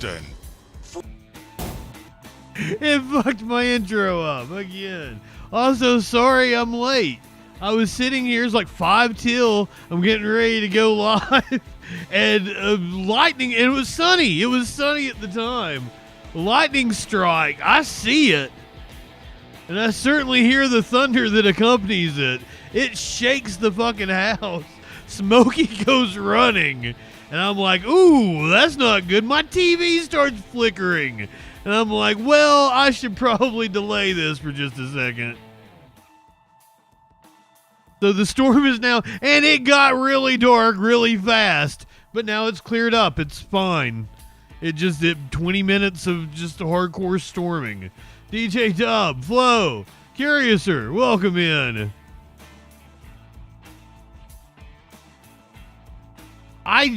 Captain. It fucked my intro up again. Also, sorry I'm late. I was sitting here, it's like 5 till, I'm getting ready to go live, and lightning, and it was sunny. It was sunny at the time. Lightning strike, I see it. And I certainly hear the thunder that accompanies it. It shakes the fucking house. Smokey goes running. And I'm like, ooh, that's not good. My TV starts flickering. And I'm like, well, I should probably delay this for just a second. So the storm is now, and it got really dark really fast. But now it's cleared up. It's fine. It 20 minutes of just hardcore storming. DJ Dub, Flo, Curiouser, welcome in.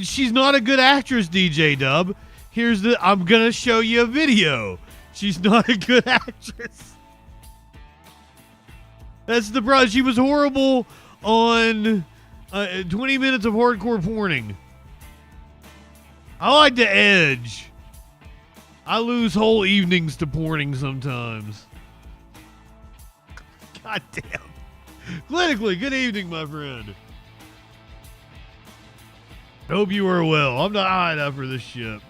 She's not a good actress, DJ Dub. I'm gonna show you a video. She's not a good actress. That's the problem. She was horrible on 20 minutes of hardcore porning. I like The Edge. I lose whole evenings to porning sometimes. God damn. Clinically, good evening, my friend. Hope you are well. I'm not high enough for this ship.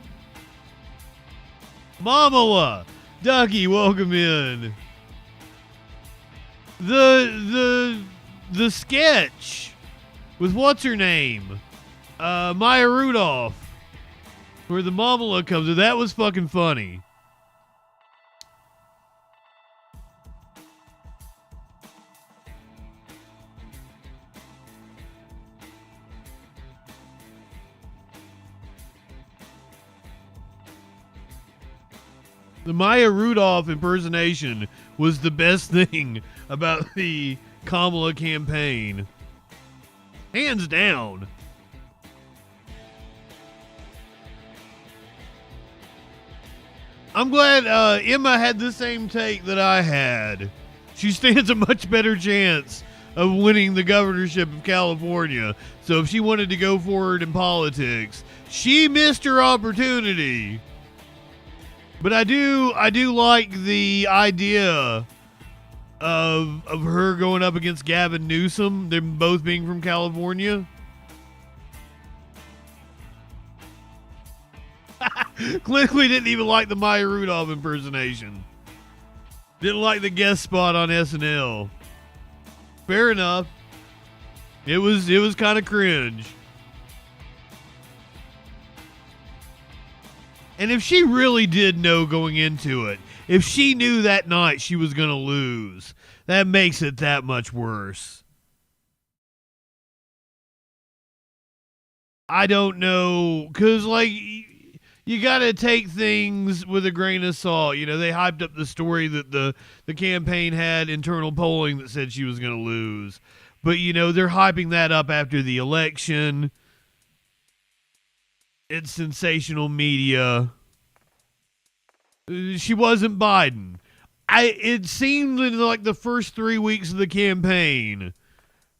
Mamala, Ducky, welcome in. The sketch with what's her name? Maya Rudolph. Where the Mamala comes in. That was fucking funny. The Maya Rudolph impersonation was the best thing about the Kamala campaign. Hands down. I'm glad Emma had the same take that I had. She stands a much better chance of winning the governorship of California. So if she wanted to go forward in politics, she missed her opportunity. But I do like the idea of her going up against Gavin Newsom, them both being from California. Clinically didn't even like the Maya Rudolph impersonation. Didn't like the guest spot on SNL. Fair enough. It was kind of cringe. And if she really did know going into it, if she knew that night she was going to lose, that makes it that much worse. I don't know, because, like, you got to take things with a grain of salt. You know, they hyped up the story that the campaign had internal polling that said she was going to lose. But, you know, they're hyping that up after the election. It's sensational media. She wasn't Biden. It seemed in like the first 3 weeks of the campaign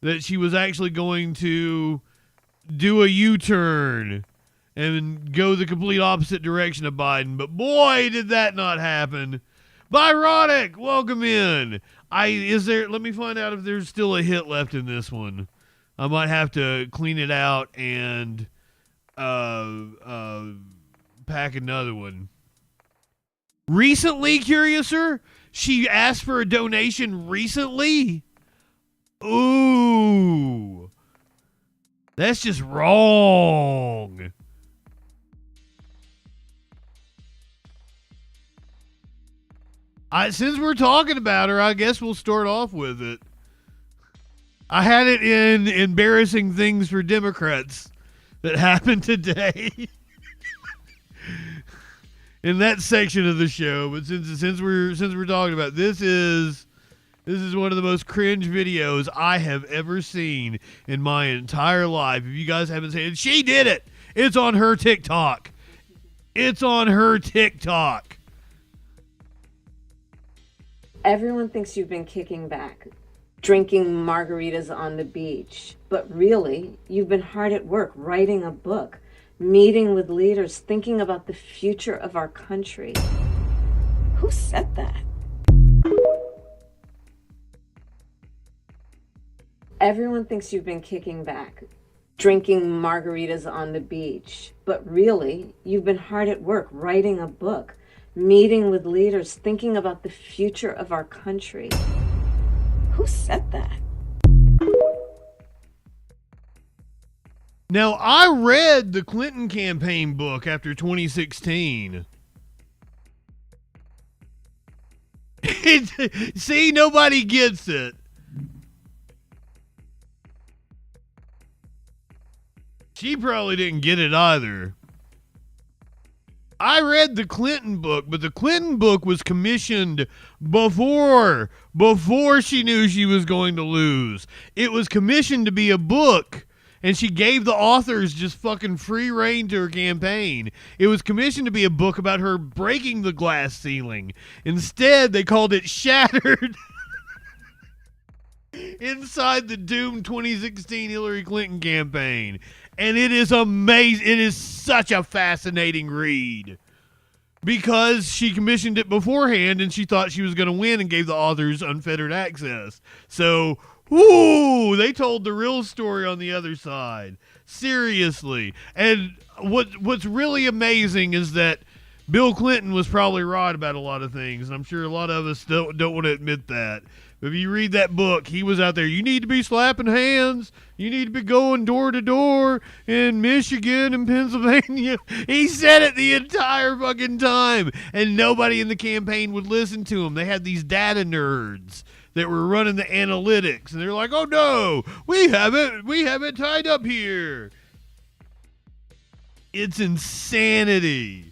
that she was actually going to do a U-turn and go the complete opposite direction of Biden. But boy, did that not happen. Byronic, welcome in. Let me find out if there's still a hit left in this one. I might have to clean it out and pack another one. Recently, Curiouser? She asked for a donation recently? Ooh. That's just wrong. Since we're talking about her, I guess we'll start off with it. I had it in embarrassing things for Democrats that happened today in that section of the show. But since we're talking about it, this is one of the most cringe videos I have ever seen in my entire life. If you guys haven't seen it, she did it. It's on her TikTok. It's on her TikTok. Everyone thinks you've been kicking back, drinking margaritas on the beach. But really, you've been hard at work writing a book, meeting with leaders, thinking about the future of our country. Who said that? Everyone thinks you've been kicking back, drinking margaritas on the beach. But really, you've been hard at work writing a book, meeting with leaders, thinking about the future of our country. Who said that? Now, I read the Clinton campaign book after 2016. See, nobody gets it. She probably didn't get it either. I read the Clinton book, but the Clinton book was commissioned before she knew she was going to lose. It was commissioned to be a book, and she gave the authors just fucking free rein to her campaign. It was commissioned to be a book about her breaking the glass ceiling. Instead, they called it Shattered. Inside the doomed 2016 Hillary Clinton campaign. And it is amazing. It is such a fascinating read. Because she commissioned it beforehand and she thought she was going to win and gave the authors unfettered access. So, whoo, they told the real story on the other side. Seriously. And what's really amazing is that Bill Clinton was probably right about a lot of things. And I'm sure a lot of us don't want to admit that. If you read that book, he was out there. You need to be slapping hands. You need to be going door to door in Michigan and Pennsylvania. He said it the entire fucking time. And nobody in the campaign would listen to him. They had these data nerds that were running the analytics. And they're like, oh no, we have it tied up here. It's insanity.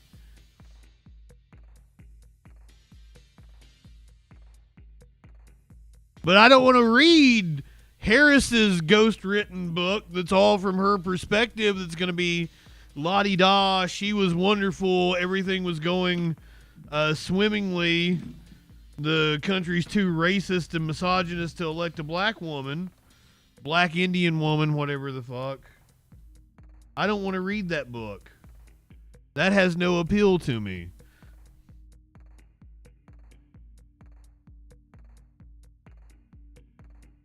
But I don't want to read Harris's ghost-written book that's all from her perspective that's going to be la-di-da, she was wonderful, everything was going swimmingly, the country's too racist and misogynist to elect a black woman, black Indian woman, whatever the fuck. I don't want to read that book. That has no appeal to me.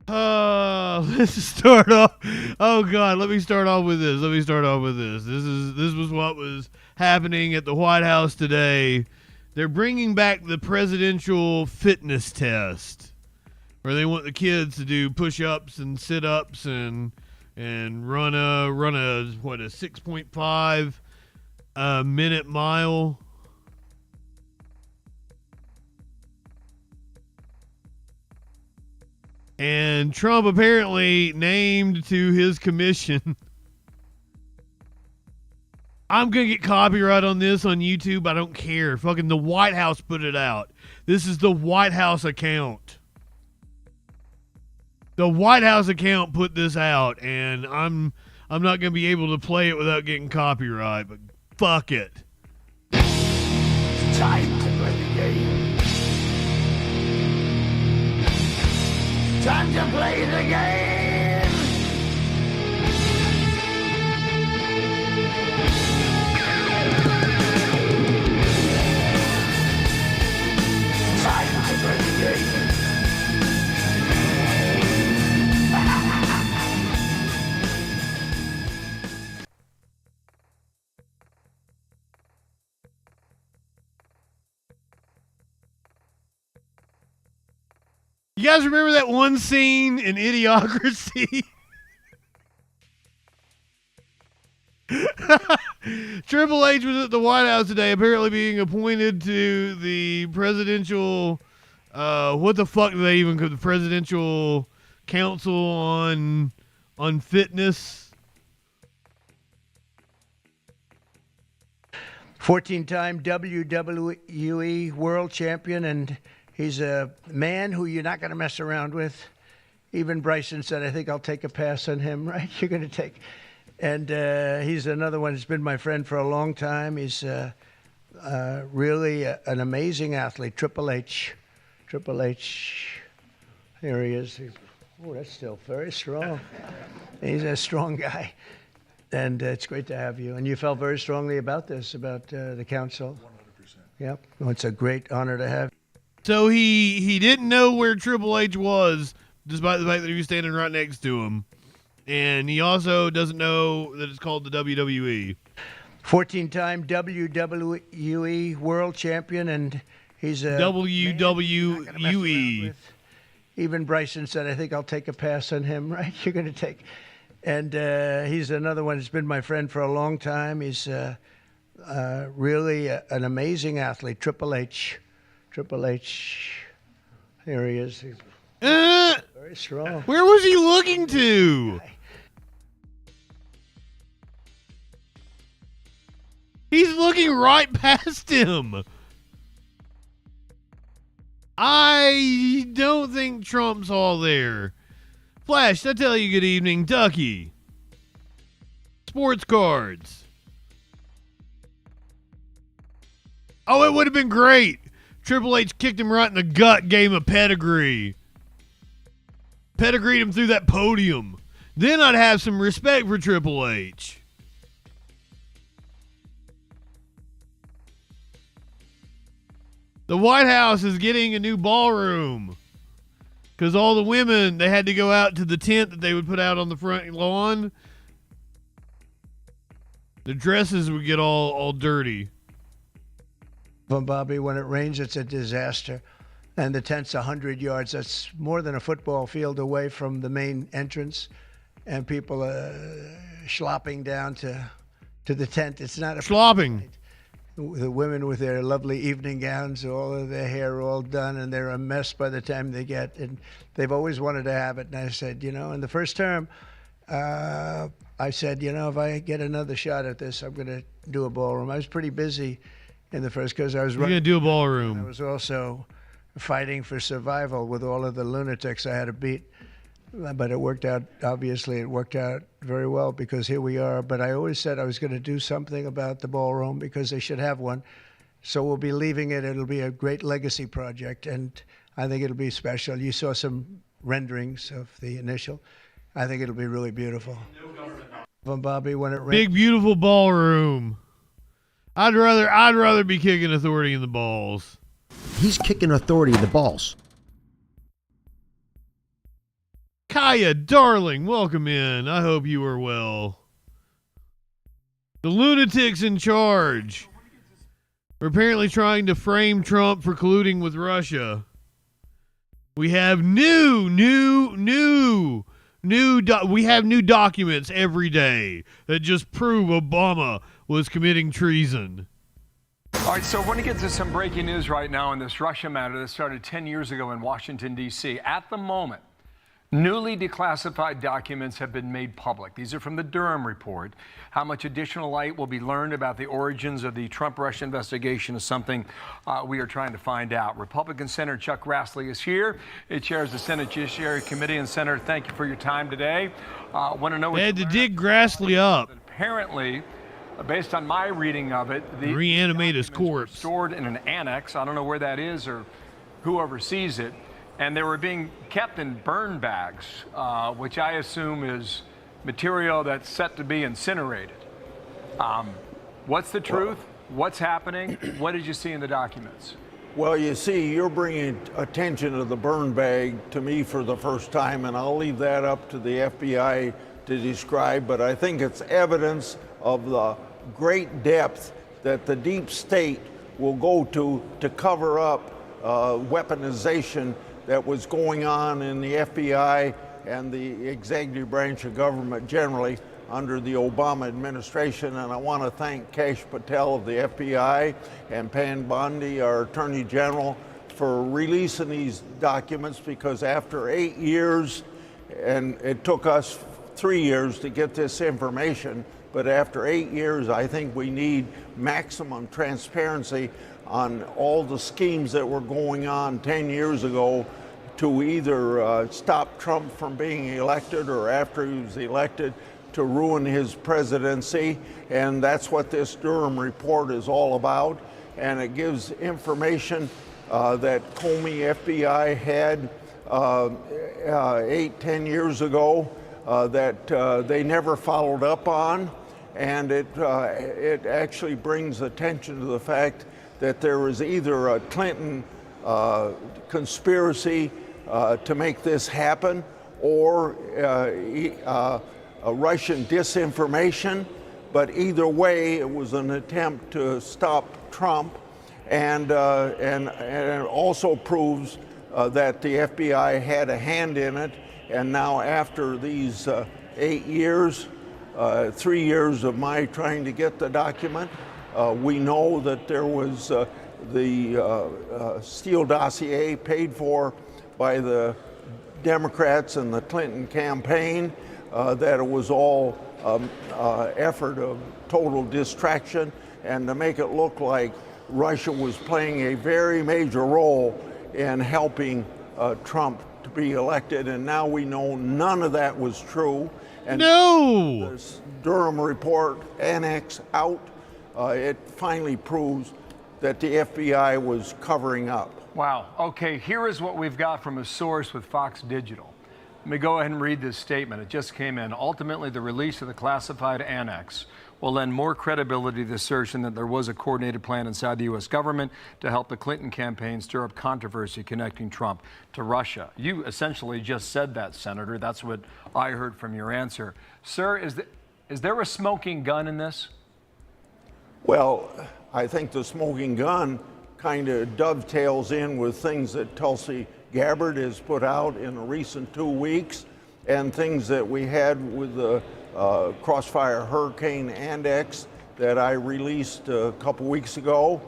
Let's start off. Oh God, let me start off with this. This was what was happening at the White House today. They're bringing back the presidential fitness test, where they want the kids to do push-ups and sit-ups and run a 6.5 minute mile. And Trump apparently named to his commission. I'm going to get copyright on this on YouTube. I don't care. Fucking the White House put it out. This is the White House account. The White House account put this out, and I'm not going to be able to play it without getting copyright, but fuck it. It's time to play the game. Time to play the game! Time to play the game! You guys remember that one scene in Idiocracy? Triple H was at the White House today, apparently being appointed to the presidential, what the fuck do they even call the presidential council on fitness? 14-time WWE world champion, and he's a man who you're not going to mess around with. Even Bryson said, I think I'll take a pass on him, right? You're going to take. And he's another one who's been my friend for a long time. He's really an amazing athlete. Triple H. Here he is. Oh, that's still very strong. He's a strong guy. And it's great to have you. And you felt very strongly about this, about the council. 100%. Yep. Well, it's a great honor to have. So he didn't know where Triple H was, despite the fact that he was standing right next to him. And he also doesn't know that it's called the WWE. 14-time WWE World Champion, and he's a WWE. Even Bryson said, I think I'll take a pass on him, right? You're going to take. And he's another one that's been my friend for a long time. He's really an amazing athlete. Triple H. Here he is. He's very strong. Where was he looking to? He's looking right past him. I don't think Trump's all there. Flash, I tell you good evening, Ducky. Sports cards. Oh, it would have been great. Triple H kicked him right in the gut, gave him a pedigree. Pedigreed him through that podium. Then I'd have some respect for Triple H. The White House is getting a new ballroom. Because all the women, they had to go out to the tent that they would put out on the front lawn. The dresses would get all dirty. Bobby, when it rains, it's a disaster. And the tent's 100 yards. That's more than a football field away from the main entrance. And people are slopping down to the tent. It's not a... Slopping. The women with their lovely evening gowns, all of their hair all done, and they're a mess by the time they get. And they've always wanted to have it. And I said, in the first term, I said, if I get another shot at this, I'm going to do a ballroom. I was pretty busy in the first because I was running. You're going to do a ballroom. I was also fighting for survival with all of the lunatics I had to beat. But it worked out, obviously, it worked out very well because here we are. But I always said I was going to do something about the ballroom because they should have one. So we'll be leaving it. It'll be a great legacy project, and I think it'll be special. You saw some renderings of the initial. I think it'll be really beautiful. From Bobby, when it rains. Big, beautiful ballroom. I'd rather be kicking Authority in the balls. He's kicking Authority in the balls. Kaya, darling, welcome in. I hope you are well. The lunatics in charge are apparently trying to frame Trump for colluding with Russia. We have new documents every day that just prove Obama was committing treason. All right, so I want to get to some breaking news right now in this Russia matter that started 10 years ago in Washington, D.C. At the moment, newly declassified documents have been made public. These are from the Durham report. How much additional light will be learned about the origins of the Trump-Russia investigation is something we are trying to find out. Republican Senator Chuck Grassley is here. He chairs the Senate Judiciary Committee. And Senator, thank you for your time today. Want to know what they had to dig Grassley up. Apparently, based on my reading of it, the reanimate his corpse. Stored in an annex. I don't know where that is or who oversees it. And they were being kept in burn bags, which I assume is material that's set to be incinerated. What's the truth? What's happening? What did you see in the documents? Well, you see, you're bringing attention to the burn bag to me for the first time, and I'll leave that up to the FBI to describe, but I think it's evidence of the great depth that the deep state will go to cover up weaponization that was going on in the FBI and the executive branch of government generally under the Obama administration. And I want to thank Kash Patel of the FBI and Pan Bondi, our Attorney General, for releasing these documents, because after 8 years, and it took us 3 years to get this information, but after 8 years, I think we need maximum transparency on all the schemes that were going on 10 years ago to either stop Trump from being elected or after he was elected to ruin his presidency. And that's what this Durham report is all about. And it gives information that Comey FBI had 8-10 years ago that they never followed up on, and it actually brings attention to the fact that there was either a Clinton conspiracy to make this happen, or a Russian disinformation. But either way, it was an attempt to stop Trump, and it also proves that the FBI had a hand in it. And now, after these 8 years, 3 years of my trying to get the document, we know that there was the Steele dossier paid for by the Democrats and the Clinton campaign, that it was all effort of total distraction, and to make it look like Russia was playing a very major role in helping Trump to be elected. And now we know none of that was true. And no! This Durham report, Annex out, it finally proves that the FBI was covering up. Wow. Okay, here is what we've got from a source with Fox Digital. Let me go ahead and read this statement. It just came in. Ultimately, the release of the classified annex will lend more credibility to the assertion that there was a coordinated plan inside the U.S. government to help the Clinton campaign stir up controversy connecting Trump to Russia. You essentially just said that, Senator. That's what I heard from your answer. Sir, is there a smoking gun in this? Well, I think the smoking gun kind of dovetails in with things that Tulsi Gabbard has put out in the recent 2 weeks, and things that we had with the Crossfire Hurricane Index that I released a couple weeks ago.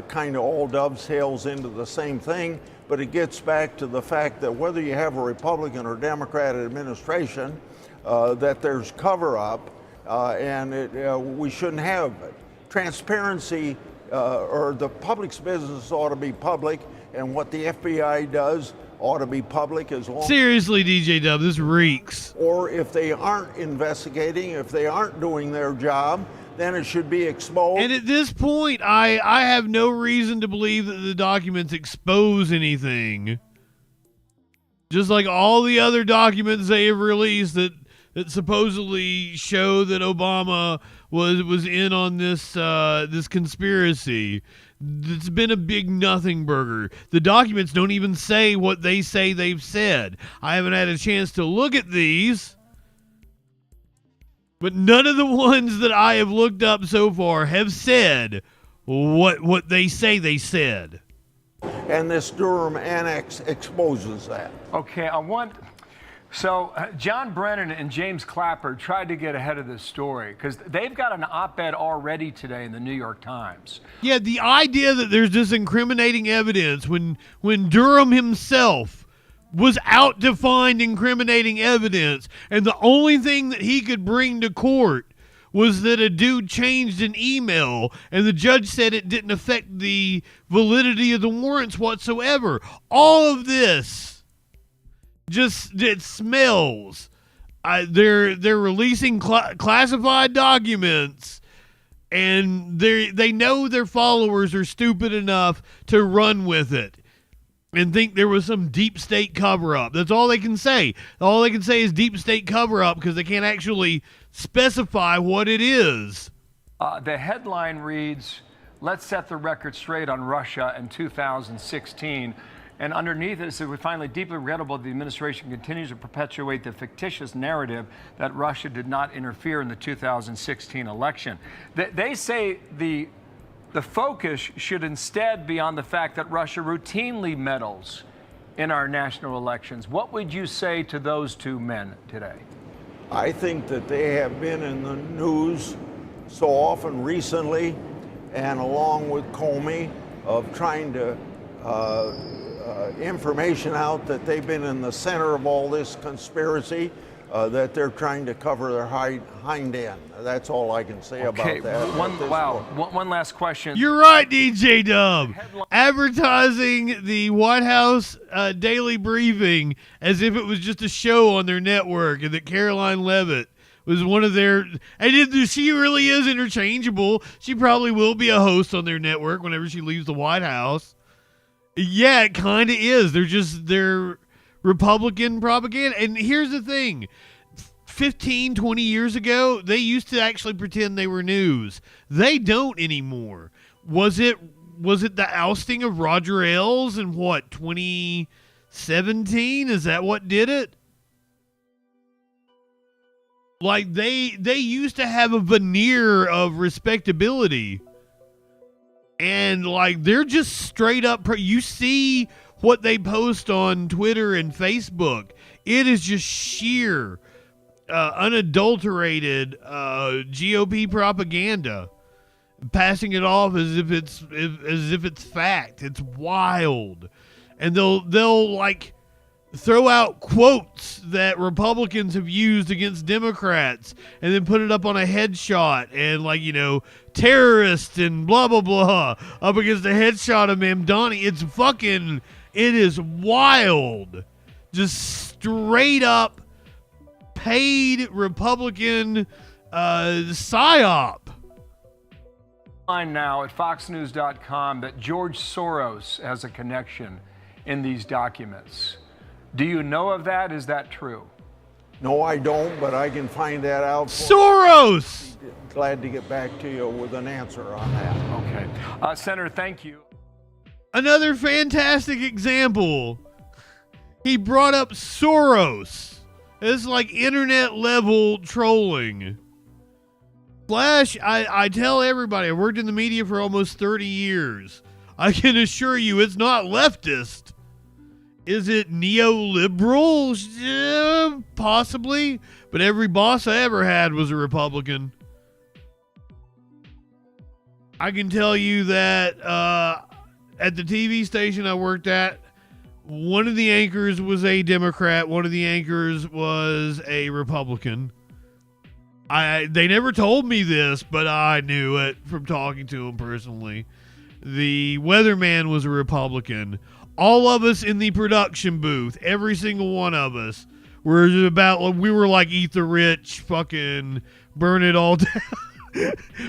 Kind of all dovetails into the same thing, but it gets back to the fact that whether you have a Republican or Democrat administration, that there's cover-up, and we shouldn't have it. Transparency, or the public's business ought to be public, and what the FBI does ought to be public as long. Seriously, DJ Dub, this reeks. Or if they aren't investigating, if they aren't doing their job, then it should be exposed. And at this point, I have no reason to believe that the documents expose anything. Just like all the other documents they have released that supposedly show that Obama was in on this this conspiracy. It's been a big nothing burger. The documents don't even say what they say they've said. I haven't had a chance to look at these, but none of the ones that I have looked up so far have said what they say they said. And this Durham Annex exposes that. Okay, So John Brennan and James Clapper tried to get ahead of this story because they've got an op-ed already today in the New York Times. Yeah, the idea that there's this incriminating evidence when Durham himself was out to find incriminating evidence, and the only thing that he could bring to court was that a dude changed an email, and the judge said it didn't affect the validity of the warrants whatsoever. All of this, it smells. They're releasing classified documents, and they know their followers are stupid enough to run with it and think there was some deep state cover-up. That's all they can say. All they can say is deep state cover-up because they can't actually specify what it is. The headline reads, "Let's set the record straight on Russia in 2016." And underneath it says, "We find it deeply regrettable the administration continues to perpetuate the fictitious narrative that Russia did not interfere in the 2016 election." They say the focus should instead be on the fact that Russia routinely meddles in our national elections. What would you say to those two men today? I think that they have been in the news so often recently, and along with Comey, of trying to information out that they've been in the center of all this conspiracy, that they're trying to cover their hind end. That's all I can say about that. One last question. You're right, DJ Dub. Advertising the White House daily briefing as if it was just a show on their network, and that Caroline Leavitt was one of their. And she really is interchangeable. She probably will be a host on their network whenever she leaves the White House. Yeah, it kind of is. They're Republican propaganda. And here's the thing. 15, 20 years ago, they used to actually pretend they were news. They don't anymore. Was it the ousting of Roger Ailes in what, 2017? Is that what did it? Like they used to have a veneer of respectability. And like they're just straight up you see what they post on Twitter and Facebook. It is just sheer unadulterated GOP propaganda, passing it off as if it's fact. It's wild. And they'll like throw out quotes that Republicans have used against Democrats and then put it up on a headshot and like, you know, terrorist and blah, blah, blah up against a headshot of Mamdani. It is wild. Just straight up paid Republican psyop. Line now at foxnews.com that George Soros has a connection in these documents. Do you know of that? Is that true? No, I don't, but I can find that out. Soros! Glad to get back to you with an answer on that. Okay. Senator, thank you. Another fantastic example. He brought up Soros. It's like internet level trolling. Flash, I tell everybody, I worked in the media for almost 30 years. I can assure you it's not leftist. Is it neoliberal? Yeah, possibly. But every boss I ever had was a Republican. I can tell you that at the TV station I worked at, one of the anchors was a Democrat. One of the anchors was a Republican. They never told me this, but I knew it from talking to him personally. The weatherman was a Republican. All of us in the production booth, every single one of us, we were like Eat the Rich, fucking burn it all down.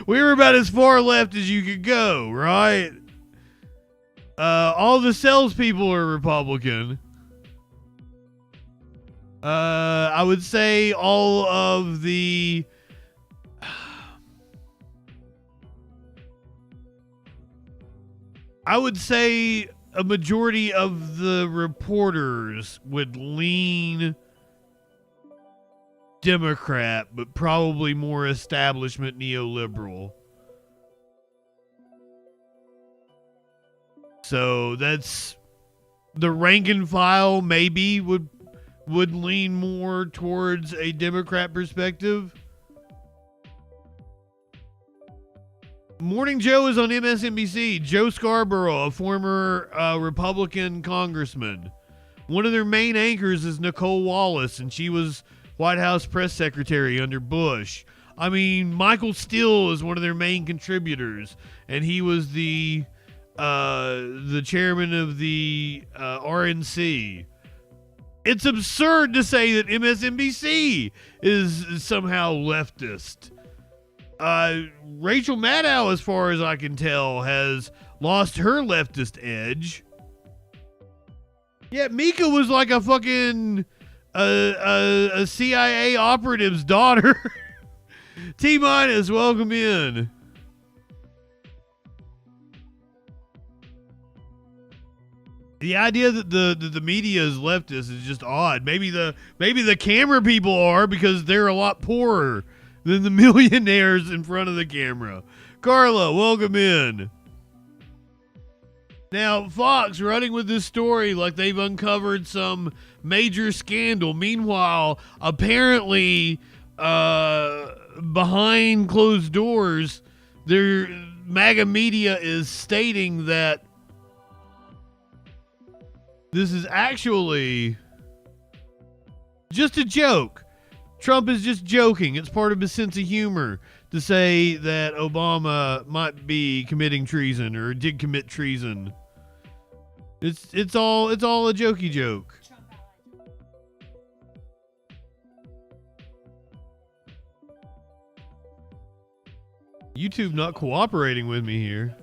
We were about as far left as you could go, right? All the salespeople are Republican. I would say all of the... I would say a majority of the reporters would lean Democrat, but probably more establishment neoliberal. So that's the rank and file maybe would lean more towards a Democrat perspective. Morning Joe is on MSNBC. Joe Scarborough, a former Republican congressman. One of their main anchors is Nicole Wallace, and she was White House press secretary under Bush. I mean, Michael Steele is one of their main contributors, and he was the chairman of the RNC. It's absurd to say that MSNBC is somehow leftist. Rachel Maddow, as far as I can tell, has lost her leftist edge. Yeah, Mika was like a fucking a CIA operative's daughter. T-minus, welcome in. The idea that the media is leftist is just odd. Maybe the camera people are, because they're a lot poorer than the millionaires in front of the camera. Carla, welcome in. Now, Fox running with this story like they've uncovered some major scandal. Meanwhile, apparently, behind closed doors, their MAGA media is stating that this is actually just a joke. Trump is just joking. It's part of his sense of humor to say that Obama might be committing treason or did commit treason. It's all a jokey joke. YouTube not cooperating with me here.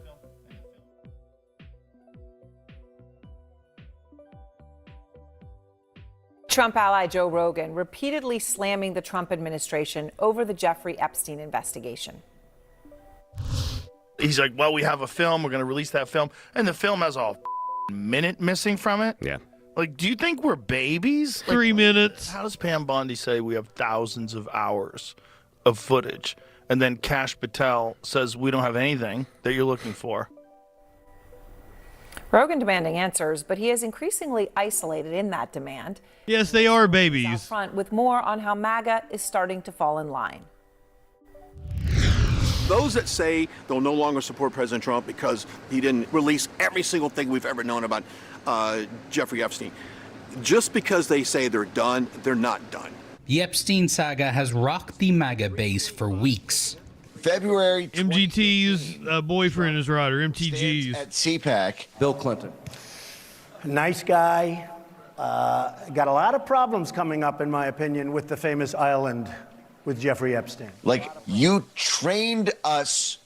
Trump ally Joe Rogan repeatedly slamming the Trump administration over the Jeffrey Epstein investigation. He's like, well, we have a film. We're going to release that film. And the film has a minute missing from it. Yeah. Like, do you think we're babies? 3 minutes. How does Pam Bondi say we have thousands of hours of footage? And then Kash Patel says we don't have anything that you're looking for. Rogan demanding answers, but he is increasingly isolated in that demand. Yes, they are Out babies. front with more on how MAGA is starting to fall in line. Those that say they'll no longer support President Trump because he didn't release every single thing we've ever known about Jeffrey Epstein, just because they say they're done, they're not done. The Epstein saga has rocked the MAGA base for weeks. February MGT's boyfriend is Ryder. MTG's. At CPAC. Bill Clinton. Nice guy. Got a lot of problems coming up, in my opinion, with the famous island with Jeffrey Epstein. Like, you trained us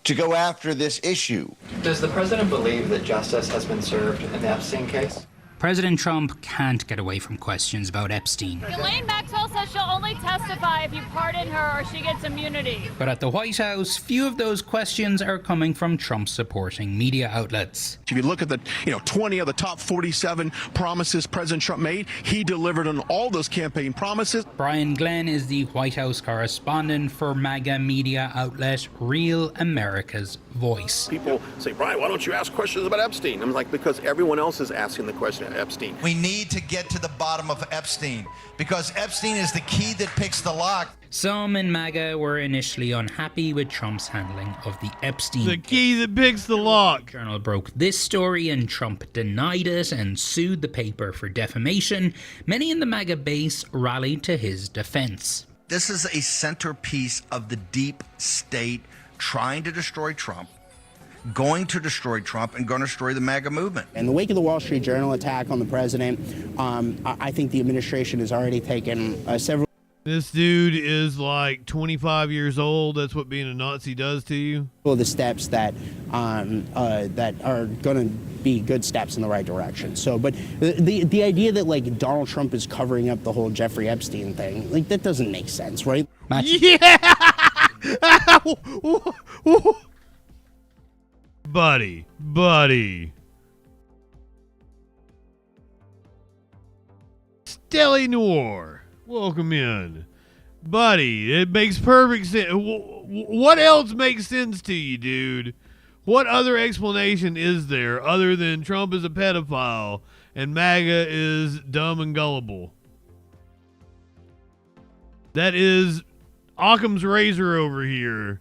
to go after this issue. Does the president believe that justice has been served in the Epstein case? President Trump can't get away from questions about Epstein. Ghislaine Maxwell says she'll only testify if you pardon her or she gets immunity. But at the White House, few of those questions are coming from Trump-supporting media outlets. If you look at the 20 of the top 47 promises President Trump made, he delivered on all those campaign promises. Brian Glenn is the White House correspondent for MAGA media outlet Real America's Voice. People say, Brian, why don't you ask questions about Epstein? I'm like, because everyone else is asking the question of Epstein. We need to get to the bottom of Epstein because Epstein is the key that picks the lock. Some in MAGA were initially unhappy with Trump's handling of the Epstein. The key that picks the lock. The Journal broke this story and Trump denied it and sued the paper for defamation. Many in the MAGA base rallied to his defense. This is a centerpiece of the deep state trying to destroy Trump, going to destroy Trump, and going to destroy the MAGA movement. In the wake of the Wall Street Journal attack on the president, I think the administration has already taken several... This dude is like 25 years old. That's what being a Nazi does to you. Well, the steps that that are going to be good steps in the right direction. So, but the idea that like Donald Trump is covering up the whole Jeffrey Epstein thing, like that doesn't make sense, right? Yeah. Buddy. Stelly Noir, welcome in. Buddy, it makes perfect sense. What else makes sense to you, dude? What other explanation is there other than Trump is a pedophile and MAGA is dumb and gullible? That is Occam's razor over here.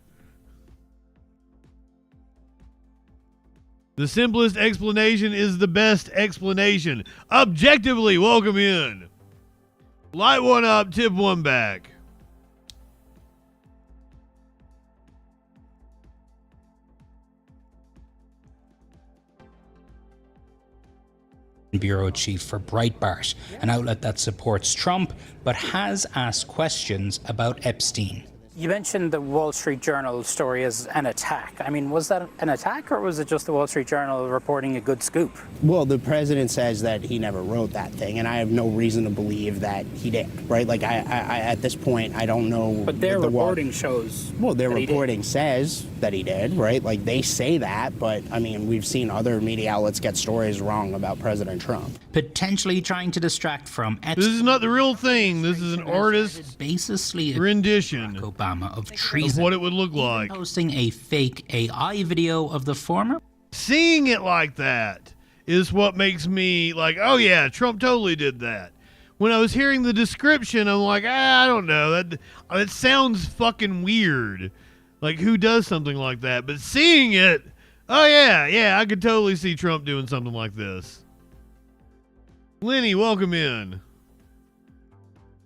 The simplest explanation is the best explanation. Objectively, welcome in. Light one up, tip one back. Bureau chief for Breitbart, an outlet that supports Trump but has asked questions about Epstein. You mentioned the Wall Street Journal story as an attack. I mean, was that an attack or was it just the Wall Street Journal reporting a good scoop? Well, the president says that he never wrote that thing, and I have no reason to believe that he did, right? Like, I at this point, I don't know. But their reporting shows. Well, their reporting says that he did, right? Like, they say that, but, I mean, we've seen other media outlets get stories wrong about President Trump. Potentially trying to distract from Epstein. This is not the real thing. This is an artist's basically rendition Obama of treason. Of what it would look like. Posting a fake AI video of the former. Seeing it like that is what makes me like, oh yeah, Trump totally did that. When I was hearing the description, I'm like, I don't know. That sounds fucking weird. Like, who does something like that? But seeing it, oh yeah, I could totally see Trump doing something like this. Lenny, welcome in.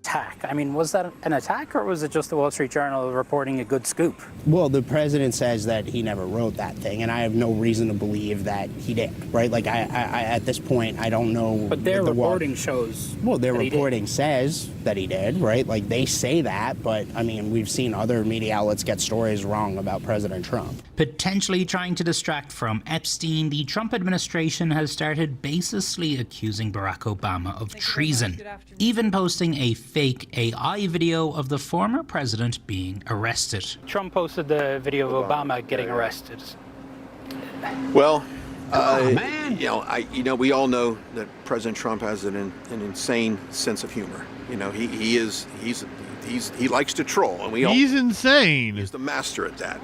attack. I mean, was that an attack, or was it just the Wall Street Journal reporting a good scoop? Well, the president says that he never wrote that thing, and I have no reason to believe that he did, right? Like, I at this point, I don't know. But their reporting shows. Well, their reporting says that he did, right? Like, they say that, but, I mean, we've seen other media outlets get stories wrong about President Trump. Potentially trying to distract from Epstein, the Trump administration has started baselessly accusing Barack Obama of treason, even posting a fake AI video of the former president being arrested. Trump posted the video of Obama getting arrested. Well, we all know that President Trump has an insane sense of humor. He likes to troll, and he's insane. He's the master at that.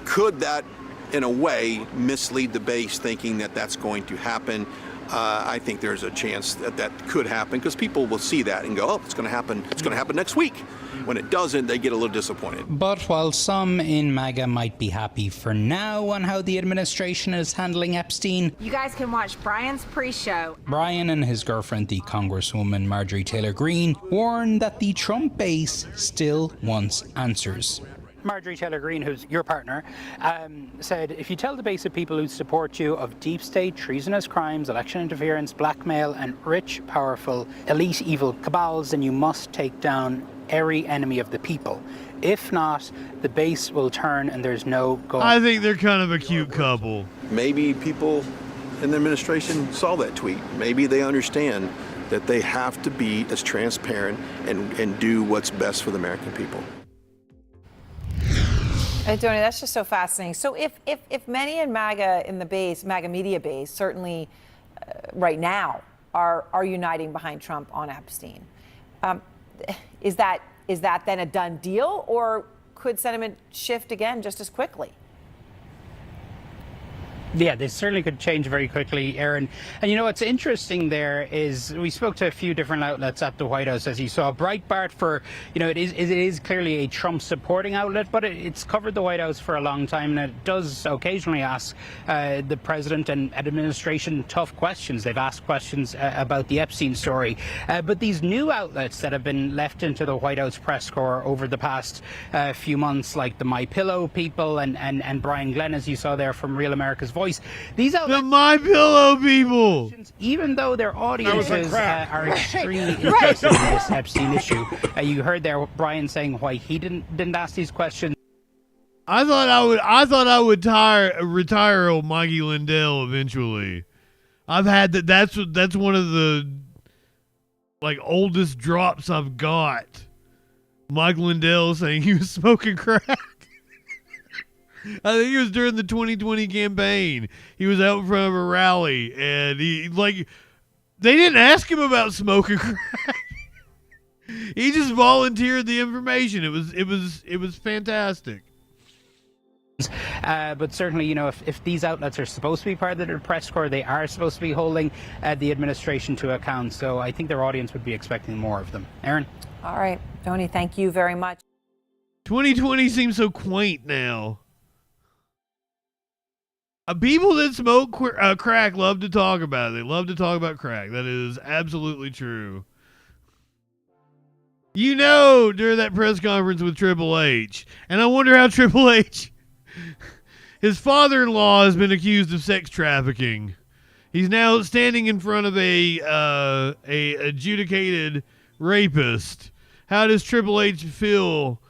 Could that, in a way, mislead the base, thinking that that's going to happen? I think there's a chance that that could happen, because people will see that and go, "Oh, it's going to happen. It's going to happen next week." When it doesn't, they get a little disappointed. But while some in MAGA might be happy for now on how the administration is handling Epstein, you guys can watch Brian's pre-show. Brian and his girlfriend, the Congresswoman Marjorie Taylor Greene, warn that the Trump base still wants answers. Marjorie Taylor Greene, who's your partner, said, if you tell the base of people who support you of deep state, treasonous crimes, election interference, blackmail, and rich, powerful, elite evil cabals, then you must take down every enemy of the people. If not, the base will turn and there's no going. I think they're kind of a cute couple. Maybe people in the administration saw that tweet. Maybe they understand that they have to be as transparent and do what's best for the American people. Tony, that's just so fascinating. So if many in MAGA media base, certainly right now, are uniting behind Trump on Epstein, is that then a done deal, or could sentiment shift again just as quickly? Yeah, they certainly could change very quickly, Aaron. And what's interesting there is we spoke to a few different outlets at the White House, as you saw. Breitbart, for it is clearly a Trump supporting outlet, but it's covered the White House for a long time, and it does occasionally ask the president and administration tough questions. They've asked questions about the Epstein story, but these new outlets that have been left into the White House press corps over the past few months, like the My Pillow people and Brian Glenn, as you saw there from Real America's Voice. These outlets, the My Pillow people, even though their audiences are extremely interested in this Epstein issue, you heard there Brian saying why he didn't ask these questions. I thought I would retire old Maggie Lindell eventually. I've had that. That's one of the oldest drops I've got. Mike Lindell saying he was smoking crack. I think it was during the 2020 campaign. He was out in front of a rally, and they didn't ask him about smoking crack. He just volunteered the information. It was fantastic. But certainly, if these outlets are supposed to be part of the press corps, they are supposed to be holding the administration to account. So I think their audience would be expecting more of them. Aaron? All right, Tony, thank you very much. 2020 seems so quaint now. People that smoke crack love to talk about it. They love to talk about crack. That is absolutely true. During that press conference with Triple H, and I wonder how Triple H, his father-in-law has been accused of sex trafficking. He's now standing in front of a adjudicated rapist. How does Triple H feel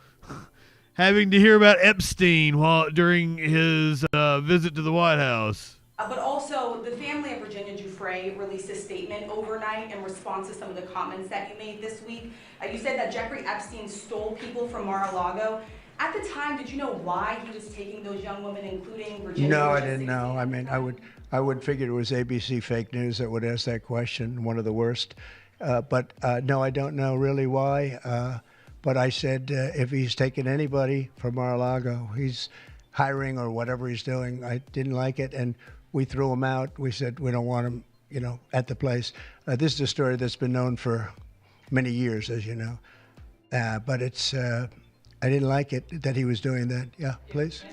having to hear about Epstein during his visit to the White House? But also, the family of Virginia Giuffre released a statement overnight in response to some of the comments that you made this week. You said that Jeffrey Epstein stole people from Mar-a-Lago. At the time, did you know why he was taking those young women, including Virginia? No, I didn't know. I mean, I would figure it was ABC fake news that would ask that question, one of the worst. But no, I don't know really why. But I said, if he's taking anybody from Mar-a-Lago, he's hiring or whatever he's doing. I didn't like it, and we threw him out. We said we don't want him, at the place. This is a story that's been known for many years, as you know. But I didn't like it that he was doing that. Yeah, please.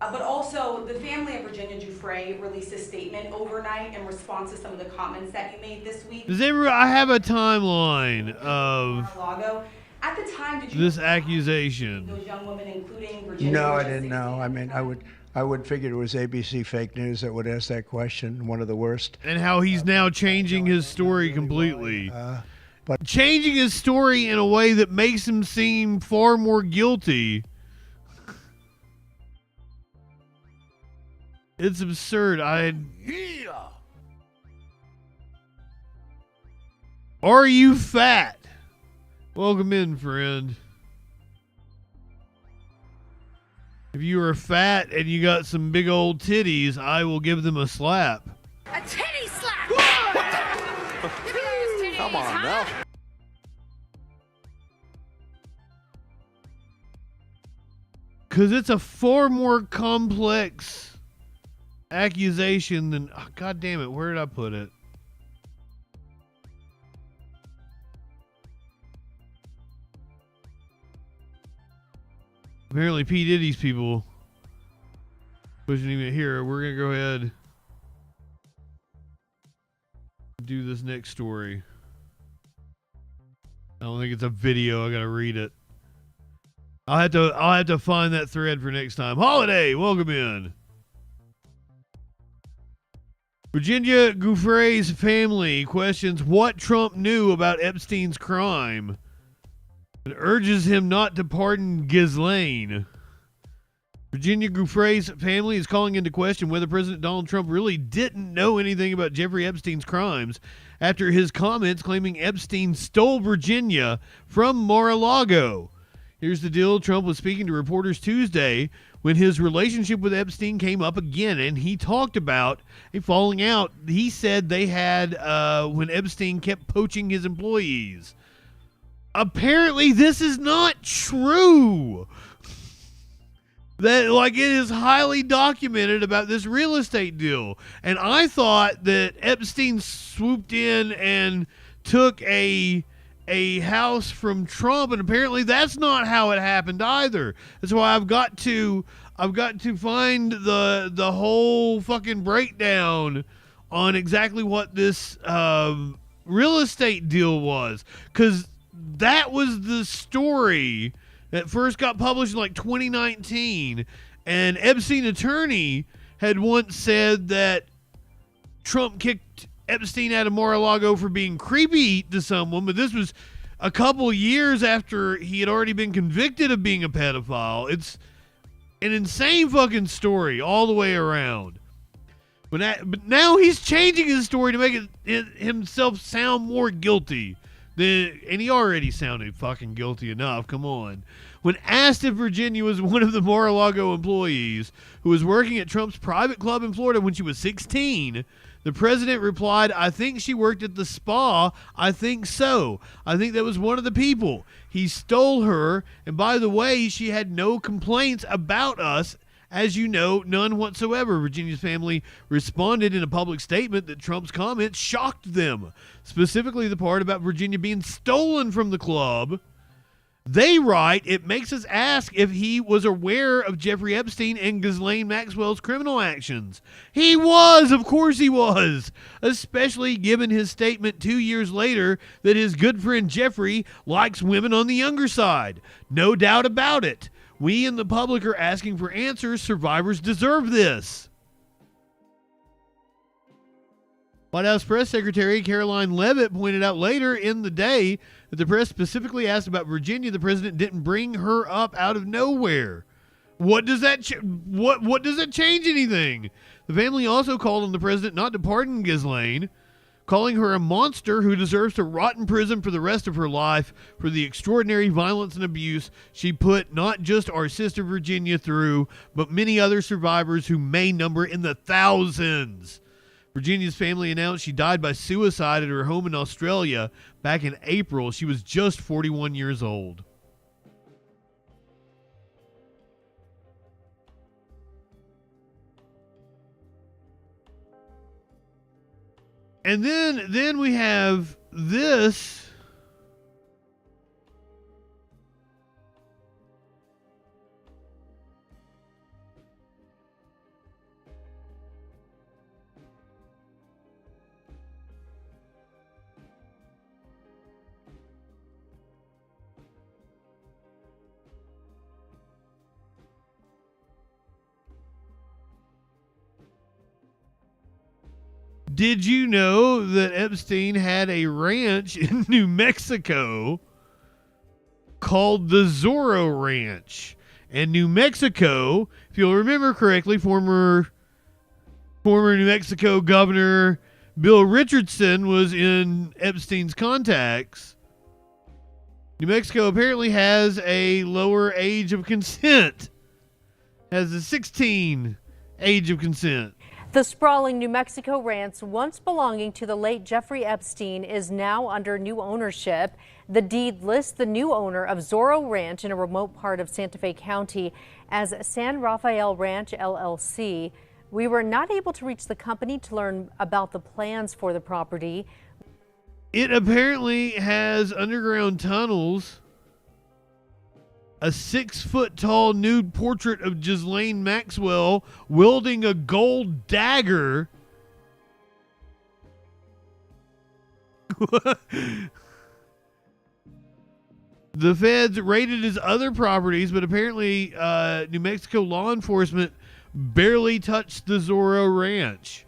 But also, the family of Virginia Giuffre released a statement overnight in response to some of the comments that you made this week. I have a timeline of Mar-a-Lago. At the time, did you this accusation. those young women, including Virginia? No, I didn't know. I mean, I would figure it was ABC fake news that would ask that question. One of the worst. And how he's now changing his story completely. But changing his story in a way that makes him seem far more guilty. It's absurd. Are you fat? Welcome in, friend. If you are fat and you got some big old titties, I will give them a slap. A titty slap! Come on now. Because it's a far more complex accusation than... Oh, God damn it, where did I put it? Apparently P. Diddy's people wasn't even here. We're going to go ahead and do this next story. I don't think it's a video. I got to read it. I'll have to find that thread for next time. Holiday, welcome in. Virginia Giuffre's family questions what Trump knew about Epstein's crime and urges him not to pardon Ghislaine. Virginia Giuffre's family is calling into question whether President Donald Trump really didn't know anything about Jeffrey Epstein's crimes after his comments claiming Epstein stole Virginia from Mar-a-Lago. Here's the deal. Trump was speaking to reporters Tuesday when his relationship with Epstein came up again, and he talked about a falling out he said they had when Epstein kept poaching his employees. Apparently, this is not true. That, it is highly documented about this real estate deal. And I thought that Epstein swooped in and took a house from Trump, and apparently that's not how it happened either. That's why I've got to find the whole fucking breakdown on exactly what this real estate deal was, because that was the story that first got published in 2019, and Epstein attorney had once said that Trump kicked Epstein out of Mar-a-Lago for being creepy to someone, but this was a couple years after he had already been convicted of being a pedophile. It's an insane fucking story all the way around. But now he's changing his story to make himself sound more guilty. And he already sounded fucking guilty enough. Come on. When asked if Virginia was one of the Mar-a-Lago employees who was working at Trump's private club in Florida when she was 16, the president replied, "I think she worked at the spa. I think so. I think that was one of the people. He stole her. And by the way, she had no complaints about us. As you know, none whatsoever." Virginia's family responded in a public statement that Trump's comments shocked them, specifically the part about Virginia being stolen from the club. They write, "It makes us ask if he was aware of Jeffrey Epstein and Ghislaine Maxwell's criminal actions." He was, of course he was, especially given his statement 2 years later that his good friend Jeffrey likes women on the younger side. No doubt about it. We in the public are asking for answers. Survivors deserve this. White House Press Secretary Caroline Leavitt pointed out later in the day that the press specifically asked about Virginia. The president didn't bring her up out of nowhere. What does that what does that change anything? The family also called on the president not to pardon Ghislaine, calling her a monster who deserves to rot in prison for the rest of her life for the extraordinary violence and abuse she put not just our sister Virginia through, but many other survivors who may number in the thousands. Virginia's family announced she died by suicide at her home in Australia back in April. She was just 41 years old. And then we have this. Did you know that Epstein had a ranch in New Mexico called the Zorro Ranch? And New Mexico, if you'll remember correctly, former New Mexico Governor Bill Richardson was in Epstein's contacts. New Mexico apparently has a lower age of consent. Has a 16 age of consent. The sprawling New Mexico ranch, once belonging to the late Jeffrey Epstein, is now under new ownership. The deed lists the new owner of Zorro Ranch in a remote part of Santa Fe County as San Rafael Ranch LLC. We were not able to reach the company to learn about the plans for the property. It apparently has underground tunnels, a 6-foot-tall nude portrait of Ghislaine Maxwell wielding a gold dagger. The feds raided his other properties, but apparently New Mexico law enforcement barely touched the Zorro Ranch.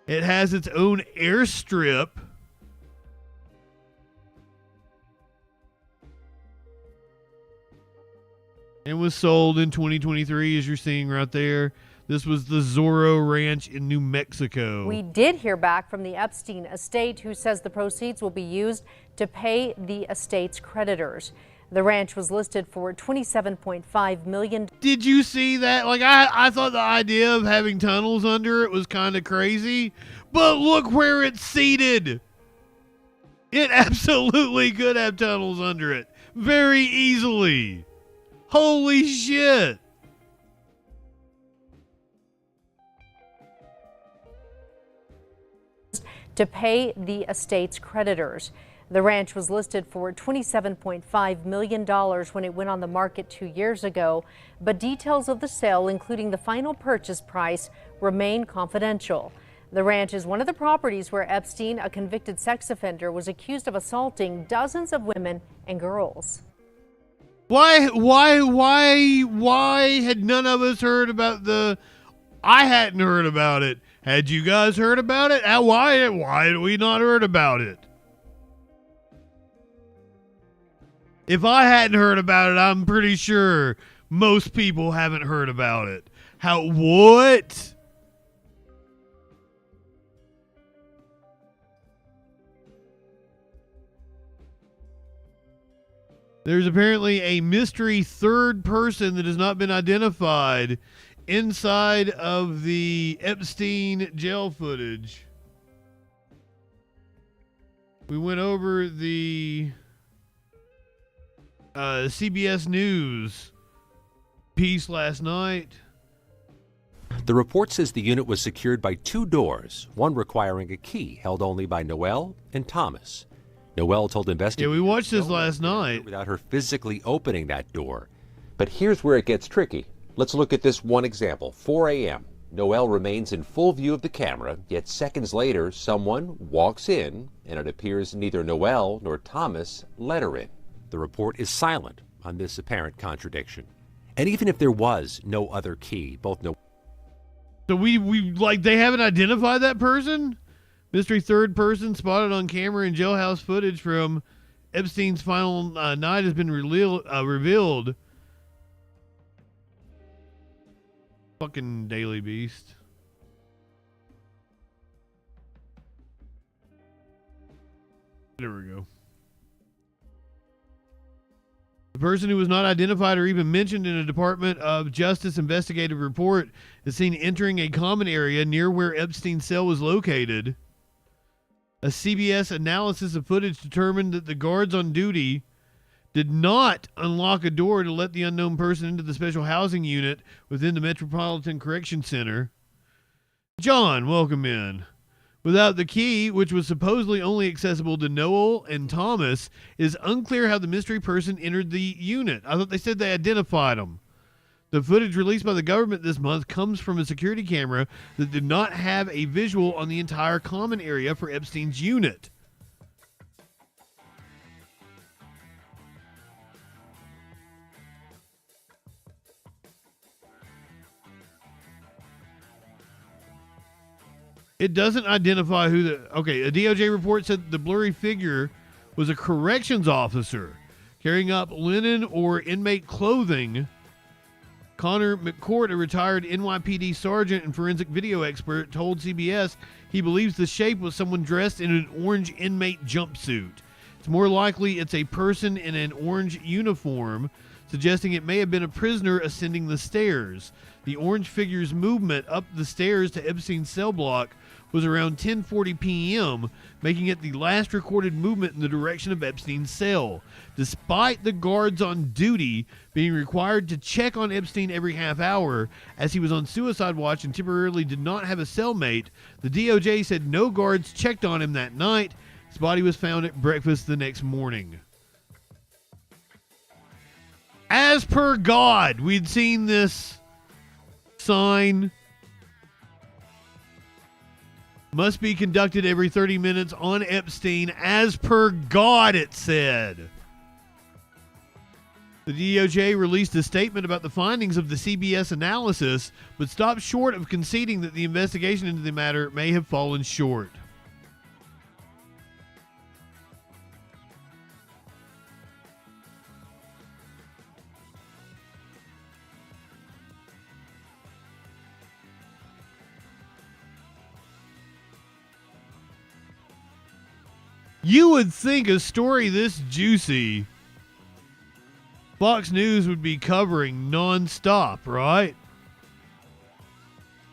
It has its own airstrip. And was sold in 2023, as you're seeing right there. This was the Zorro Ranch in New Mexico. We did hear back from the Epstein estate, who says the proceeds will be used to pay the estate's creditors. The ranch was listed for $27.5 million. Did you see that? Like, I thought the idea of having tunnels under it was kind of crazy, but look where it's seated. It absolutely could have tunnels under it very easily. Holy shit. To pay the estate's creditors. The ranch was listed for $27.5 million when it went on the market 2 years ago, but details of the sale, including the final purchase price, remain confidential. The ranch is one of the properties where Epstein, a convicted sex offender, was accused of assaulting dozens of women and girls. Why had none of us heard about I hadn't heard about it. Had you guys heard about it? Why had we not heard about it? If I hadn't heard about it, I'm pretty sure most people haven't heard about it. What? There's apparently a mystery third person that has not been identified inside of the Epstein jail footage. We went over the CBS News piece last night. The report says the unit was secured by 2 doors, one requiring a key held only by Noelle and Thomas. Noelle told investigators, we watched this last night, without her physically opening that door. But here's where it gets tricky. Let's look at this one example. 4 a.m. Noelle remains in full view of the camera, yet seconds later, someone walks in, and it appears neither Noelle nor Thomas let her in. The report is silent on this apparent contradiction. And even if there was no other key, both Noelle... So they haven't identified that person? Mystery third person spotted on camera in jailhouse footage from Epstein's final night has been revealed. Fucking Daily Beast. There we go. The person who was not identified or even mentioned in a Department of Justice investigative report is seen entering a common area near where Epstein's cell was located. A CBS analysis of footage determined that the guards on duty did not unlock a door to let the unknown person into the special housing unit within the Metropolitan Correction Center. John, welcome in. Without the key, which was supposedly only accessible to Noel and Thomas, it is unclear how the mystery person entered the unit. I thought they said they identified him. The footage released by the government this month comes from a security camera that did not have a visual on the entire common area for Epstein's unit. It doesn't identify who the... Okay, a DOJ report said the blurry figure was a corrections officer carrying up linen or inmate clothing. Connor McCourt, a retired NYPD sergeant and forensic video expert, told CBS he believes the shape was someone dressed in an orange inmate jumpsuit. It's more likely it's a person in an orange uniform, suggesting it may have been a prisoner ascending the stairs. The orange figure's movement up the stairs to Epstein's cell block was around 10:40 p.m., making it the last recorded movement in the direction of Epstein's cell. Despite the guards on duty being required to check on Epstein every half hour, as he was on suicide watch and temporarily did not have a cellmate, the DOJ said no guards checked on him that night. His body was found at breakfast the next morning. As per God, we'd seen this sign. Must be conducted every 30 minutes on Epstein. As per God, it said. The DOJ released a statement about the findings of the CBS analysis, but stopped short of conceding that the investigation into the matter may have fallen short. You would think a story this juicy, Fox News would be covering nonstop, right?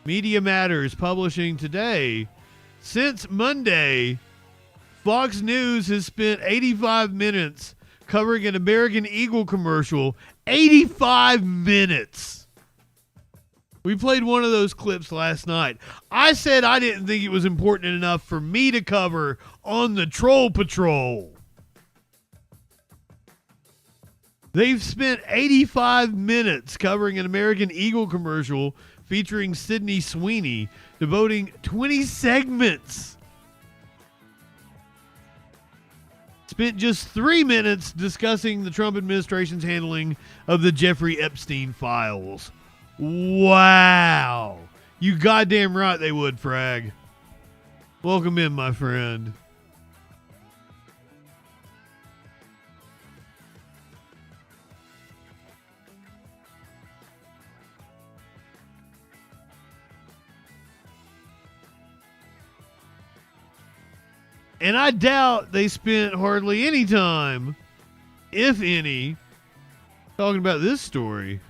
Media Matters publishing today. Since Monday, Fox News has spent 85 minutes covering an American Eagle commercial. 85 minutes. We played one of those clips last night. I said I didn't think it was important enough for me to cover on the Troll Patrol. They've spent 85 minutes covering an American Eagle commercial featuring Sydney Sweeney, devoting 20 segments. Spent just 3 minutes discussing the Trump administration's handling of the Jeffrey Epstein files. Wow. You goddamn right they would, Frag. Welcome in, my friend. And I doubt they spent hardly any time, if any, talking about this story.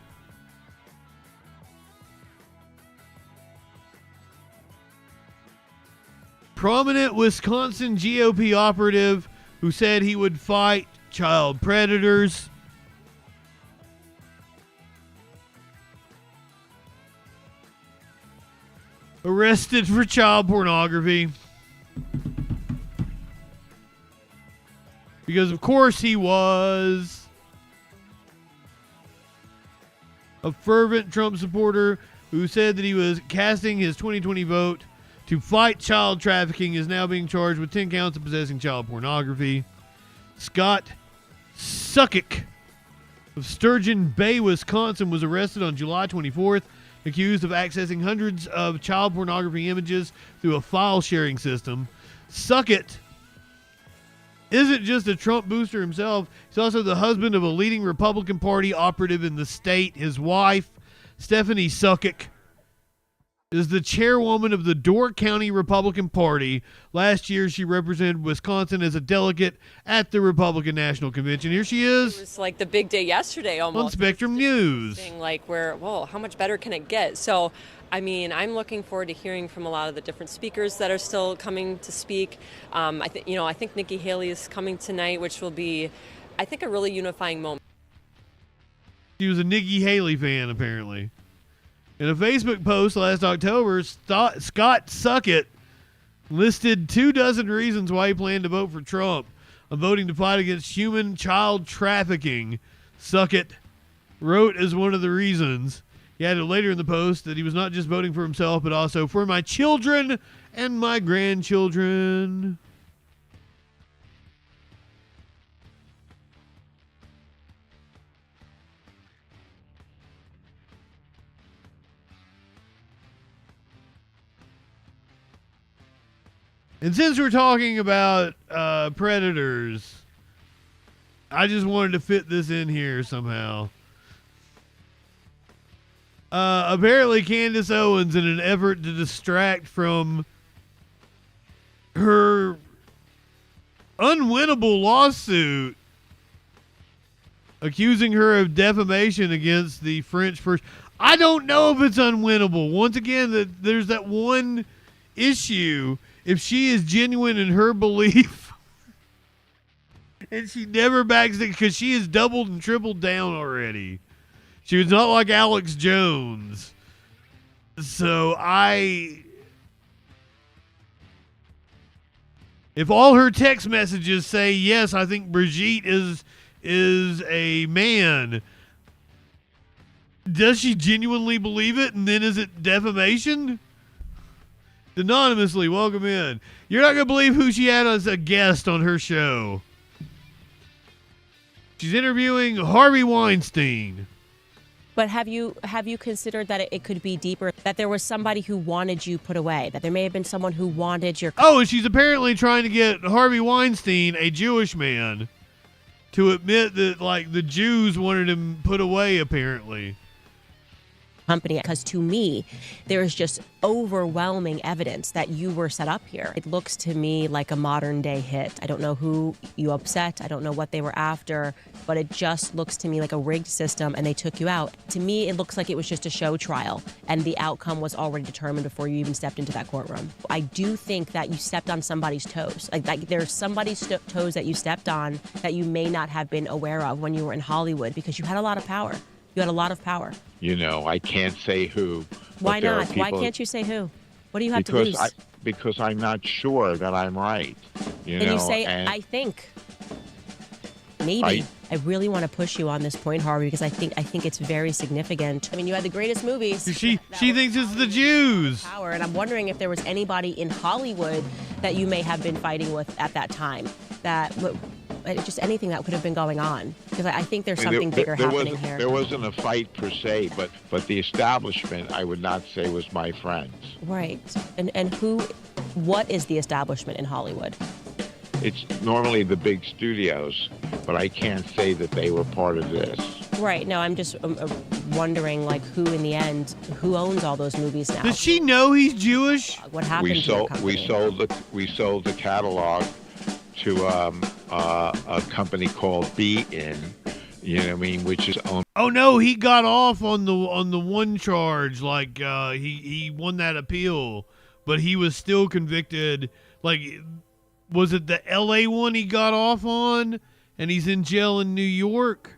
Prominent Wisconsin GOP operative who said he would fight child predators. Arrested for child pornography. Because of course he was. A fervent Trump supporter who said that he was casting his 2020 vote to fight child trafficking is now being charged with 10 counts of possessing child pornography. Scott Suckick of Sturgeon Bay, Wisconsin, was arrested on July 24th, accused of accessing hundreds of child pornography images through a file sharing system. Suckick isn't just a Trump booster himself, he's also the husband of a leading Republican Party operative in the state. His wife, Stephanie Suckick, is the chairwoman of the Door County Republican Party. Last year, she represented Wisconsin as a delegate at the Republican National Convention. Here she is. It was like the big day yesterday almost. On Spectrum News. Like, whoa, how much better can it get? So, I mean, I'm looking forward to hearing from a lot of the different speakers that are still coming to speak. I think Nikki Haley is coming tonight, which will be, I think, a really unifying moment. She was a Nikki Haley fan, apparently. In a Facebook post last October, Scott Suckick listed 24 reasons why he planned to vote for Trump. I'm voting to fight against human child trafficking, Suckick wrote as one of the reasons. He added later in the post that he was not just voting for himself, but also for my children and my grandchildren. And since we're talking about predators, I just wanted to fit this in here somehow. Apparently Candace Owens, in an effort to distract from her unwinnable lawsuit accusing her of defamation against the French person. I don't know if it's unwinnable. Once again, there's that one issue. If she is genuine in her belief and she never backs it, because she has doubled and tripled down already. She was not like Alex Jones. So if all her text messages say, yes, I think Brigitte is a man, does she genuinely believe it? And then is it defamation? Anonymously, welcome in. You're not going to believe who she had as a guest on her show. She's interviewing Harvey Weinstein. But have you considered that it could be deeper, that there was somebody who wanted you put away, that there may have been someone who wanted your... Oh, and she's apparently trying to get Harvey Weinstein, a Jewish man, to admit that, like, the Jews wanted him put away, apparently. Company, because to me, there is just overwhelming evidence that you were set up here. It looks to me like a modern day hit. I don't know who you upset. I don't know what they were after, but it just looks to me like a rigged system and they took you out. To me, it looks like it was just a show trial and the outcome was already determined before you even stepped into that courtroom. I do think that you stepped on somebody's toes. Like there's somebody's toes that you stepped on that you may not have been aware of when you were in Hollywood because you had a lot of power. You had a lot of power. You know, I can't say who. Why not? Why can't you say who? What do you have to lose? Because I'm not sure that I'm right. You and know, you say, I think. Maybe. I really want to push you on this point, Harvey, because I think it's very significant. I mean, you had the greatest movies. She thinks it's the Jews. Power, and I'm wondering if there was anybody in Hollywood that you may have been fighting with at that time. Just anything that could have been going on, because I think there's something bigger happening here. There wasn't a fight per se, but the establishment, I would not say, was my friends. Right. And what is the establishment in Hollywood? It's normally the big studios, but I can't say that they were part of this. Right. No, I'm just wondering, like, who in the end, who owns all those movies now? Does she know he's Jewish? What happened We sold the catalog to a company called Be-In, you know what I mean, which is owned. Oh no, he got off on the one charge, like he won that appeal, but he was still convicted. Like, was it the LA one he got off on, and he's in jail in New York?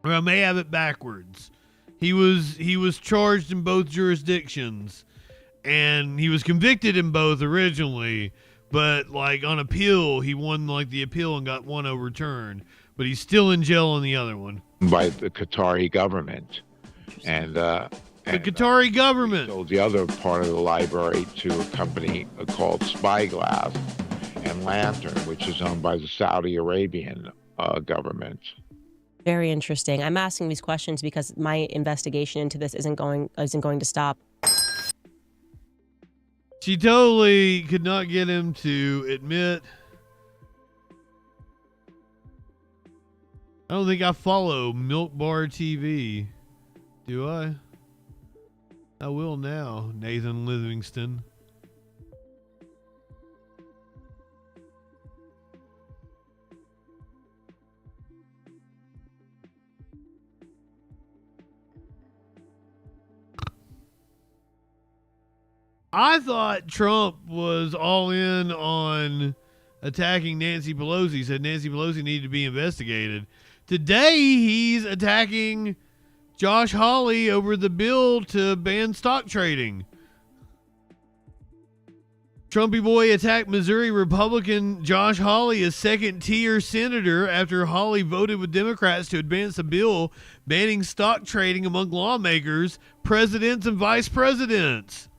Or I may have it backwards. He was charged in both jurisdictions, and he was convicted in both originally. But, like, on appeal, he won, like, the appeal and got one overturned. But he's still in jail on the other one. By the Qatari government. And the Qatari government sold the other part of the library to a company called Spyglass and Lantern, which is owned by the Saudi Arabian government. Very interesting. I'm asking these questions because my investigation into this isn't going to stop. She totally could not get him to admit. I don't think I follow Milk Bar TV. Do I? I will now, Nathan Livingston. I thought Trump was all in on attacking Nancy Pelosi. He said Nancy Pelosi needed to be investigated. Today, he's attacking Josh Hawley over the bill to ban stock trading. Trumpy boy attacked Missouri Republican Josh Hawley, a second-tier senator, after Hawley voted with Democrats to advance a bill banning stock trading among lawmakers, presidents, and vice presidents.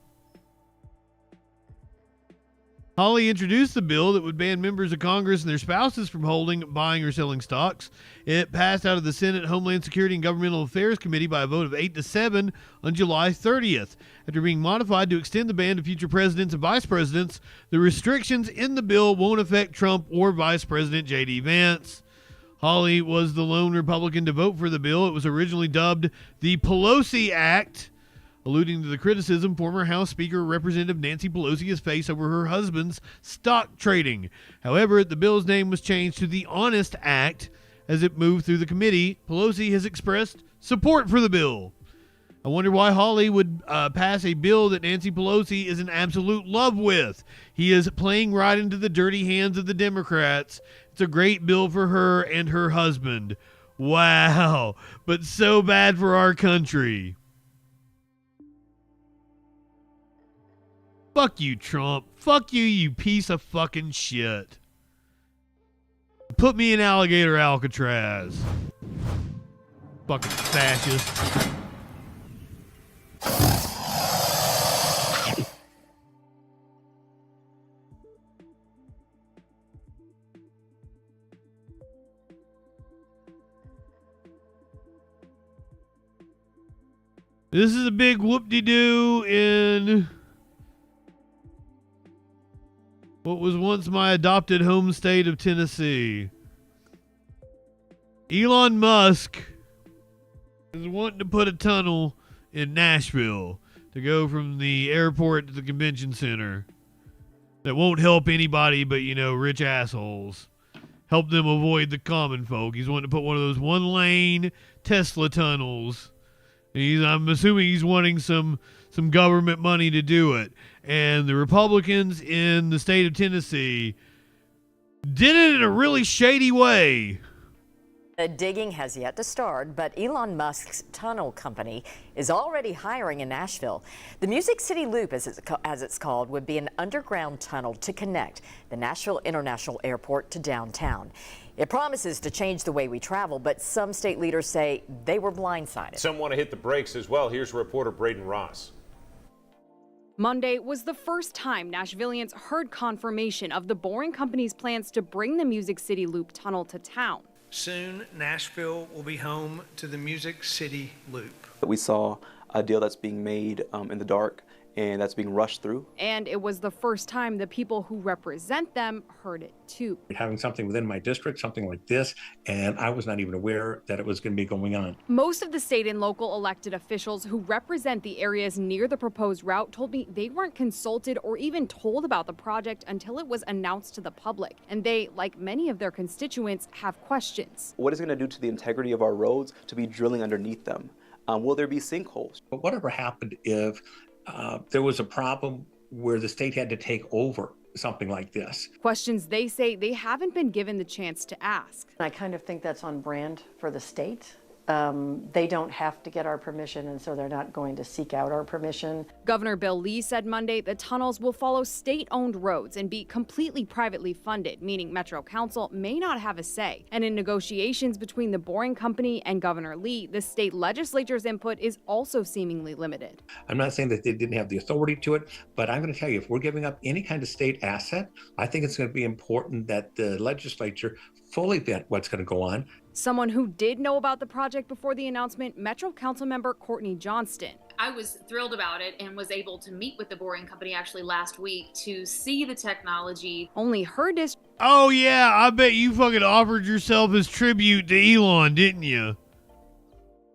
Hawley introduced the bill that would ban members of Congress and their spouses from holding, buying, or selling stocks. It passed out of the Senate Homeland Security and Governmental Affairs Committee by a vote of 8-7 on July 30th. After being modified to extend the ban to future presidents and vice presidents, the restrictions in the bill won't affect Trump or Vice President J.D. Vance. Hawley was the lone Republican to vote for the bill. It was originally dubbed the Pelosi Act, alluding to the criticism former House Speaker Representative Nancy Pelosi has faced over her husband's stock trading. However, the bill's name was changed to the Honest Act as it moved through the committee. Pelosi has expressed support for the bill. I wonder why Hawley would pass a bill that Nancy Pelosi is in absolute love with. He is playing right into the dirty hands of the Democrats. It's a great bill for her and her husband. Wow, but so bad for our country. Fuck you, Trump. Fuck you, you piece of fucking shit. Put me in alligator Alcatraz. Fucking fascist. This is a big whoop-de-doo in what was once my adopted home state of Tennessee. Elon Musk is wanting to put a tunnel in Nashville to go from the airport to the convention center that won't help anybody but, rich assholes. Help them avoid the common folk. He's wanting to put one of those one-lane Tesla tunnels. I'm assuming he's wanting some government money to do it. And the Republicans in the state of Tennessee did it in a really shady way. The digging has yet to start, but Elon Musk's tunnel company is already hiring in Nashville. The Music City Loop, as it's called, would be an underground tunnel to connect the Nashville International Airport to downtown. It promises to change the way we travel, but some state leaders say they were blindsided. Some want to hit the brakes as well. Here's reporter Braden Ross. Monday was the first time Nashvillians heard confirmation of the Boring Company's plans to bring the Music City Loop tunnel to town. Soon, Nashville will be home to the Music City Loop. We saw a deal that's being made in the dark, and that's being rushed through. And it was the first time the people who represent them heard it too. Having something within my district, something like this, and I was not even aware that it was going to be going on. Most of the state and local elected officials who represent the areas near the proposed route told me they weren't consulted or even told about the project until it was announced to the public. And they, like many of their constituents, have questions. What is it going to do to the integrity of our roads to be drilling underneath them? Will there be sinkholes? But whatever happened if there was a problem where the state had to take over something like this? Questions they say they haven't been given the chance to ask. I kind of think that's on brand for the state. They don't have to get our permission, and so they're not going to seek out our permission. Governor Bill Lee said Monday the tunnels will follow state-owned roads and be completely privately funded, meaning Metro Council may not have a say. And in negotiations between the Boring Company and Governor Lee, the state legislature's input is also seemingly limited. I'm not saying that they didn't have the authority to it, but I'm going to tell you, if we're giving up any kind of state asset, I think it's going to be important that the legislature fully vet what's going to go on. Someone who did know about the project before the announcement, Metro Council member Courtney Johnston. I was thrilled about it and was able to meet with the Boring Company actually last week to see the technology. Only her district. Oh, yeah, I bet you fucking offered yourself as tribute to Elon, didn't you?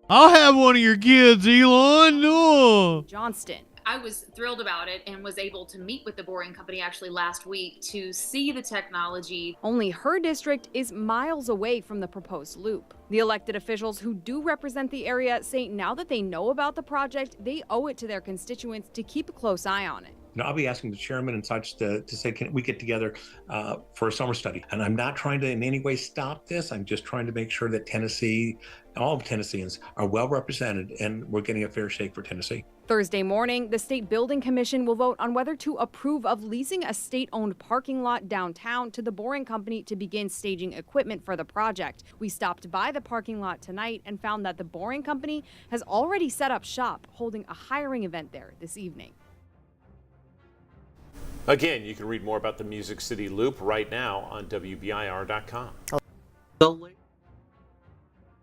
I'll have one of your kids, Elon. No. Johnston. I was thrilled about it and was able to meet with the Boring Company actually last week to see the technology. Only her district is miles away from the proposed loop. The elected officials who do represent the area say now that they know about the project, they owe it to their constituents to keep a close eye on it. I'll be asking the chairman and such to say, can we get together for a summer study? And I'm not trying to in any way stop this. I'm just trying to make sure that Tennessee, all of Tennesseans, are well represented and we're getting a fair shake for Tennessee. Thursday morning, the State Building Commission will vote on whether to approve of leasing a state-owned parking lot downtown to the Boring Company to begin staging equipment for the project. We stopped by the parking lot tonight and found that the Boring Company has already set up shop, holding a hiring event there this evening. Again, you can read more about the Music City Loop right now on WBIR.com.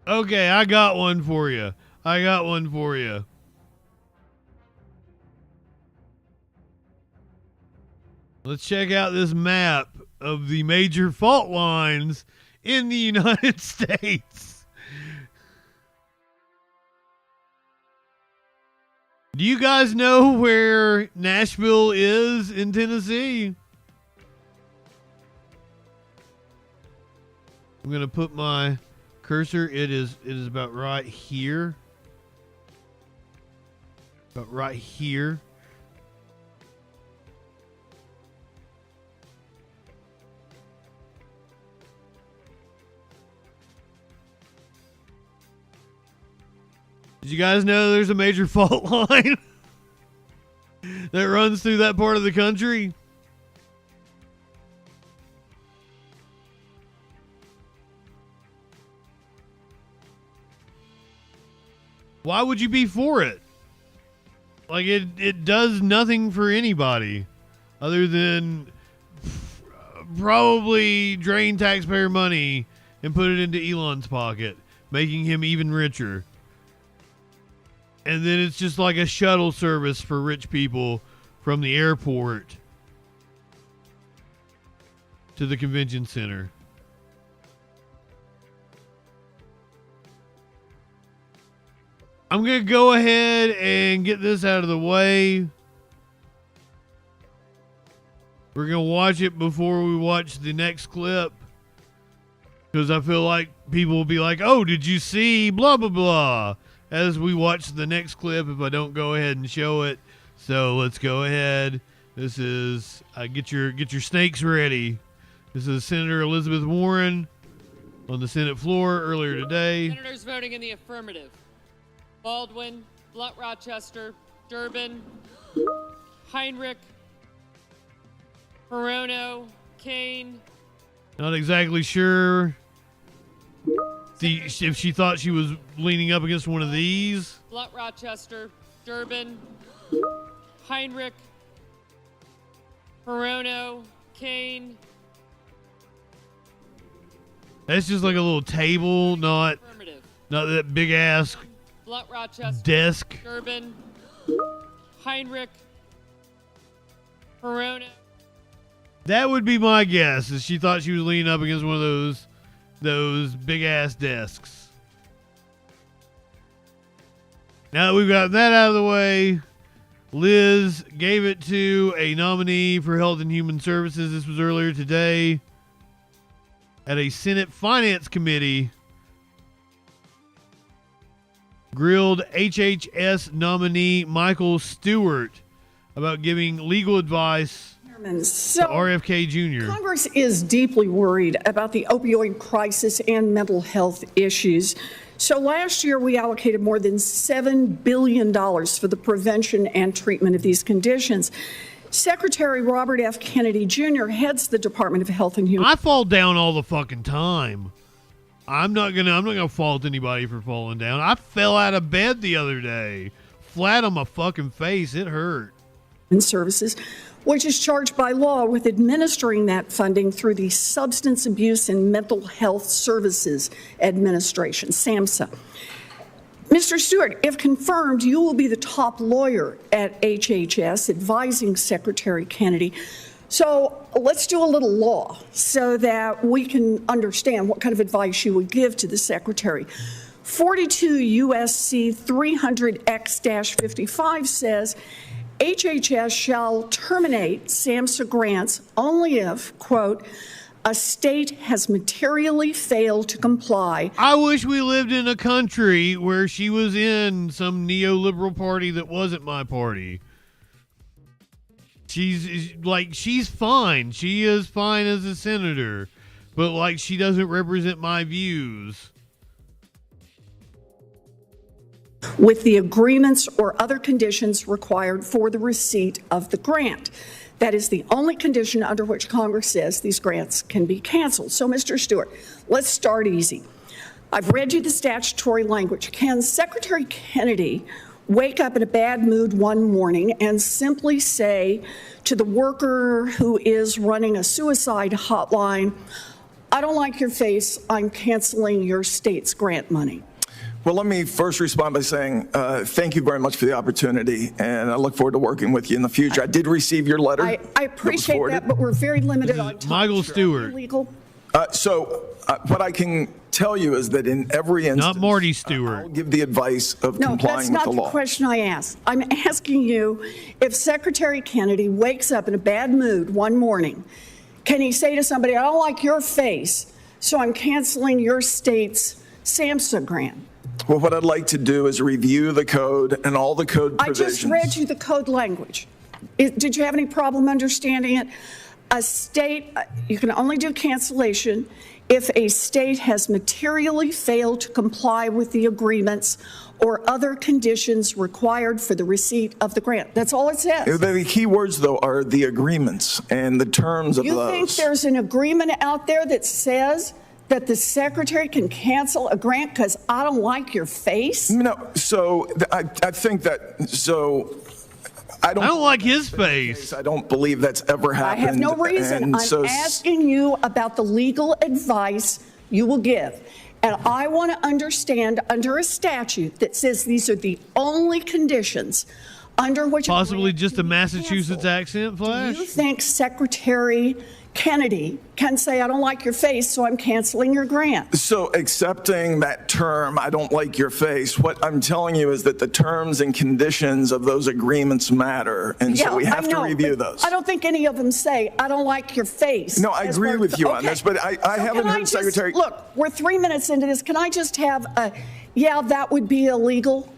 Okay, I got one for you. Let's check out this map of the major fault lines in the United States. Do you guys know where Nashville is in Tennessee? I'm going to put my cursor. It is about right here. About right here. Did you guys know there's a major fault line that runs through that part of the country? Why would you be for it? Like, it does nothing for anybody other than probably drain taxpayer money and put it into Elon's pocket, making him even richer. And then it's just like a shuttle service for rich people from the airport to the convention center. I'm going to go ahead and get this out of the way. We're going to watch it before we watch the next clip, because I feel like people will be like, oh, did you see blah, blah, blah, as we watch the next clip if I don't go ahead and show it. So let's go ahead. This is, get your snakes ready. This is Senator Elizabeth Warren on the Senate floor earlier today. Senators voting in the affirmative: Baldwin, Blunt Rochester, Durbin, Heinrich, Hirono, Kane. Not exactly sure if she thought she was leaning up against one of these. Blunt Rochester, Durbin, Heinrich, Hirono, Kane. That's just like a little table, not that big ass Blunt Rochester, desk. Durbin, Heinrich, Hirono. That would be my guess, is she thought she was leaning up against one of those big ass desks. Now that we've got that out of the way, Liz gave it to a nominee for Health and Human Services. This was earlier today at a Senate Finance Committee. Grilled HHS nominee Michael Stewart about giving legal advice So, to RFK Jr. Congress is deeply worried about the opioid crisis and mental health issues. So last year, we allocated more than $7 billion for the prevention and treatment of these conditions. Secretary Robert F. Kennedy Jr. heads the Department of Health and Human. I fall down all the fucking time. I'm not gonna fault anybody for falling down. I fell out of bed the other day, flat on my fucking face. It hurt. Services, which is charged by law with administering that funding through the Substance Abuse and Mental Health Services Administration, SAMHSA. Mr. Stewart, if confirmed, you will be the top lawyer at HHS advising Secretary Kennedy. So let's do a little law so that we can understand what kind of advice you would give to the Secretary. 42 U.S.C. 300X-55 says HHS shall terminate SAMHSA grants only if, quote, a state has materially failed to comply. I wish we lived in a country where she was in some neoliberal party that wasn't my party. She's fine. She is fine as a senator, but like she doesn't represent my views. With the agreements or other conditions required for the receipt of the grant. That is the only condition under which Congress says these grants can be canceled. So, Mr. Stewart, let's start easy. I've read you the statutory language. Can Secretary Kennedy wake up in a bad mood one morning and simply say to the worker who is running a suicide hotline, I don't like your face, I'm canceling your state's grant money? Well, let me first respond by saying thank you very much for the opportunity, and I look forward to working with you in the future. I did receive your letter. I appreciate that, but we're very limited on time. Michael Stewart. Legal. What I can tell you is that in every instance, not Marty Stewart, I'll give the advice of complying with the law. No, that's not the question I asked. I'm asking you, if Secretary Kennedy wakes up in a bad mood one morning, can he say to somebody, I don't like your face, so I'm canceling your state's SAMHSA grant? Well, what I'd like to do is review the code and all the code provisions. I just read you the code language. Did you have any problem understanding it? A state, you can only do cancellation if a state has materially failed to comply with the agreements or other conditions required for the receipt of the grant. That's all it says. The key words, though, are the agreements and the terms of those. You think there's an agreement out there that says that the secretary can cancel a grant because I don't like your face? No, so I think that, so I don't like his face. I don't believe that's ever happened. I have no reason. I'm asking you about the legal advice you will give. And I want to understand under a statute that says these are the only conditions under which possibly just a Massachusetts accent, Flash. Do you think Secretary Kennedy can say, I don't like your face, so I'm canceling your grant? So accepting that term, I don't like your face, what I'm telling you is that the terms and conditions of those agreements matter. And so we have to review those. I don't think any of them say, I don't like your face. No, I agree with you on this, but I haven't heard Secretary. Look, we're 3 minutes into this. Can I just have a, that would be illegal?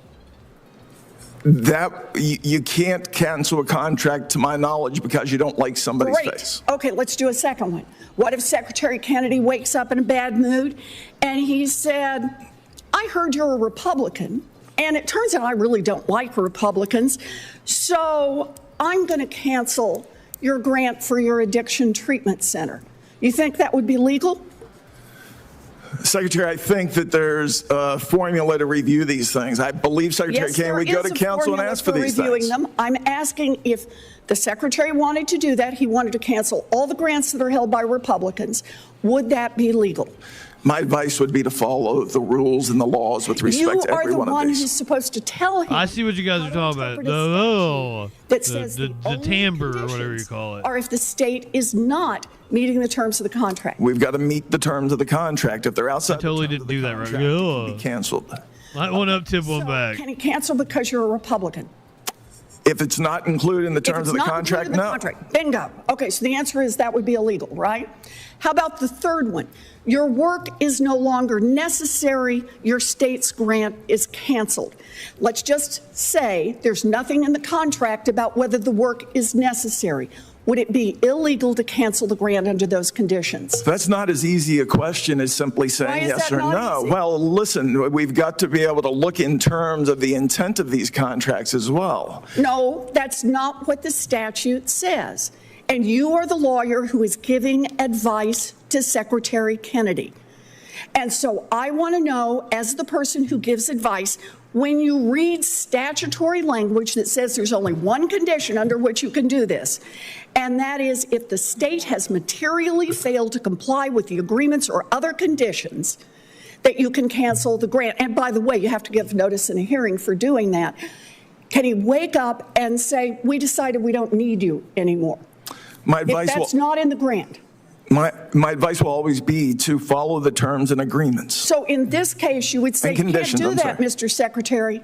That you can't cancel a contract, to my knowledge, because you don't like somebody's face. Okay, let's do a second one. What if Secretary Kennedy wakes up in a bad mood and he said, I heard you're a Republican, and it turns out I really don't like Republicans, so I'm going to cancel your grant for your addiction treatment center. You think that would be legal? Secretary, I think that there's a formula to review these things. I believe Secretary Kennedy would go to council and ask for these things. I'm asking if the Secretary wanted to do that, he wanted to cancel all the grants that are held by Republicans, would that be legal? My advice would be to follow the rules and the laws with respect to every one of these. You are the one who's supposed to tell him. I see what you guys are talking about. The timbre, or whatever you call it. Or if the state is not meeting the terms of the contract. We've got to meet the terms of the contract. If they're outside, I totally didn't do that right. Be canceled. Light one up, tip one back. Can he cancel because you're a Republican? If it's not included in the terms of the contract, no. Bingo. Okay, so the answer is that would be illegal, right? How about the third one? Your work is no longer necessary. Your state's grant is canceled. Let's just say there's nothing in the contract about whether the work is necessary. Would it be illegal to cancel the grant under those conditions? That's not as easy a question as simply saying yes or no. Well, listen, we've got to be able to look in terms of the intent of these contracts as well. No, that's not what the statute says. And you are the lawyer who is giving advice to Secretary Kennedy. And so I want to know, as the person who gives advice, when you read statutory language that says there's only one condition under which you can do this, and that is if the state has materially failed to comply with the agreements or other conditions, that you can cancel the grant. And by the way, you have to give notice in a hearing for doing that. Can he wake up and say, we decided we don't need you anymore? My advice if that's not in the grant. My advice will always be to follow the terms and agreements. So in this case, you would say you can't do that, Mr. Secretary.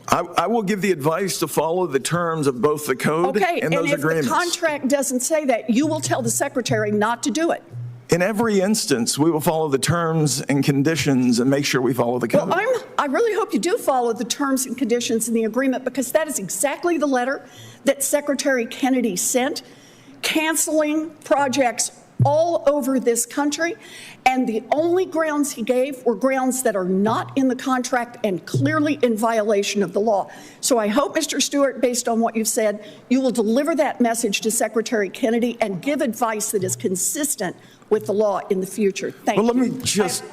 I will give the advice to follow the terms of both the code and those agreements. And if the contract doesn't say that, you will tell the Secretary not to do it. In every instance, we will follow the terms and conditions and make sure we follow the code. Well, I really hope you do follow the terms and conditions in the agreement, because that is exactly the letter that Secretary Kennedy sent, canceling projects all over this country, and the only grounds he gave were grounds that are not in the contract and clearly in violation of the law. So I hope, Mr. Stewart, based on what you've said, you will deliver that message to Secretary Kennedy and give advice that is consistent with the law in the future. Thank you. Well, let me just...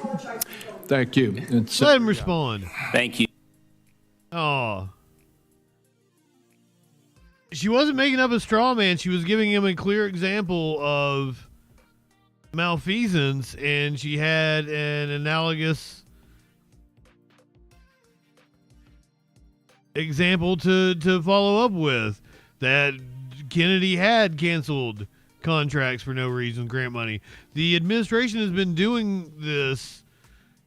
Thank you. Let him respond. Thank you. Oh, she wasn't making up a straw man. She was giving him a clear example of malfeasance, and she had an analogous example to follow up with, that Kennedy had canceled contracts for no reason, grant money. The administration has been doing this,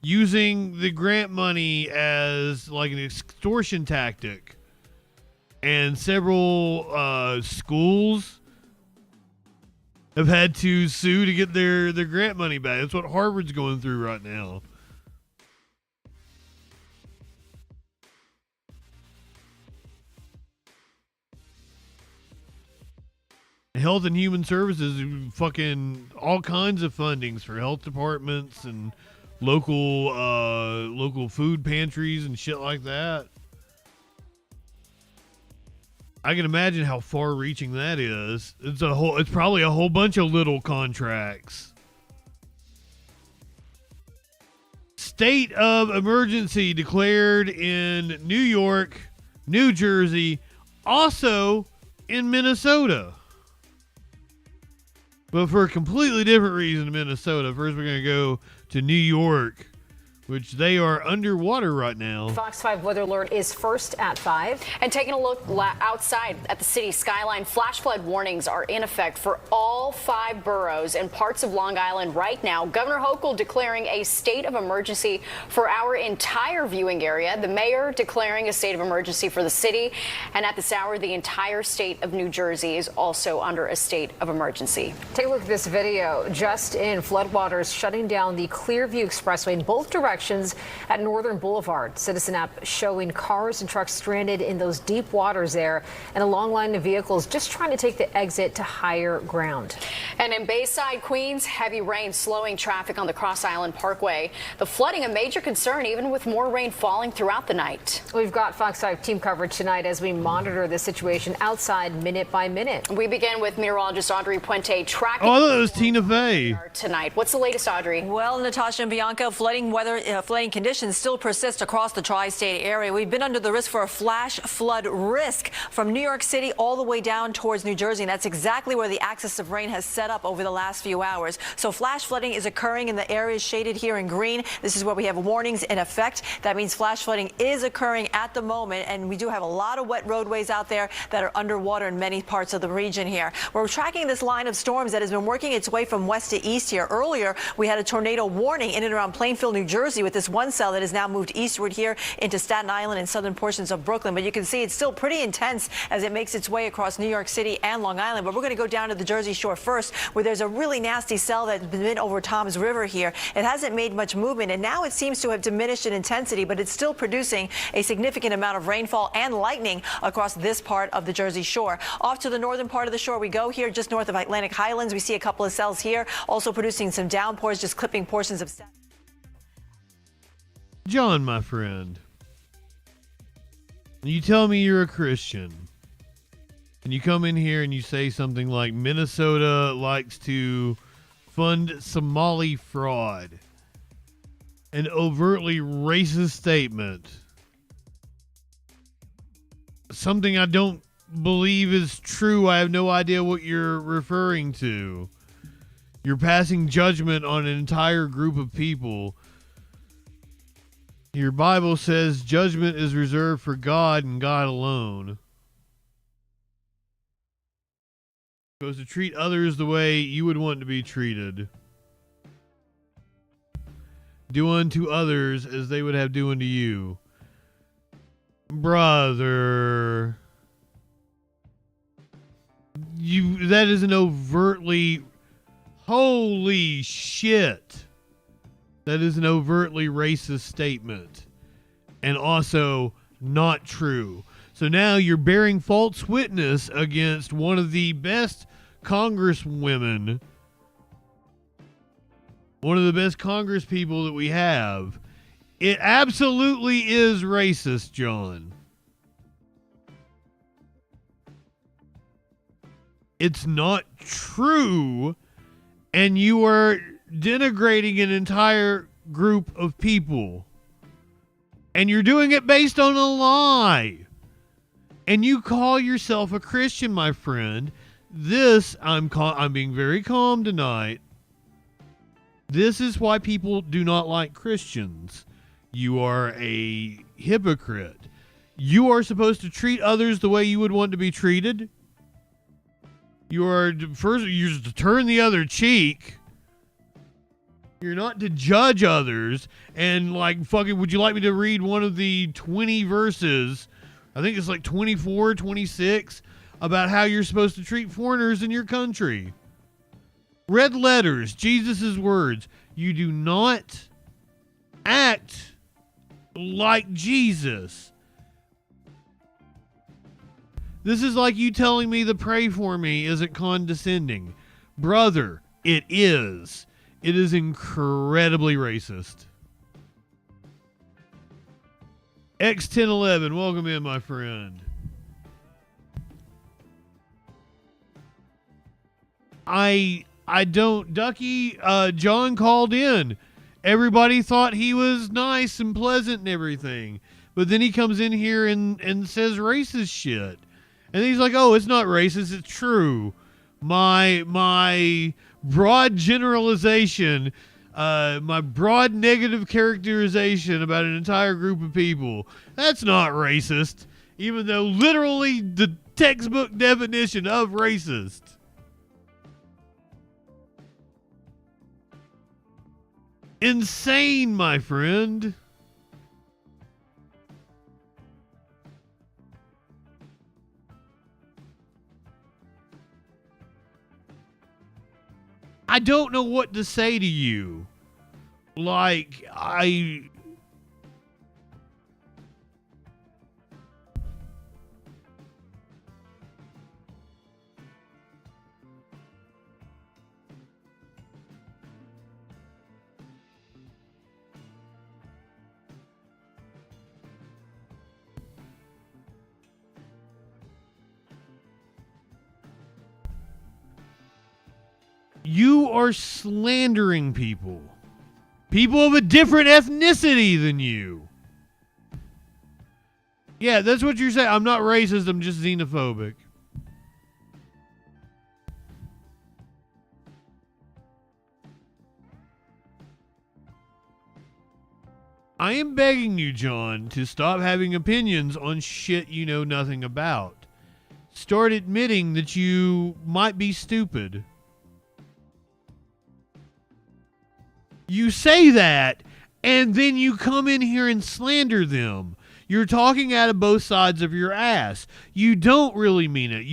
using the grant money as like an extortion tactic. And several schools have had to sue to get their grant money back. That's what Harvard's going through right now. Health and Human Services, fucking all kinds of fundings for health departments and local food pantries and shit like that. I can imagine how far-reaching that is. It's probably a whole bunch of little contracts. State of emergency declared in New York, New Jersey, also in Minnesota. But for a completely different reason in Minnesota. First, we're going to go to New York, which they are underwater right now. Fox 5 Weather Alert is first at 5. And taking a look outside at the city skyline, flash flood warnings are in effect for all 5 boroughs and parts of Long Island right now. Governor Hochul declaring a state of emergency for our entire viewing area. The mayor declaring a state of emergency for the city. And at this hour, the entire state of New Jersey is also under a state of emergency. Take a look at this video. Just in, floodwaters shutting down the Clearview Expressway in both directions at Northern Boulevard. Citizen app showing cars and trucks stranded in those deep waters there, and a long line of vehicles just trying to take the exit to higher ground. And in Bayside, Queens, heavy rain slowing traffic on the Cross Island Parkway. The flooding a major concern, even with more rain falling throughout the night. We've got Fox 5 team coverage tonight as we monitor the situation outside minute by minute. We begin with meteorologist Audrey Puente tracking. Oh, I thought it was Tina Fey. Tonight. What's the latest, Audrey? Well, Natasha and Bianca, flooding conditions still persist across the tri-state area. We've been under the risk for a flash flood risk from New York City all the way down towards New Jersey. And that's exactly where the axis of rain has set up over the last few hours. So flash flooding is occurring in the areas shaded here in green. This is where we have warnings in effect. That means flash flooding is occurring at the moment. And we do have a lot of wet roadways out there that are underwater in many parts of the region here. We're tracking this line of storms that has been working its way from west to east here. Earlier, we had a tornado warning in and around Plainfield, New Jersey, with this one cell that has now moved eastward here into Staten Island and southern portions of Brooklyn. But you can see it's still pretty intense as it makes its way across New York City and Long Island. But we're going to go down to the Jersey Shore first, where there's a really nasty cell that's been over Tom's River here. It hasn't made much movement, and now it seems to have diminished in intensity, but it's still producing a significant amount of rainfall and lightning across this part of the Jersey Shore. Off to the northern part of the shore we go here, just north of Atlantic Highlands. We see a couple of cells here, also producing some downpours, just clipping portions of... John, my friend, you tell me you're a Christian, and you come in here and you say something like Minnesota likes to fund Somali fraud, an overtly racist statement, something I don't believe is true. I have no idea what you're referring to. You're passing judgment on an entire group of people. Your Bible says judgment is reserved for God and God alone. Supposed to treat others the way you would want to be treated. Do unto others as they would have do unto you. Brother. That is an overtly... Holy shit. That is an overtly racist statement, and also not true. So now you're bearing false witness against one of the best congresswomen, one of the best congress people that we have. It absolutely is racist, John. It's not true, and you are denigrating an entire group of people, and you're doing it based on a lie, and you call yourself a Christian, my friend, this, I'm being very calm tonight. This is why people do not like Christians. You are a hypocrite. You are supposed to treat others the way you would want to be treated. You're to turn the other cheek. You're not to judge others and like fucking, would you like me to read one of the 20 verses? I think it's like 24, 26 about how you're supposed to treat foreigners in your country. Red letters, Jesus' words. You do not act like Jesus. This is like you telling me the pray for me isn't condescending. Brother, it is. It is incredibly racist. X1011, welcome in, my friend. I don't, Ducky, John called in. Everybody thought he was nice and pleasant and everything. But then he comes in here and says racist shit. And he's like, oh, it's not racist, it's true. My broad generalization, my broad negative characterization about an entire group of people, that's not racist. Even though literally the textbook definition of racist. Insane, my friend. I don't know what to say to you. Like, you are slandering people. People of a different ethnicity than you. Yeah, that's what you're saying. I'm not racist, I'm just xenophobic. I am begging you, John, to stop having opinions on shit you know nothing about. Start admitting that you might be stupid. You say that, and then you come in here and slander them. You're talking out of both sides of your ass. You don't really mean it.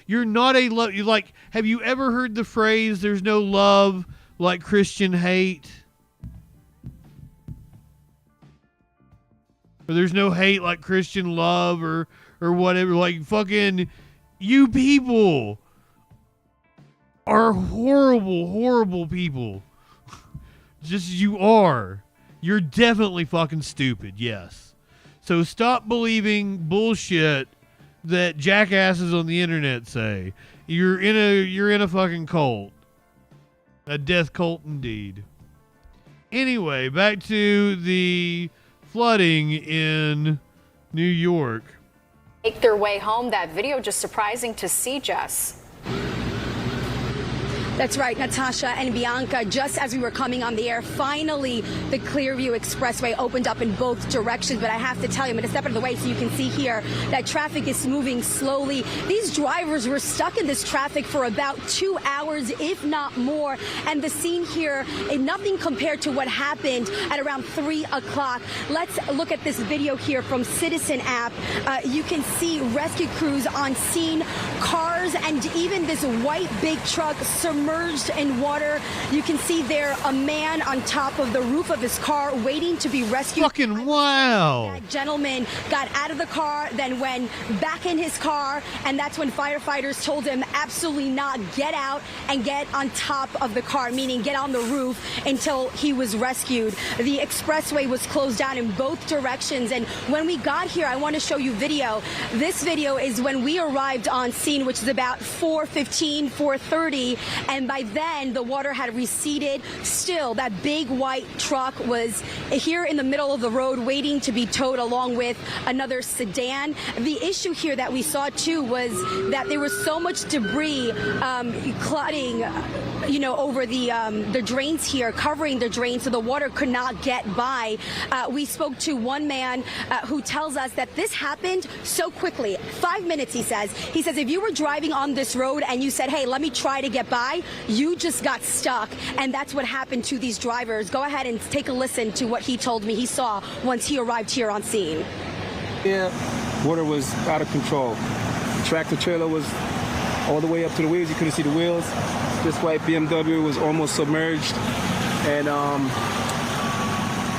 You're not a love. You like, have you ever heard the phrase, there's no love like Christian hate? Or there's no hate like Christian love or whatever. Like, fucking, you people are horrible, horrible people. Just you are. You're definitely fucking stupid, yes. So stop believing bullshit that jackasses on the internet say. You're in a fucking cult. A death cult indeed. Anyway, back to the flooding in New York. Make their way home. That video just surprising to see, Jess. That's right, Natasha and Bianca. Just as we were coming on the air, finally the Clearview Expressway opened up in both directions. But I have to tell you, I'm going to step out of the way so you can see here that traffic is moving slowly. These drivers were stuck in this traffic for about 2 hours, if not more. And the scene here, nothing compared to what happened at around 3 o'clock. Let's look at this video here from Citizen app. You can see rescue crews on scene, cars, and even this white big truck submerged in water. You can see there a man on top of the roof of his car waiting to be rescued. Fucking wow. That gentleman got out of the car, then went back in his car, and that's when firefighters told him absolutely not, get out and get on top of the car, meaning get on the roof until he was rescued. The expressway was closed down in both directions, and when we got here, I want to show you video. This video is when we arrived on scene, which is about about 4:15, 4:30, and by then the water had receded. Still, that big white truck was here in the middle of the road waiting to be towed along with another sedan. The issue here that we saw too was that there was so much debris clotting, over the drains here, covering the drains, so the water could not get by. We spoke to one man who tells us that this happened so quickly. 5 minutes, he says. He says if you were driving on this road and you said, hey, let me try to get by, you just got stuck. And that's what happened to these drivers. Go ahead and take a listen to what he told me he saw once he arrived here on scene. Yeah, water was out of control. Tractor trailer was all the way up to the wheels. You couldn't see the wheels. This white BMW was almost submerged. And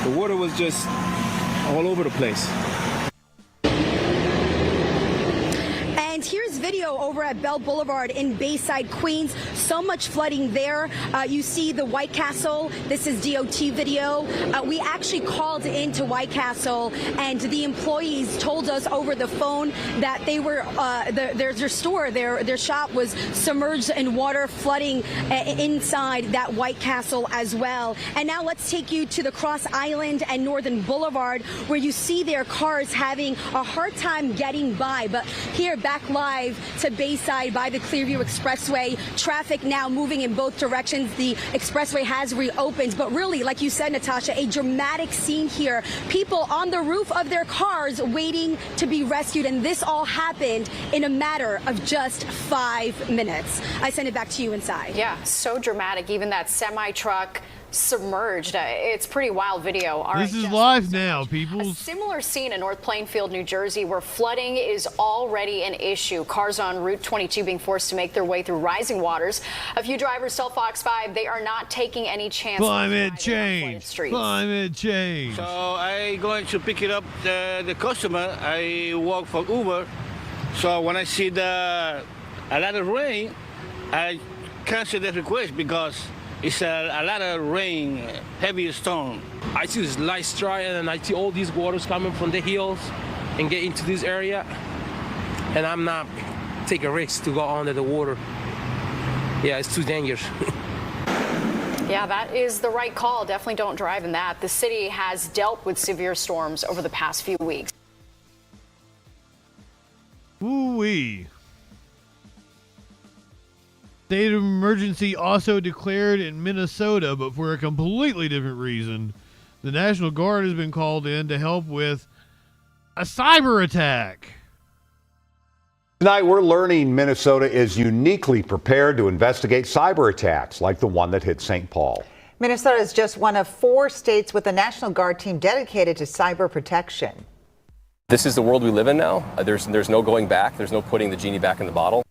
the water was just all over the place. And here's video over at Bell Boulevard in Bayside, Queens. So much flooding there. You see the White Castle. This is DOT video. We actually called into White Castle, and the employees told us over the phone that they were their store, their shop was submerged in water, flooding inside that White Castle as well. And now let's take you to the Cross Island and Northern Boulevard, where you see their cars having a hard time getting by. But here, back live to Bayside by the Clearview Expressway. Traffic now moving in both directions. The expressway has reopened, but really, like you said, Natasha, a dramatic scene here. People on the roof of their cars waiting to be rescued, and this all happened in a matter of just 5 minutes. I send it back to you inside. Yeah, so dramatic. Even that semi-truck submerged. It's pretty wild video. All this right, is live now, people. A similar scene in North Plainfield, New Jersey, where flooding is already an issue. Cars on Route 22 being forced to make their way through rising waters. A few drivers tell Fox 5 they are not taking any chances. Climate change. Climate change. So I going to pick it up the customer. I work for Uber. So when I see a lot of rain, I cancel the request because it's a lot of rain, heavy storm. I see this light dry, and I see all these waters coming from the hills and get into this area. And I'm not taking risks to go under the water. Yeah, it's too dangerous. Yeah, that is the right call. Definitely don't drive in that. The city has dealt with severe storms over the past few weeks. Ooh-wee. State of emergency also declared in Minnesota, but for a completely different reason. The National Guard has been called in to help with a cyber attack. Tonight, we're learning Minnesota is uniquely prepared to investigate cyber attacks like the one that hit St. Paul. Minnesota is just one of 4 states with a National Guard team dedicated to cyber protection. This is the world we live in now. There's no going back. There's no putting the genie back in the bottle.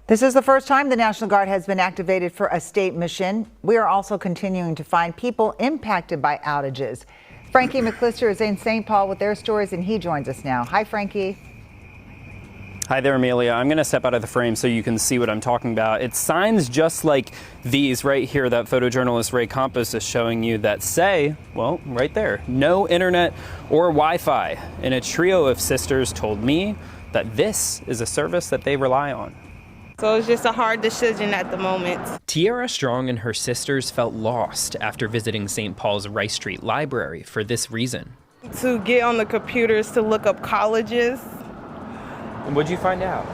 This is the first time the National Guard has been activated for a state mission. We are also continuing to find people impacted by outages. Frankie McClister is in St. Paul with their stories, and he joins us now. Hi, Frankie. Hi there, Amelia. I'm going to step out of the frame so you can see what I'm talking about. It's signs just like these right here that photojournalist Ray Campos is showing you that say, well, right there, no internet or Wi-Fi. And a trio of sisters told me that this is a service that they rely on. So it's just a hard decision at the moment. Tiara Strong and her sisters felt lost after visiting St. Paul's Rice Street Library for this reason. To get on the computers to look up colleges. And what'd you find out?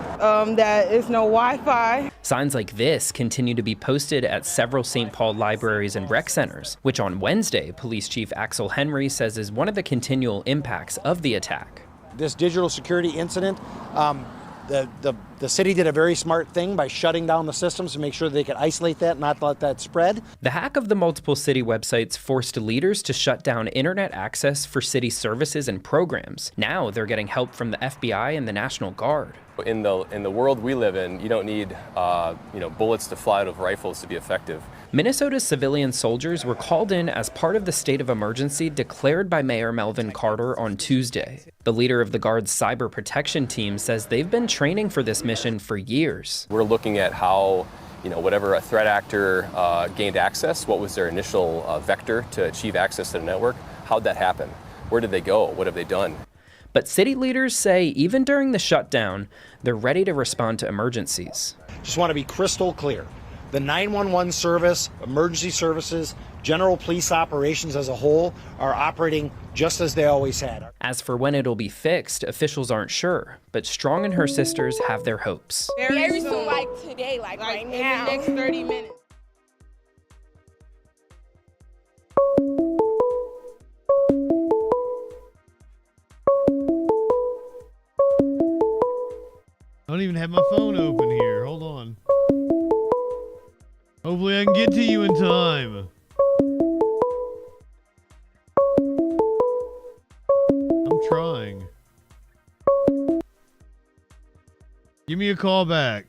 That is no Wi-Fi. Signs like this continue to be posted at several St. Paul libraries and rec centers, which on Wednesday, Police Chief Axel Henry says is one of the continual impacts of the attack. This digital security incident, the city did a very smart thing by shutting down the systems to make sure they could isolate that and not let that spread. The hack of the multiple city websites forced leaders to shut down internet access for city services and programs. Now they're getting help from the FBI and the National Guard. In the world we live in, you don't need bullets to fly out of rifles to be effective. Minnesota's civilian soldiers were called in as part of the state of emergency declared by Mayor Melvin Carter on Tuesday. The leader of the Guard's cyber protection team says they've been training for this mission for years. We're looking at how, whatever a threat actor gained access, what was their initial vector to achieve access to the network, how'd that happen? Where did they go? What have they done? But city leaders say even during the shutdown, they're ready to respond to emergencies. Just want to be crystal clear. The 911 service, emergency services, general police operations as a whole are operating just as they always had. As for when it'll be fixed, officials aren't sure, but Strong and her sisters have their hopes. Very soon, like today, like right now. In the next 30 minutes. I don't even have my phone open here. Hold on. Hopefully I can get to you in time. I'm trying. Give me a call back.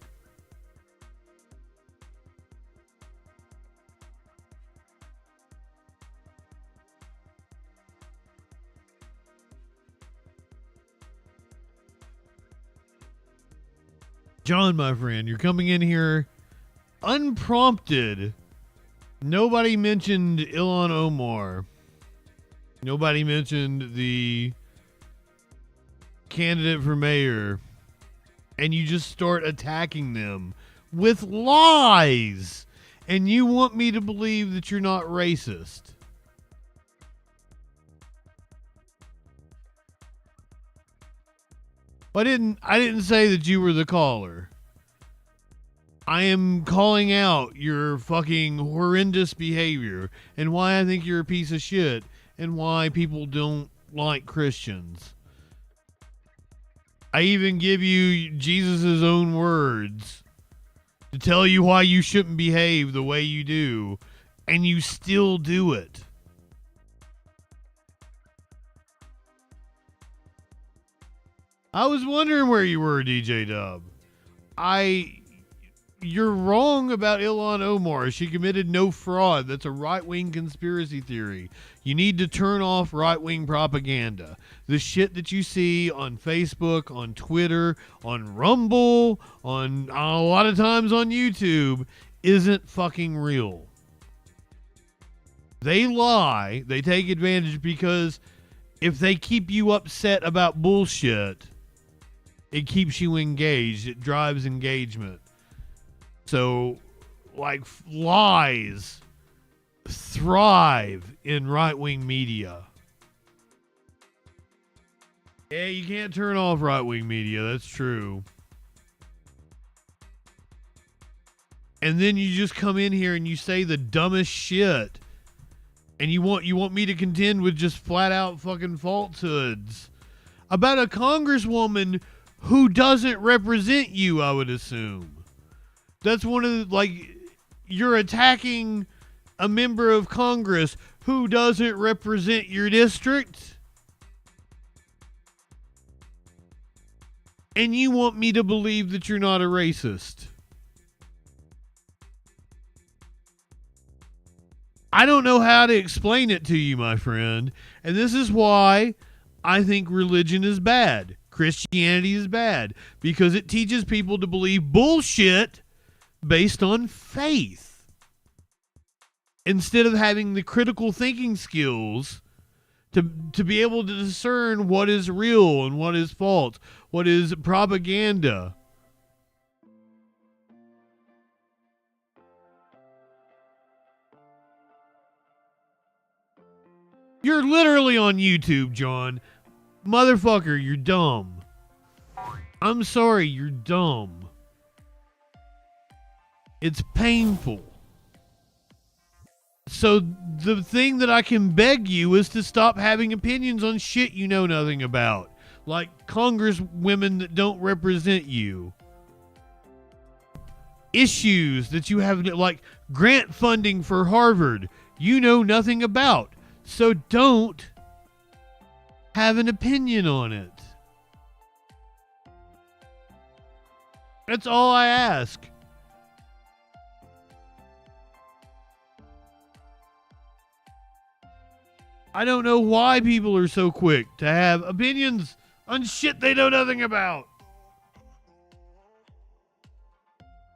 John, my friend, you're coming in here unprompted. Nobody mentioned Ilhan Omar. Nobody mentioned the candidate for mayor. And you just start attacking them with lies. And you want me to believe that you're not racist. I didn't say that you were the caller. I am calling out your fucking horrendous behavior and why I think you're a piece of shit and why people don't like Christians. I even give you Jesus' own words to tell you why you shouldn't behave the way you do, and you still do it. I was wondering where you were, DJ Dub. You're wrong about Ilhan Omar. She committed no fraud. That's a right-wing conspiracy theory. You need to turn off right-wing propaganda. The shit that you see on Facebook, on Twitter, on Rumble, on a lot of times on YouTube isn't fucking real. They lie. They take advantage because if they keep you upset about bullshit, it keeps you engaged. It drives engagement. So, like, lies thrive in right-wing media. Yeah, you can't turn off right-wing media. That's true. And then you just come in here and you say the dumbest shit. And you want me to contend with just flat-out fucking falsehoods about a congresswoman who doesn't represent you, I would assume. That's one of the, like, you're attacking a member of Congress who doesn't represent your district. And you want me to believe that you're not a racist. I don't know how to explain it to you, my friend. And this is why I think religion is bad. Christianity is bad. Because it teaches people to believe bullshit based on faith. Instead of having the critical thinking skills to be able to discern what is real and what is false, what is propaganda. You're literally on YouTube, John. Motherfucker, you're dumb. I'm sorry, you're dumb. It's painful. So the thing that I can beg you is to stop having opinions on shit you know nothing about. Like congresswomen that don't represent you. Issues that you have, like grant funding for Harvard, you know nothing about. So don't have an opinion on it. That's all I ask. I don't know why people are so quick to have opinions on shit they know nothing about.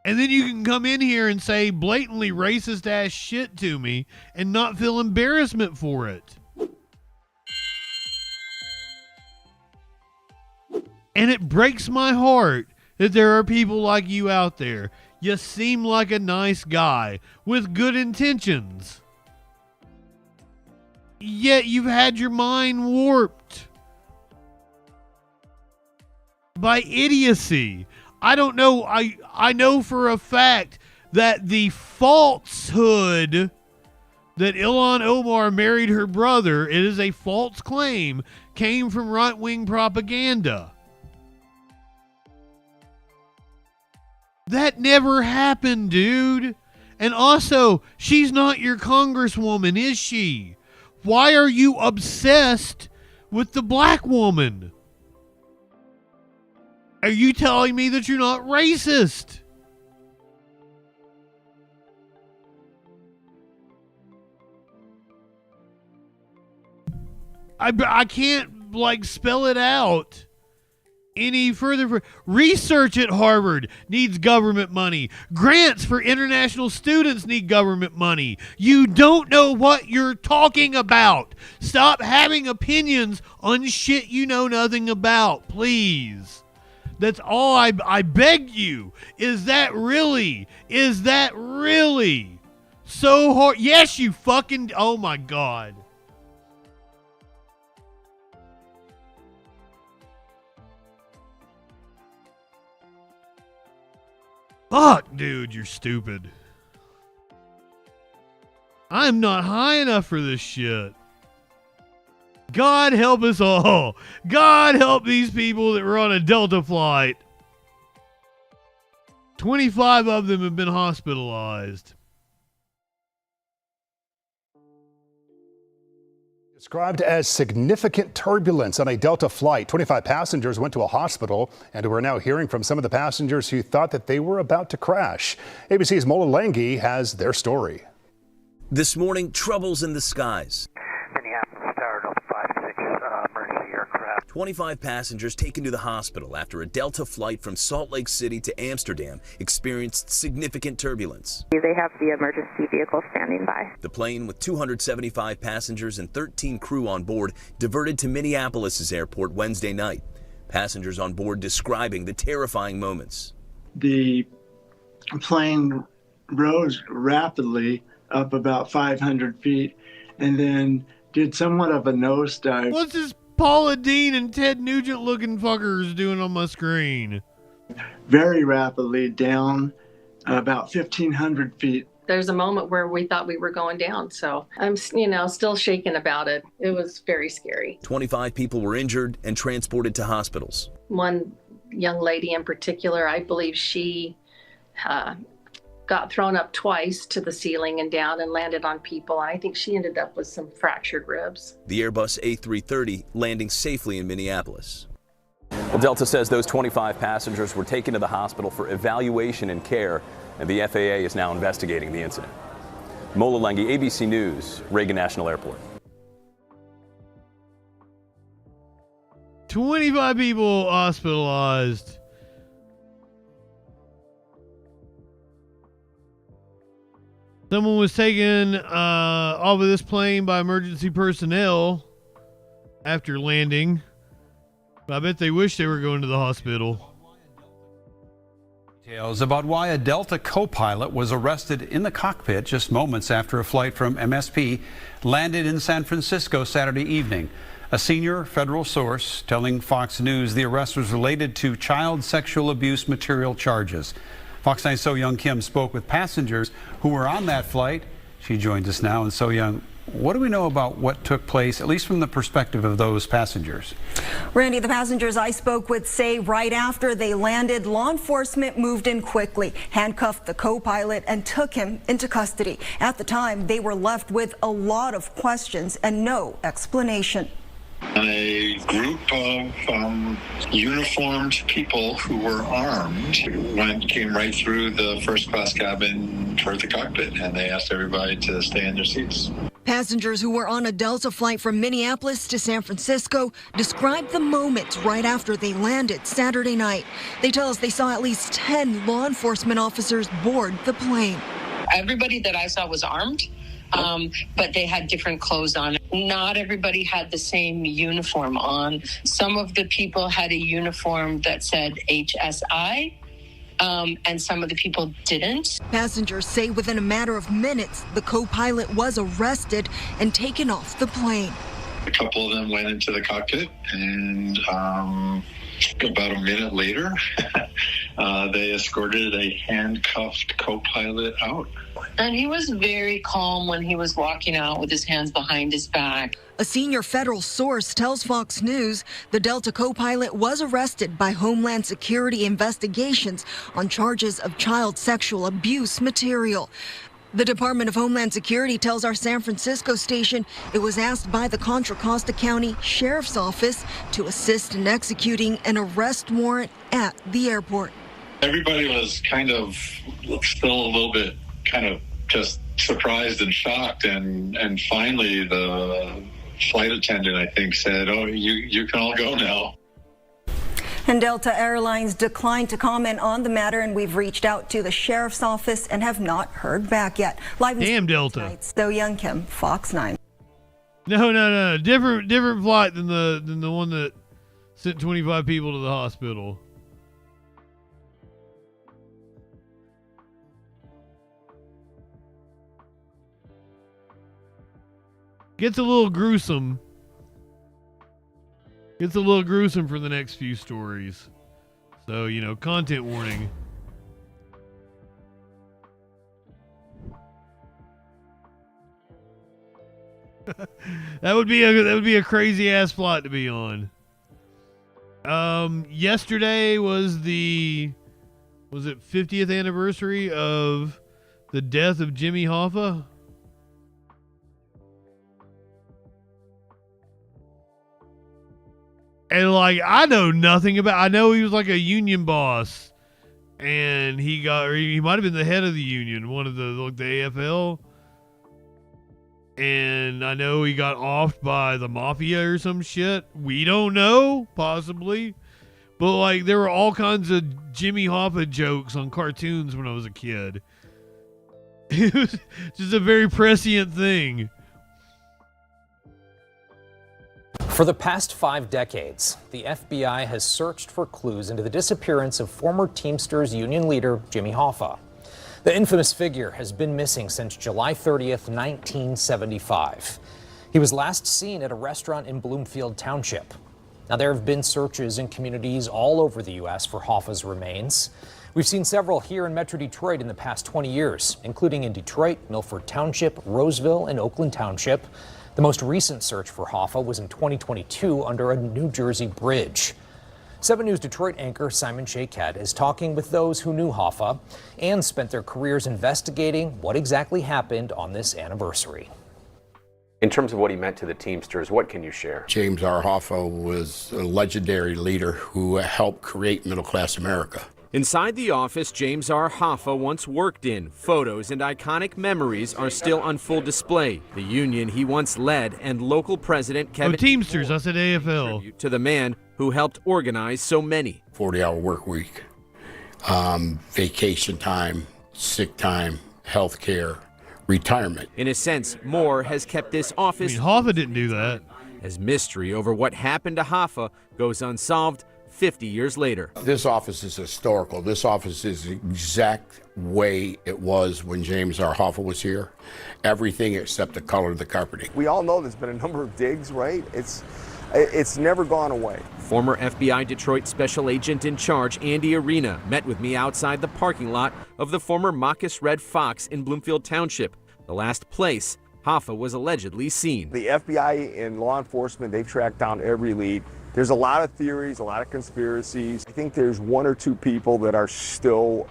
And then you can come in here and say blatantly racist ass shit to me and not feel embarrassment for it. And it breaks my heart that there are people like you out there. You seem like a nice guy with good intentions. Yet you've had your mind warped by idiocy. I don't know. I know for a fact that the falsehood that Ilhan Omar married her brother, it is a false claim, came from right-wing propaganda. That never happened, dude. And also, she's not your congresswoman, is she? Why are you obsessed with the black woman? Are you telling me that you're not racist? I can't, like, spell it out any further. Research at Harvard needs government money. Grants for international students need government money. You don't know what you're talking about. Stop having opinions on shit you know nothing about, please. That's all I beg you. Is that really so hard? Yes, you fucking, oh my God. Fuck, dude, you're stupid. I'm not high enough for this shit. God help us all. God help these people that were on a Delta flight. 25 of them have been hospitalized. Described as significant turbulence on a Delta flight. 25 passengers went to a hospital, and we're now hearing from some of the passengers who thought that they were about to crash. ABC's Mola Lengi has their story. This morning, troubles in the skies. Minneapolis started off 5-6 emergency aircraft. 25 passengers taken to the hospital after a Delta flight from Salt Lake City to Amsterdam experienced significant turbulence. They have the emergency vehicle standing by. The plane with 275 passengers and 13 crew on board diverted to Minneapolis' airport Wednesday night. Passengers on board describing the terrifying moments. The plane rose rapidly up about 500 feet and then did somewhat of a nosedive. What's this Paula Dean and Ted Nugent looking fuckers doing on my screen? Very rapidly down about 1,500 feet. There's a moment where we thought we were going down, so I'm, still shaken about it. It was very scary. 25 people were injured and transported to hospitals. One young lady in particular, I believe she got thrown up twice to the ceiling and down and landed on people. I think she ended up with some fractured ribs. The Airbus A330 landing safely in Minneapolis. Well, Delta says those 25 passengers were taken to the hospital for evaluation and care, and the FAA is now investigating the incident. Mola Lengi, ABC News, Reagan National Airport. 25 people hospitalized. Someone was taken off of this plane by emergency personnel after landing. I bet they wish they were going to the hospital. Details about why a Delta co-pilot was arrested in the cockpit just moments after a flight from MSP landed in San Francisco Saturday evening. A senior federal source telling Fox News the arrest was related to child sexual abuse material charges. Fox 9's So-Young Kim spoke with passengers who were on that flight. She joins us now. And So-Young, what do we know about what took place, at least from the perspective of those passengers? Randy, the passengers I spoke with say right after they landed, law enforcement moved in quickly, handcuffed the co-pilot and took him into custody. At the time, they were left with a lot of questions and no explanation. A group of uniformed people who were armed came right through the first class cabin toward the cockpit, and they asked everybody to stay in their seats. Passengers who were on a Delta flight from Minneapolis to San Francisco described the moments right after they landed Saturday night. They tell us they saw at least 10 law enforcement officers board the plane. Everybody that I saw was armed. but they had different clothes on. Not everybody had the same uniform on. Some of the people had a uniform that said HSI, and some of the people didn't. Passengers say within a matter of minutes, the co-pilot was arrested and taken off the plane. A couple of them went into the cockpit, and about a minute later, they escorted a handcuffed co-pilot out. And he was very calm when he was walking out with his hands behind his back. A senior federal source tells Fox News the Delta co-pilot was arrested by Homeland Security investigations on charges of child sexual abuse material. The Department of Homeland Security tells our San Francisco station it was asked by the Contra Costa County Sheriff's Office to assist in executing an arrest warrant at the airport. Everybody was kind of still a little bit kind of just surprised and shocked, and finally the flight attendant, I think, said, "Oh, you can all go now." And Delta Airlines declined to comment on the matter, and we've reached out to the sheriff's office and have not heard back yet. Live Damn Delta. So Young Kim, Fox 9. No. Different flight than the one that sent 25 people to the hospital. Gets a little gruesome. Gets a little gruesome for the next few stories. So, content warning. That would be a crazy ass plot to be on. Yesterday was it 50th anniversary of the death of Jimmy Hoffa? And I know nothing about. I know he was like a union boss, and he might have been the head of the union, one of the AFL. And I know he got offed by the mafia or some shit. We don't know, possibly, but there were all kinds of Jimmy Hoffa jokes on cartoons when I was a kid. It was just a very prescient thing. For the past 5 decades, the FBI has searched for clues into the disappearance of former Teamsters union leader Jimmy Hoffa. The infamous figure has been missing since July 30th, 1975. He was last seen at a restaurant in Bloomfield Township. Now, there have been searches in communities all over the U.S. for Hoffa's remains. We've seen several here in Metro Detroit in the past 20 years, including in Detroit, Milford Township, Roseville, and Oakland Township. The most recent search for Hoffa was in 2022 under a New Jersey bridge. 7 News Detroit anchor Simon Shakehead is talking with those who knew Hoffa and spent their careers investigating what exactly happened on this anniversary. In terms of what he meant to the Teamsters, what can you share? James R. Hoffa was a legendary leader who helped create middle-class America. Inside the office James R. Hoffa once worked in, photos and iconic memories are still on full display. The union he once led and local president Kevin Teamsters, I said AFL. To the man who helped organize so many. 40-hour work week, vacation time, sick time, health care, retirement. In a sense, Moore has kept this office. Hoffa didn't do that. As mystery over what happened to Hoffa goes unsolved 50 years later. This office is historical. This office is the exact way it was when James R. Hoffa was here. Everything except the color of the carpeting. We all know there's been a number of digs, right? It's never gone away. Former FBI Detroit Special Agent in Charge Andy Arena met with me outside the parking lot of the former Marcus Red Fox in Bloomfield Township, the last place Hoffa was allegedly seen. The FBI and law enforcement, they've tracked down every lead. There's a lot of theories, a lot of conspiracies. I think there's 1 or 2 people that are still,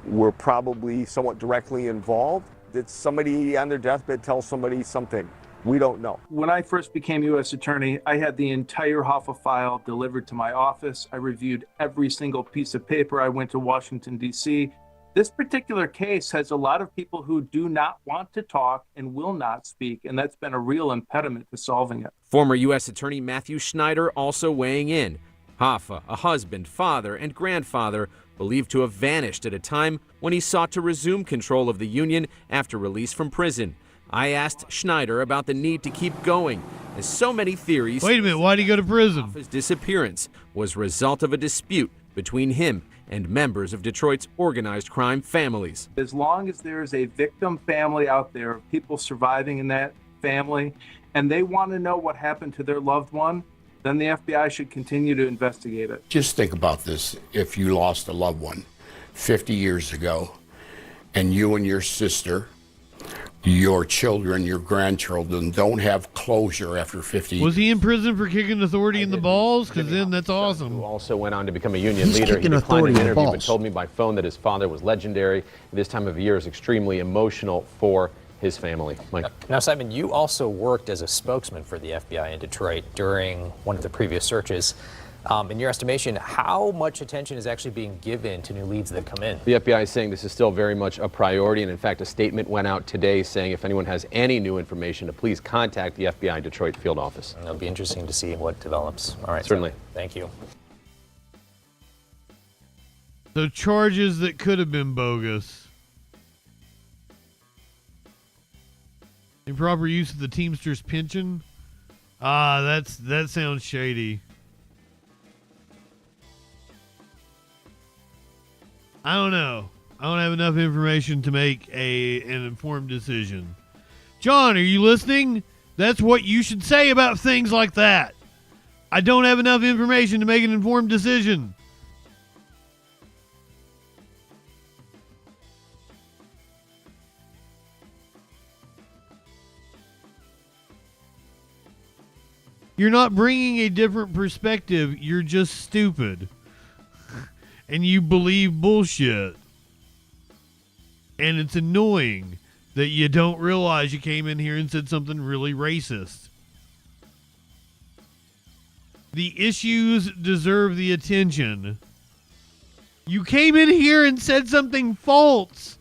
were probably somewhat directly involved. Did somebody on their deathbed tell somebody something? We don't know. When I first became U.S. Attorney, I had the entire Hoffa file delivered to my office. I reviewed every single piece of paper. I went to Washington, D.C. This particular case has a lot of people who do not want to talk and will not speak, and that's been a real impediment to solving it. Former U.S. Attorney Matthew Schneider also weighing in. Hoffa, a husband, father, and grandfather, believed to have vanished at a time when he sought to resume control of the union after release from prison. I asked Schneider about the need to keep going, as so many theories. Wait a minute, why'd he go to prison? His disappearance was a result of a dispute between him and members of Detroit's organized crime families. As long as there is a victim family out there, of people surviving in that family, and they want to know what happened to their loved one, then the FBI should continue to investigate it. Just think about this. If you lost a loved one 50 years ago, and you and your sister, your children, your grandchildren don't have closure after 50 years. Was he in prison for kicking authority in the balls? Because then that's awesome. Who also went on to become a union leader. He declined an interview but told me by phone that his father was legendary. This time of year is extremely emotional for his family. Mike. Now, Simon, you also worked as a spokesman for the FBI in Detroit during one of the previous searches. In your estimation, how much attention is actually being given to new leads that come in? The FBI is saying this is still very much a priority, and in fact, a statement went out today saying if anyone has any new information to please contact the FBI Detroit field office. It'll be interesting to see what develops. All right. Certainly. Simon, thank you. So charges that could have been bogus. Improper use of the Teamsters pension. That sounds shady. I don't know. I don't have enough information to make an informed decision. John, are you listening? That's what you should say about things like that. I don't have enough information to make an informed decision. You're not bringing a different perspective. You're just stupid. And you believe bullshit. And it's annoying that you don't realize you came in here and said something really racist. The issues deserve the attention. You came in here and said something false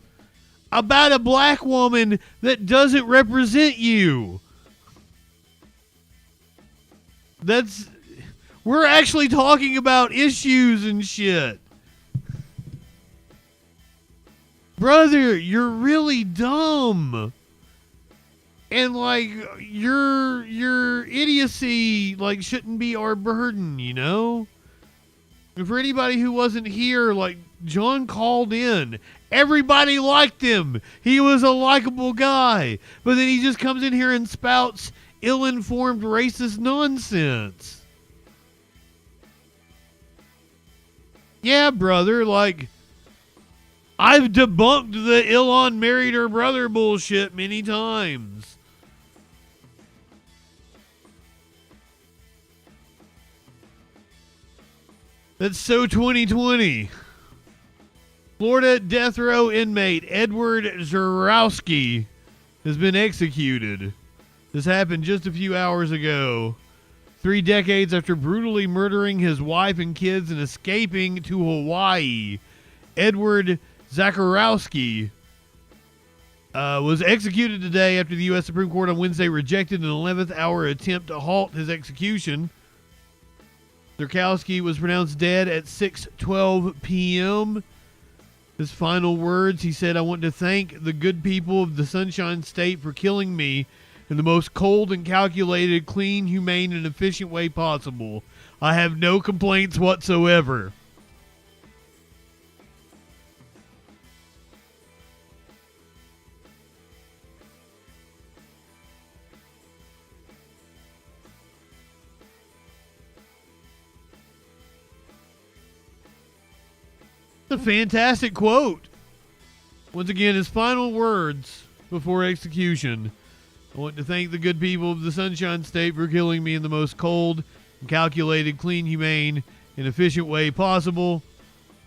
about a black woman that doesn't represent you. We're actually talking about issues and shit. Brother, you're really dumb. And like your idiocy like shouldn't be our burden, you know? And for anybody who wasn't here, like John called in. Everybody liked him. He was a likable guy. But then he just comes in here and spouts ill-informed racist nonsense. Yeah, brother, like I've debunked the Elon married her brother bullshit many times. That's so 2020. Florida death row inmate Edward Zarowski has been executed. This happened just a few hours ago. 3 decades after brutally murdering his wife and kids and escaping to Hawaii, Edward Zarowski was executed today after the U.S. Supreme Court on Wednesday rejected an 11th hour attempt to halt his execution. Zarowski was pronounced dead at 6:12 p.m. His final words, he said, "I want to thank the good people of the Sunshine State for killing me in the most cold and calculated, clean, humane, and efficient way possible. I have no complaints whatsoever." It's a fantastic quote. Once again, his final words before execution. "I want to thank the good people of the Sunshine State for killing me in the most cold, and calculated, clean, humane, and efficient way possible.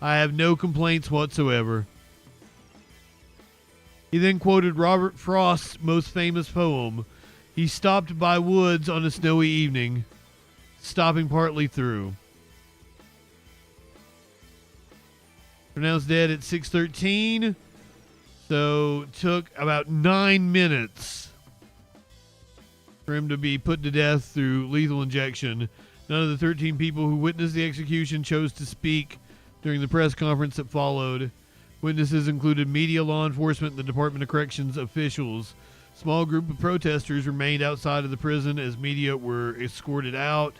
I have no complaints whatsoever." He then quoted Robert Frost's most famous poem, "He stopped by woods on a snowy evening, stopping partly through." Pronounced dead at 6:13, so took about 9 minutes for him to be put to death through lethal injection. None of the 13 people who witnessed the execution chose to speak during the press conference that followed. Witnesses included media, law enforcement, and the Department of Corrections officials. Small group of protesters remained outside of the prison as media were escorted out.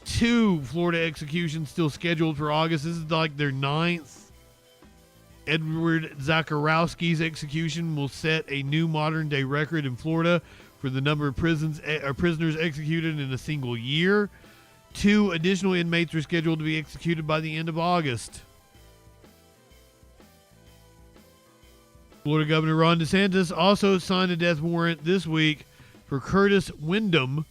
2 Florida executions still scheduled for August. This is like their 9th. Edward Zakarowski's execution will set a new modern-day record in Florida for the number of prisoners executed in a single year. 2 additional inmates are scheduled to be executed by the end of August. Florida Governor Ron DeSantis also signed a death warrant this week for Curtis Wyndham,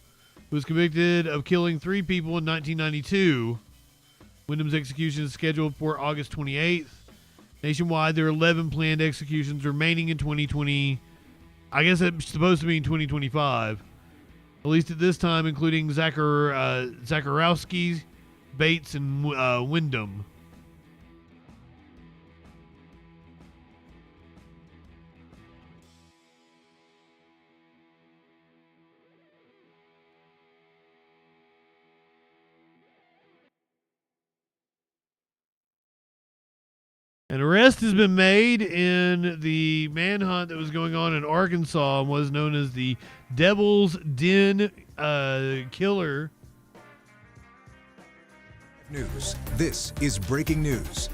who was convicted of killing 3 people in 1992. Wyndham's execution is scheduled for August 28th. Nationwide, there are 11 planned executions remaining in 2020. I guess it's supposed to be in 2025. At least at this time, including Zakarowski, Bates, and Wyndham. An arrest has been made in the manhunt that was going on in Arkansas and was known as the Devil's Den killer. News. This is breaking news.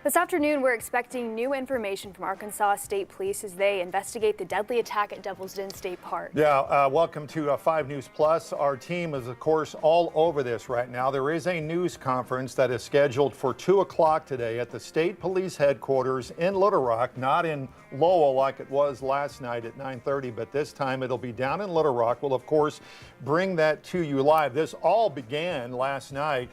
This afternoon, we're expecting new information from Arkansas State Police as they investigate the deadly attack at Devil's Den State Park. Yeah, welcome to 5 News Plus. Our team is, of course, all over this right now. There is a news conference that is scheduled for 2 o'clock today at the State Police Headquarters in Little Rock, not in Lowell like it was last night at 9:30, but this time it'll be down in Little Rock. We'll, of course, bring that to you live. This all began last night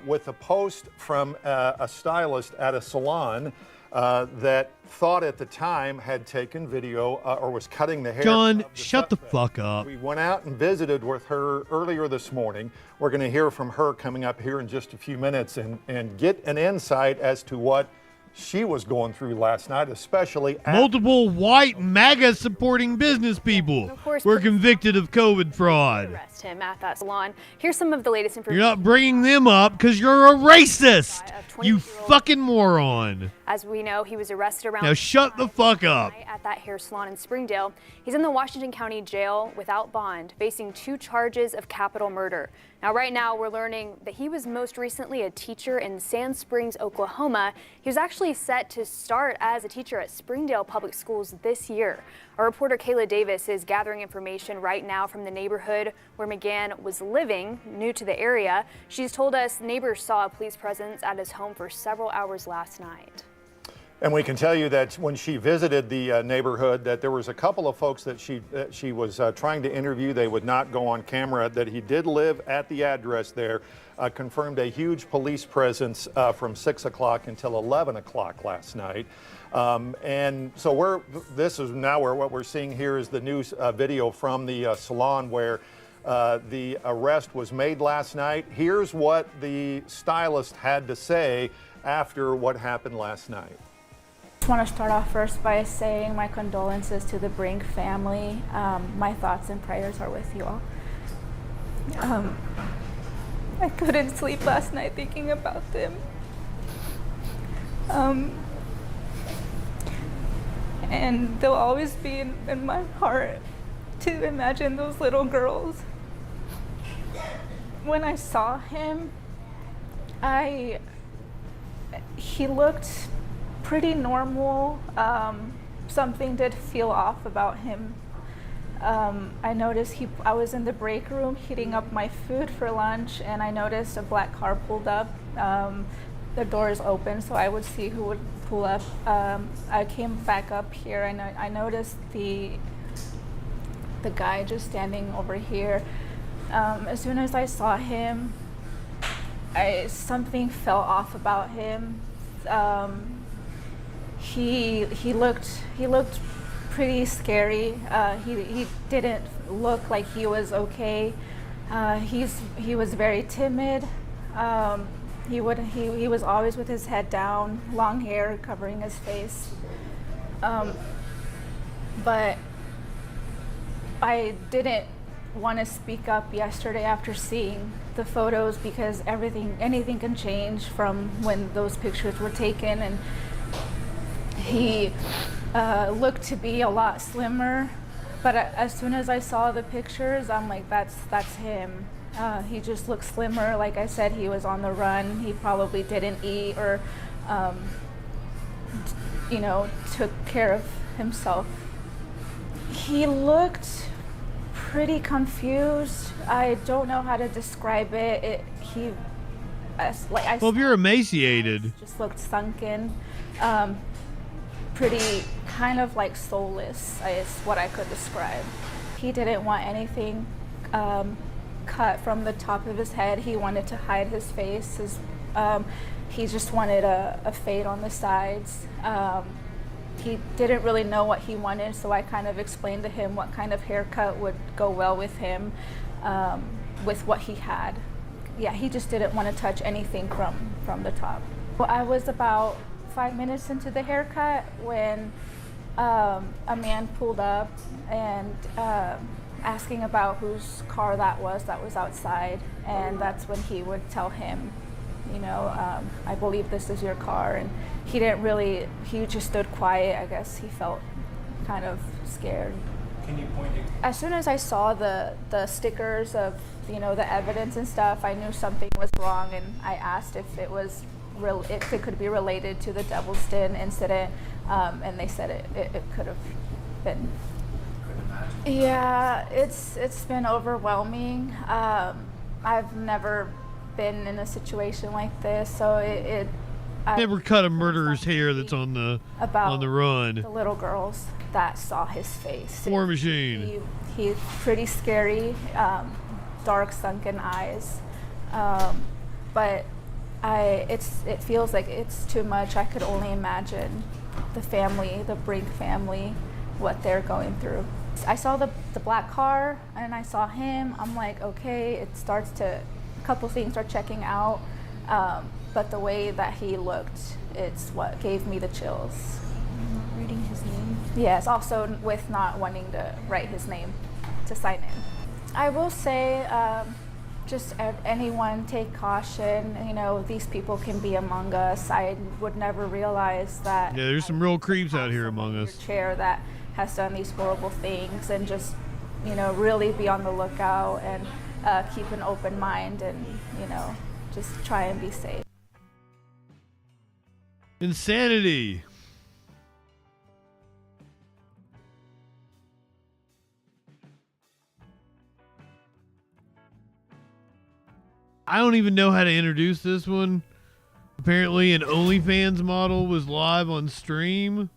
with a post from a stylist at a salon that thought at the time had taken video or was cutting the hair. John, shut the fuck up. We went out and visited with her earlier this morning. We're going to hear from her coming up here in just a few minutes and get an insight as to what she was going through last night, especially multiple white MAGA supporting business people were convicted of COVID fraud. Arrest him at that salon. Here's some of the latest information. You're not bringing them up because you're a racist. You fucking moron. As we know, he was arrested around. Now shut the fuck up. At that hair salon in Springdale. He's in the Washington County Jail without bond, facing 2 charges of capital murder. Now, right now, we're learning that he was most recently a teacher in Sand Springs, Oklahoma. He was actually set to start as a teacher at Springdale Public Schools this year. Our reporter Kayla Davis is gathering information right now from the neighborhood where McGann was living, new to the area. She's told us neighbors saw a police presence at his home for several hours last night. And we can tell you that when she visited the neighborhood, that there was a couple of folks that she was trying to interview. They would not go on camera. That he did live at the address there. Confirmed a huge police presence from 6 o'clock until 11 o'clock last night. And so what we're seeing here is the news video from the salon where the arrest was made last night. Here's what the stylist had to say after what happened last night. I want to start off first by saying my condolences to the Brink family. My thoughts and prayers are with you all. I couldn't sleep last night thinking about them. And they'll always be in my heart to imagine those little girls. When I saw him, he looked pretty normal. Something did feel off about him. I noticed I was in the break room heating up my food for lunch, and I noticed a black car pulled up. The doors open, so I would see who would pull up. I came back up here, and I noticed the guy just standing over here. As soon as I saw him, something fell off about him. He looked pretty scary. He didn't look like he was okay. He was very timid. He was always with his head down, long hair covering his face. But I didn't want to speak up yesterday after seeing the photos because anything can change from when those pictures were taken, and looked to be a lot slimmer, but as soon as I saw the pictures, I'm like, that's him. He just looked slimmer. Like I said, he was on the run. He probably didn't eat or, you know, took care of himself. He looked pretty confused. I don't know how to describe it. Well, if you're emaciated, just looked sunken, pretty kind of like soulless is what I could describe. He didn't want anything cut from the top of his head. He wanted to hide his face. He just wanted a fade on the sides. He didn't really know what he wanted, so I kind of explained to him what kind of haircut would go well with him, with what he had. Yeah, he just didn't want to touch anything from the top. Well, I was about 5 minutes into the haircut when a man pulled up and asking about whose car that was outside, and that's when he would tell him, you know, I believe this is your car. And he just stood quiet. I guess he felt kind of scared. Can you point it? As soon as I saw the stickers of, you know, the evidence and stuff, I knew something was wrong, and I asked if it could be related to the Devil's Den incident, and they said it could have been. Yeah, it's been overwhelming. I've never been in a situation like this, so I never cut a murderer's hair that's on the run. The little girls that saw his face. War Machine. He's pretty scary, dark sunken eyes, but it feels like it's too much. I could only imagine the family, the Brink family, what they're going through. I saw the black car and I saw him. I'm like, okay, a couple things are checking out, but the way that he looked, it's what gave me the chills. Reading his name? Yes, also with not wanting to write his name to sign in. I will say, just anyone take caution. You know, these people can be among us. I would never realize that. Yeah, there's some real creeps out here among us. Chair that has done these horrible things, and just, you know, really be on the lookout and keep an open mind, and, you know, just try and be safe. Insanity. I don't even know how to introduce this one. Apparently an OnlyFans model was live on stream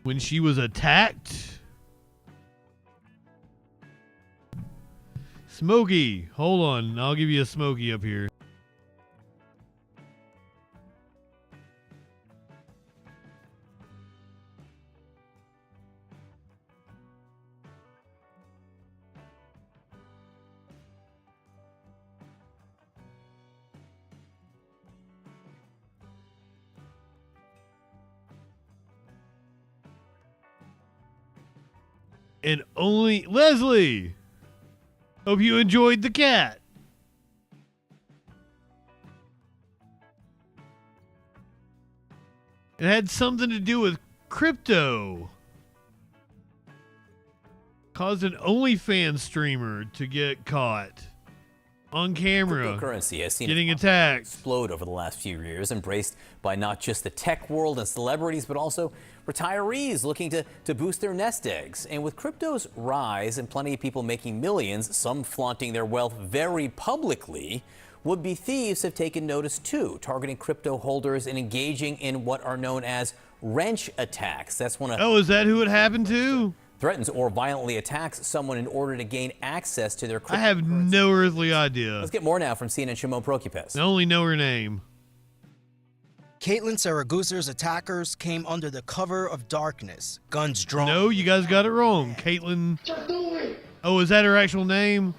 when she was attacked. Smokey, hold on. I'll give you a Smokey up here. And only Leslie. Hope you enjoyed the cat. It had something to do with crypto. Caused an OnlyFans streamer to get caught on camera. Cryptocurrency has seen getting attacked. Explode over the last few years, embraced by not just the tech world and celebrities, but also retirees looking to boost their nest eggs. And with crypto's rise and plenty of people making millions, some flaunting their wealth very publicly, would-be thieves have taken notice too, targeting crypto holders and engaging in what are known as wrench attacks. That's when is that who it happened to? Threatens or violently attacks someone in order to gain access to their cryptocurrency. I have no earthly idea. Let's get more now from CNN Shimon Prokupis. I only know her name. Caitlin Saragusa's attackers came under the cover of darkness, guns drawn. No, you guys got it wrong. Caitlin. Oh, is that her actual name?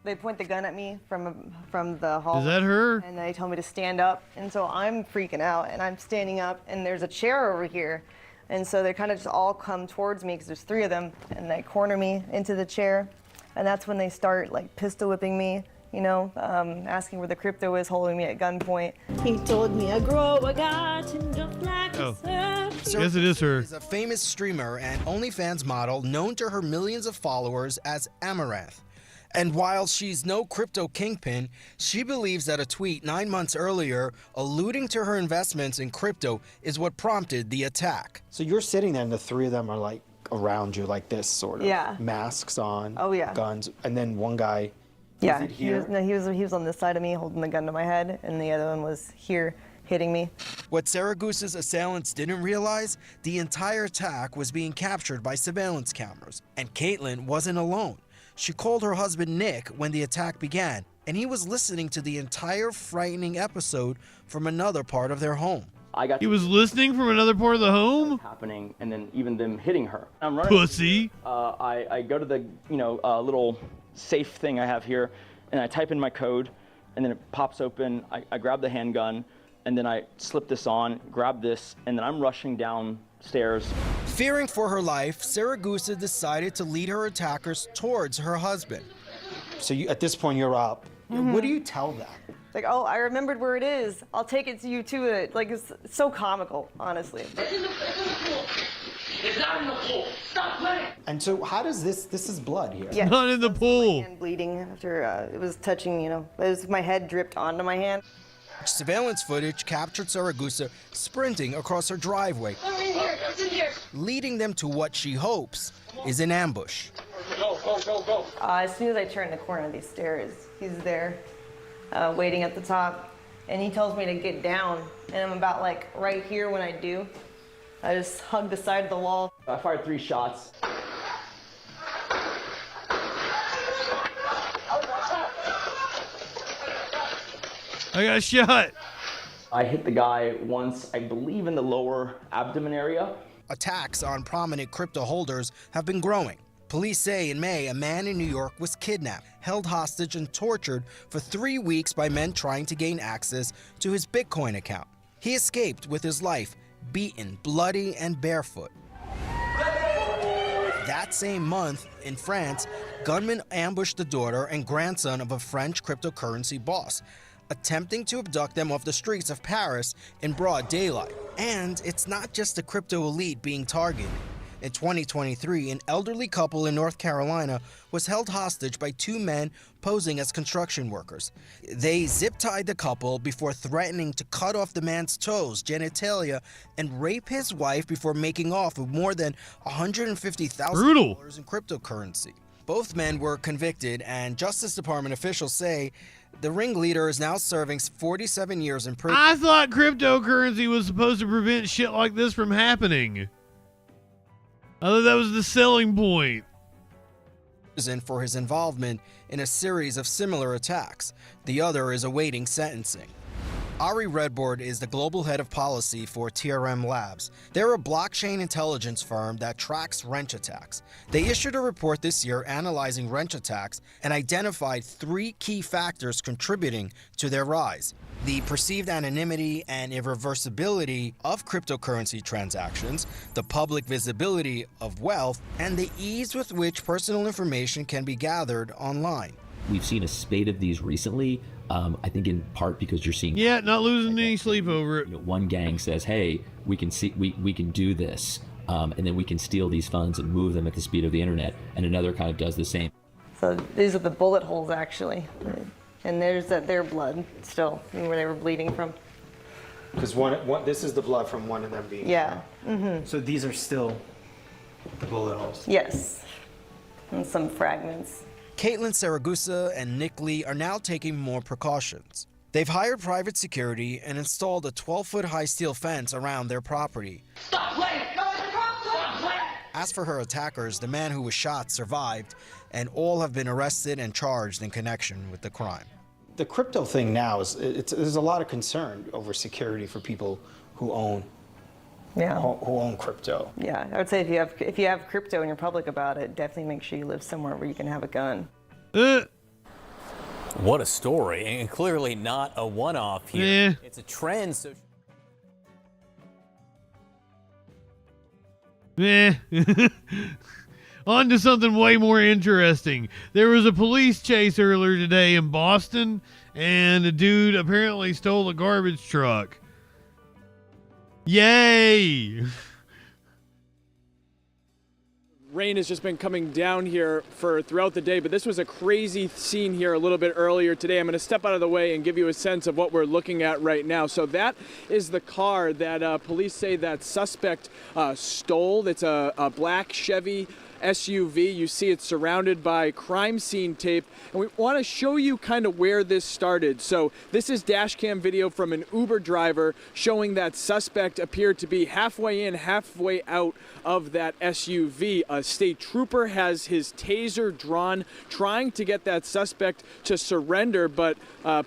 They point the gun at me from the hall. Is that her? And they told me to stand up, and so I'm freaking out, and I'm standing up, and there's a chair over here, and so they kind of just all come towards me because there's 3 of them, and they corner me into the chair, and that's when they start like pistol whipping me you know, asking where the crypto is, holding me at gunpoint. He told me I grow a garden just like a Yes, it is her. Is a famous streamer and OnlyFans model known to her millions of followers as Amaranth. And while she's no crypto kingpin, she believes that a tweet 9 months earlier alluding to her investments in crypto is what prompted the attack. So you're sitting there and the three of them are like around you like this, sort of. Yeah. Masks on. Oh, yeah. Guns. And then one guy, Yeah, was it here? he was on this side of me holding the gun to my head, and the other one was here hitting me. What Saragusa's assailants didn't realize, the entire attack was being captured by surveillance cameras. And Caitlin wasn't alone. She called her husband Nick when the attack began, and he was listening to the entire frightening episode from another part of their home. He was listening from another part of the home? Happening, and then even them hitting her. I'm running. Pussy. I go to the little safe thing I have here, and I type in my code, and then it pops open. I grab the handgun, and then I slip this on, grab this, and then I'm rushing downstairs. Fearing for her life, Saragusa decided to lead her attackers towards her husband. So you, at this point, you're up. What do you tell them? Like, oh, I remembered where it is. I'll take it to you to it. Like, it's so comical, honestly. It's not in the pool. Stop playing. And so how does this is blood here? Yeah. Not in the pool. And bleeding after it was touching, you know, it was, my head dripped onto my hand. Surveillance footage captured Saragusa sprinting across her driveway, It's in here. It's in here. leading them to what she hopes is an ambush. Go, go, go, go. As soon as I turn the corner of these stairs, he's there, waiting at the top, and he tells me to get down, and I'm about like right here when I do. I just hug the side of the wall. I fired 3 shots. I got shot. I hit the guy once, I believe in the lower abdomen area. Attacks on prominent crypto holders have been growing. Police say in May, a man in New York was kidnapped, held hostage, and tortured for 3 weeks by men trying to gain access to his Bitcoin account. He escaped with his life, beaten, bloody, and barefoot. That same month, in France, gunmen ambushed the daughter and grandson of a French cryptocurrency boss, attempting to abduct them off the streets of Paris in broad daylight. And it's not just the crypto elite being targeted. In 2023, an elderly couple in North Carolina was held hostage by 2 men posing as construction workers. They zip-tied the couple before threatening to cut off the man's toes, genitalia, and rape his wife before making off with more than $150,000 in cryptocurrency. Both men were convicted, and Justice Department officials say the ringleader is now serving 47 years in prison. I thought cryptocurrency was supposed to prevent shit like this from happening. I thought that was the selling point. For his involvement in a series of similar attacks. The other is awaiting sentencing. Ari Redboard is the global head of policy for TRM Labs. They're a blockchain intelligence firm that tracks wrench attacks. They issued a report this year analyzing wrench attacks and identified 3 key factors contributing to their rise: the perceived anonymity and irreversibility of cryptocurrency transactions, the public visibility of wealth, and the ease with which personal information can be gathered online. We've seen a spate of these recently. I think in part because you're seeing not losing any sleep over it. One gang says, "Hey, we can do this, and then we can steal these funds and move them at the speed of the internet," and another kind of does the same. So these are the bullet holes, actually, and there's their blood still where they were bleeding from. Because this is the blood from one of them being. Yeah. So these are still the bullet holes. Yes, and some fragments. Caitlin Saragusa and Nick Lee are now taking more precautions. They've hired private security and installed a 12-foot high steel fence around their property. Stop playing. Stop playing. As for her attackers, the man who was shot survived, and all have been arrested and charged in connection with the crime. The crypto thing now there's a lot of concern over security for people who own. Yeah. Who own crypto. Yeah, I would say if you have crypto and you're public about it, definitely make sure you live somewhere where you can have a gun. What a story, and clearly not a one-off here. Yeah. It's a trend. So On to something way more interesting. There was a police chase earlier today in Boston, and a dude apparently stole a garbage truck. Yay! Rain has just been coming down here for throughout the day, but this was a crazy scene here a little bit earlier today. I'm going to step out of the way and give you a sense of what we're looking at right now. So that is the car that police say that suspect stole. It's a black Chevy SUV. You see it's surrounded by crime scene tape, and we want to show you kind of where this started. So this is dash cam video from an Uber driver showing that suspect appeared to be halfway in, halfway out of that SUV. A state trooper has his taser drawn, trying to get that suspect to surrender, but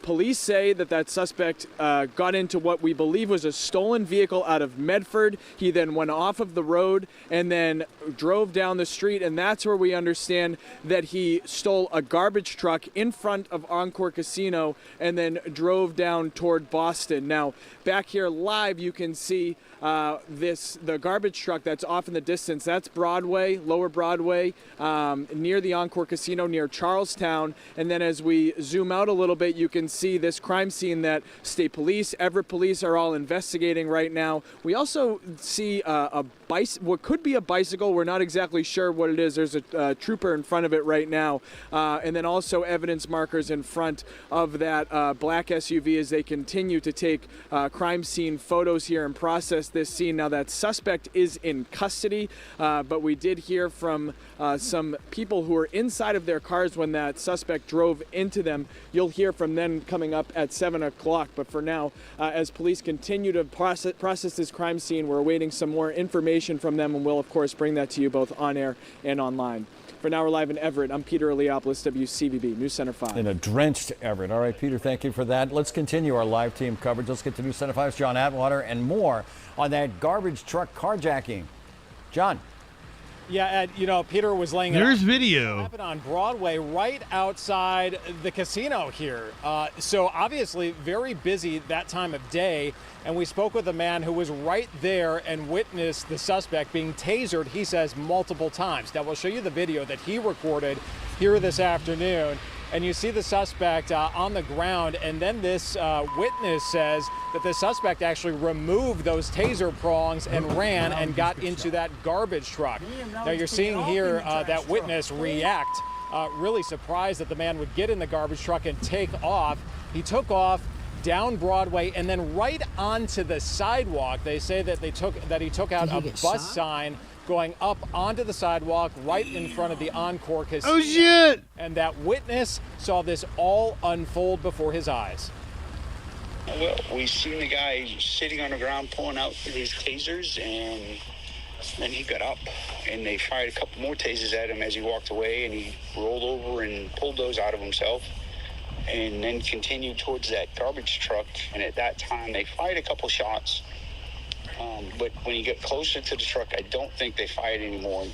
police say that suspect got into what we believe was a stolen vehicle out of Medford. He then went off of the road and then drove down the street, and that's where we understand that he stole a garbage truck in front of Encore Casino and then drove down toward Boston. Now, back here live, you can see the garbage truck that's off in the distance. That's Broadway, Lower Broadway, near the Encore Casino, near Charlestown. And then as we zoom out a little bit, you can see this crime scene that state police, Everett police are all investigating right now. We also see what could be a bicycle. We're not exactly sure what it is. There's a trooper in front of it right now. And then also evidence markers in front of that black SUV as they continue to take crime scene photos here and process this scene. Now that suspect is in custody, but we did hear from some people who were inside of their cars when that suspect drove into them. You'll hear from them coming up at 7 o'clock. But for now, as police continue to process this crime scene, we're awaiting some more information from them, and we'll of course bring that to you both on air and online. For now, we're live in Everett. I'm Peter Eliopoulos, WCVB News Center 5. In a drenched Everett. All right, Peter, thank you for that. Let's continue our live team coverage. Let's get to News Center 5's John Atwater and more on that garbage truck carjacking. John. Yeah, Ed, Peter was laying it There's video. Happened on Broadway right outside the casino here. So obviously very busy that time of day. And we spoke with a man who was right there and witnessed the suspect being tasered, he says, multiple times. Now, we'll show you the video that he recorded here this afternoon. And you see the suspect on the ground, and then this witness says that the suspect actually removed those taser prongs and ran and got into that garbage truck. Now you're seeing here that witness react, really surprised that the man would get in the garbage truck and take off. He took off down Broadway and then right onto the sidewalk. They say that he took out a bus sign going up onto the sidewalk right in front of the Encore Casino. Oh, shit! And that witness saw this all unfold before his eyes. Well, we seen the guy sitting on the ground pulling out his tasers, and then he got up, and they fired a couple more tasers at him as he walked away, and he rolled over and pulled those out of himself, and then continued towards that garbage truck. And at that time, they fired a couple shots. But when you get closer to the truck, I don't think they fired anymore.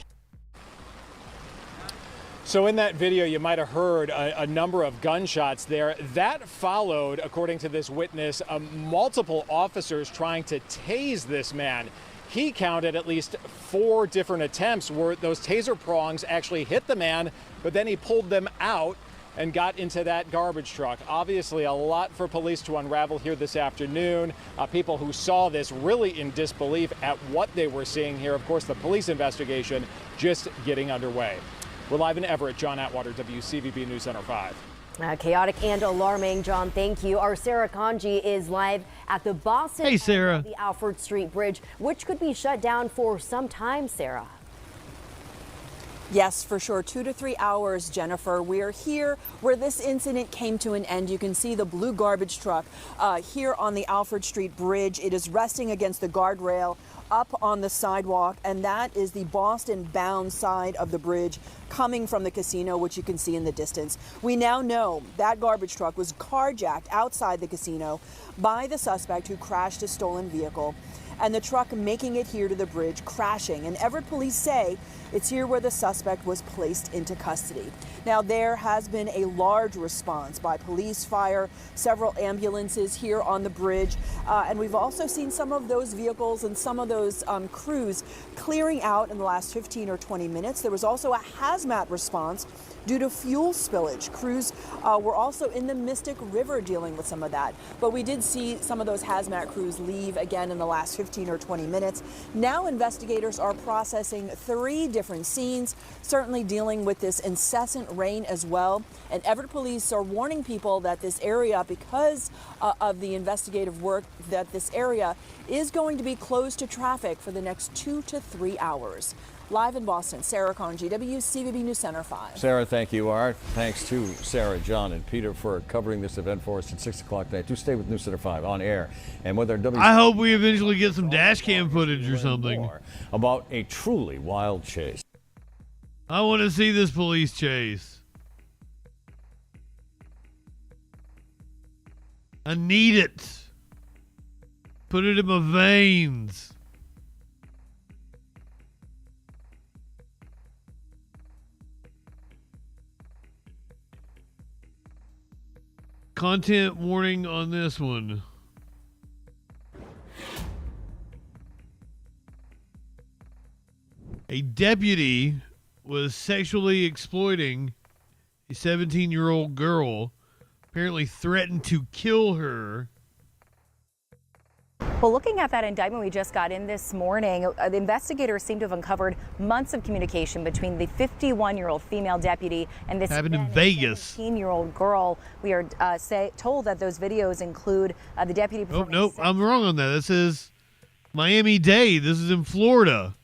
So in that video, you might have heard a number of gunshots there. That followed, according to this witness, multiple officers trying to tase this man. He counted at least 4 different attempts where those taser prongs actually hit the man, but then he pulled them out and got into that garbage truck. Obviously, a lot for police to unravel here this afternoon. People who saw this really in disbelief at what they were seeing here. Of course, the police investigation just getting underway. We're live in Everett. John Atwater, WCVB News Center 5. Chaotic and alarming, John. Thank you. Our Sarah Kanji is live at the Boston Hey, Sarah. Of the Alfred Street Bridge, which could be shut down for some time, Sarah. Yes, for sure. 2 to 3 hours, Jennifer. We are here where this incident came to an end. You can see the blue garbage truck here on the Alfred Street Bridge. It is resting against the guardrail up on the sidewalk, and that is the Boston-bound side of the bridge coming from the casino, which you can see in the distance. We now know that garbage truck was carjacked outside the casino by the suspect who crashed a stolen vehicle. and the truck making it here to the bridge, crashing. And Everett police say it's here where the suspect was placed into custody. Now, there has been a large response by police, fire, several ambulances here on the bridge. And we've also seen some of those vehicles and some of those crews clearing out in the last 15 or 20 minutes. There was also a hazmat response due to fuel spillage. Crews were also in the Mystic River dealing with some of that. But we did see some of those hazmat crews leave again in the last 15 or 20 minutes. Now investigators are processing 3 different scenes, certainly dealing with this incessant rain as well. And Everett police are warning people that this area, because of the investigative work, that this area is going to be closed to traffic for the next 2 to 3 hours. Live in Boston, Sarah Conji, WCVB News Center 5. Sarah, thank you. Our thanks to Sarah, John, and Peter for covering this event for us at 6 o'clock tonight. Do stay with News Center 5 on air. And with our I hope we eventually get some dash cam footage or something. About a truly wild chase. I want to see this police chase. I need it. Put it in my veins. Content warning on this one. A deputy was sexually exploiting a 17-year-old girl, apparently threatened to kill her. Well, looking at that indictment we just got in this morning, the investigators seem to have uncovered months of communication between the 51-year-old female deputy and this happened in Vegas 17-year-old girl. We are told that those videos include the deputy. Oh, nope, I'm wrong on that. This is Miami-Dade. This is in Florida.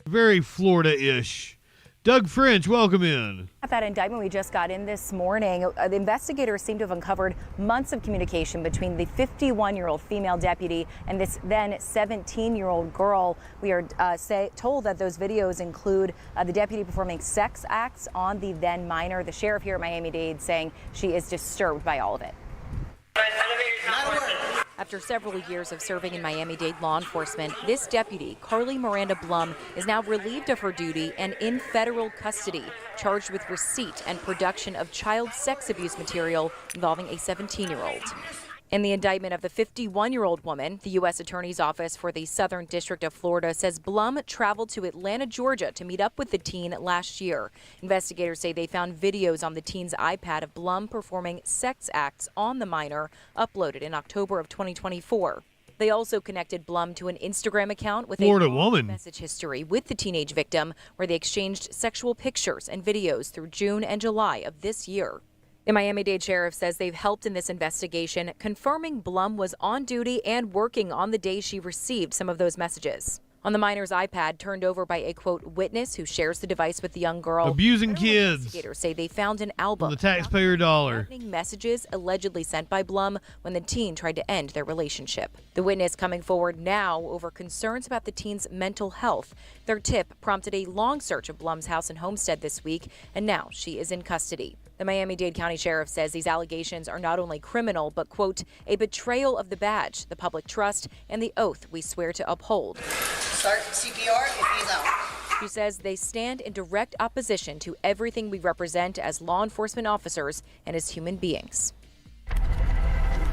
Very Florida-ish. Doug French, welcome in. At that indictment we just got in this morning, the investigators seem to have uncovered months of communication between the 51-year-old female deputy and this then 17-year-old girl. We are told that those videos include the deputy performing sex acts on the then minor. The sheriff here at Miami-Dade saying she is disturbed by all of it. After several years of serving in Miami-Dade law enforcement, this deputy, Carly Miranda Blum, is now relieved of her duty and in federal custody, charged with receipt and production of child sex abuse material involving a 17-year-old. In the indictment of the 51-year-old woman, the U.S. Attorney's Office for the Southern District of Florida says Blum traveled to Atlanta, Georgia to meet up with the teen last year. Investigators say they found videos on the teen's iPad of Blum performing sex acts on the minor, uploaded in October of 2024. They also connected Blum to an Instagram account with Florida a woman message history with the teenage victim, where they exchanged sexual pictures and videos through June and July of this year. The Miami-Dade sheriff says they've helped in this investigation, confirming Blum was on duty and working on the day she received some of those messages. On the minor's iPad, turned over by a, quote, witness who shares the device with the young girl. Abusing kids. Investigators say they found an album. The taxpayer dollar. Messages allegedly sent by Blum when the teen tried to end their relationship. The witness coming forward now over concerns about the teen's mental health. Their tip prompted a long search of Blum's house and homestead this week, and now she is in custody. The Miami-Dade County Sheriff says these allegations are not only criminal, but, quote, a betrayal of the badge, the public trust, and the oath we swear to uphold. Start CPR if he's out. She says they stand in direct opposition to everything we represent as law enforcement officers and as human beings.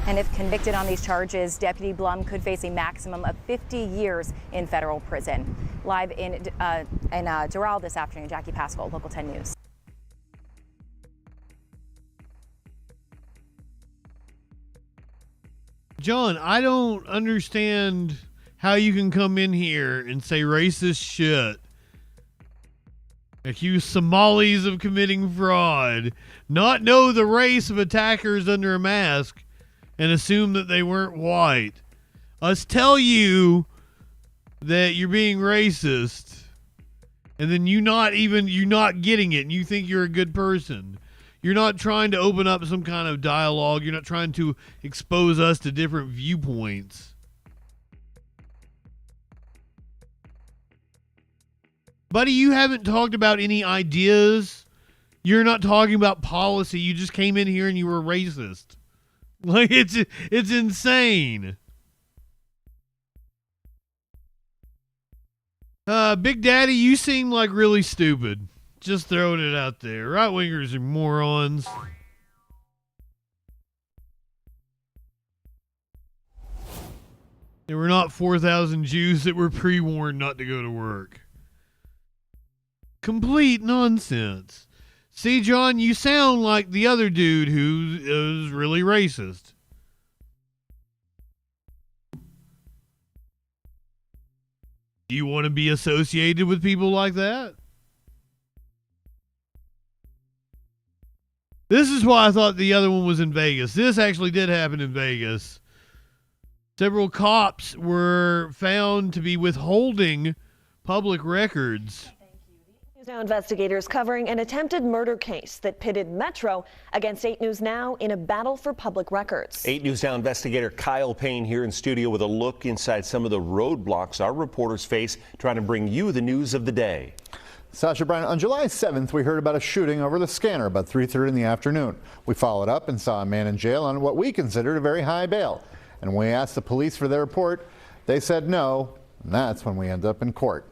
And if convicted on these charges, Deputy Blum could face a maximum of 50 years in federal prison. Live in Doral this afternoon, Jackie Pascal, Local 10 News. John, I don't understand how you can come in here and say racist shit, accuse Somalis of committing fraud, not know the race of attackers under a mask, and assume that they weren't white. Us tell you that you're being racist, and then you're not getting it, and you think you're a good person. You're not trying to open up some kind of dialogue. You're not trying to expose us to different viewpoints. Buddy, you haven't talked about any ideas. You're not talking about policy. You just came in here and you were racist. Like, it's insane. Big Daddy, you seem like really stupid. Just throwing it out there. Right-wingers are morons. There were not 4,000 Jews that were pre-warned not to go to work. Complete nonsense. See, John, you sound like the other dude who is really racist. Do you want to be associated with people like that? This is why I thought the other one was in Vegas. This actually did happen in Vegas. Several cops were found to be withholding public records. News Now investigators covering an attempted murder case that pitted Metro against 8 News Now in a battle for public records. 8 News Now investigator Kyle Payne here in studio with a look inside some of the roadblocks our reporters face trying to bring you the news of the day. Sasha Bryan, on July 7th, we heard about a shooting over the Scanner about 3:30 in the afternoon. We followed up and saw a man in jail on what we considered a very high bail. And when we asked the police for their report, they said no, and that's when we ended up in court.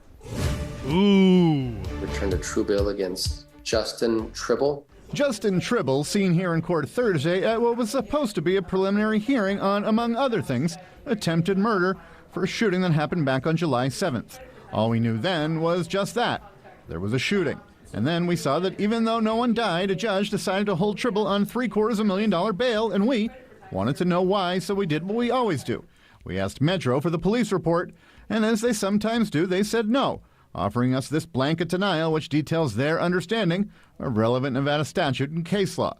Ooh. Returned a true bill against Justin Tribble. Justin Tribble, seen here in court Thursday at what was supposed to be a preliminary hearing on, among other things, attempted murder for a shooting that happened back on July 7th. All we knew then was just that. There was a shooting. And then we saw that even though no one died, a judge decided to hold Tribble on $750,000 bail, and we wanted to know why, so we did what we always do. We asked Metro for the police report, and as they sometimes do, they said no, offering us this blanket denial which details their understanding of relevant Nevada statute and case law.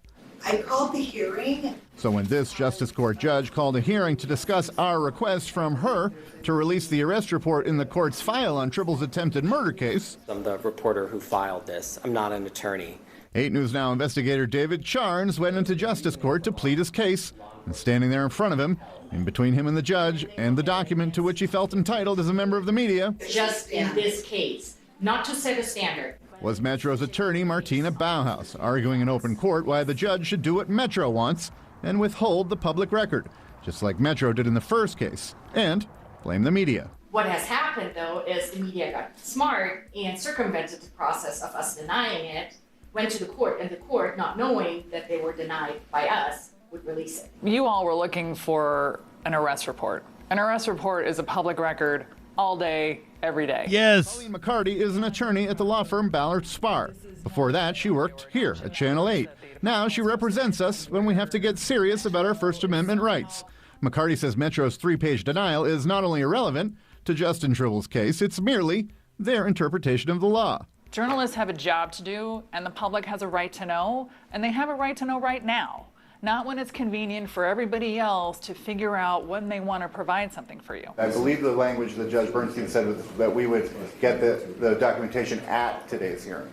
I called the hearing. So when this Justice Court judge called a hearing to discuss our request from her to release the arrest report in the court's file on Tribble's attempted murder case. I'm the reporter who filed this. I'm not an attorney. 8 News Now investigator David Charnes went into Justice Court to plead his case, and standing there in front of him, in between him and the judge, and the document to which he felt entitled as a member of the media, just in this case, not to set a standard, was Metro's attorney Martina Bauhaus, arguing in open court why the judge should do what Metro wants and withhold the public record, just like Metro did in the first case, and blame the media. What has happened, though, is the media got smart and circumvented the process of us denying it, went to the court, and the court, not knowing that they were denied by us, would release it. You all were looking for an arrest report. An arrest report is a public record all day, every day. Yes. Pauline McCarty is an attorney at the law firm Ballard Spahr. Before that, she worked here at Channel 8. Now she represents us when we have to get serious about our First Amendment rights. McCarty says Metro's 3-page denial is not only irrelevant to Justin Tribble's case, it's merely their interpretation of the law. Journalists have a job to do, and the public has a right to know, and they have a right to know right now. Not when it's convenient for everybody else to figure out when they want to provide something for you. I believe the language that Judge Bernstein said was that we would get the documentation at today's hearing,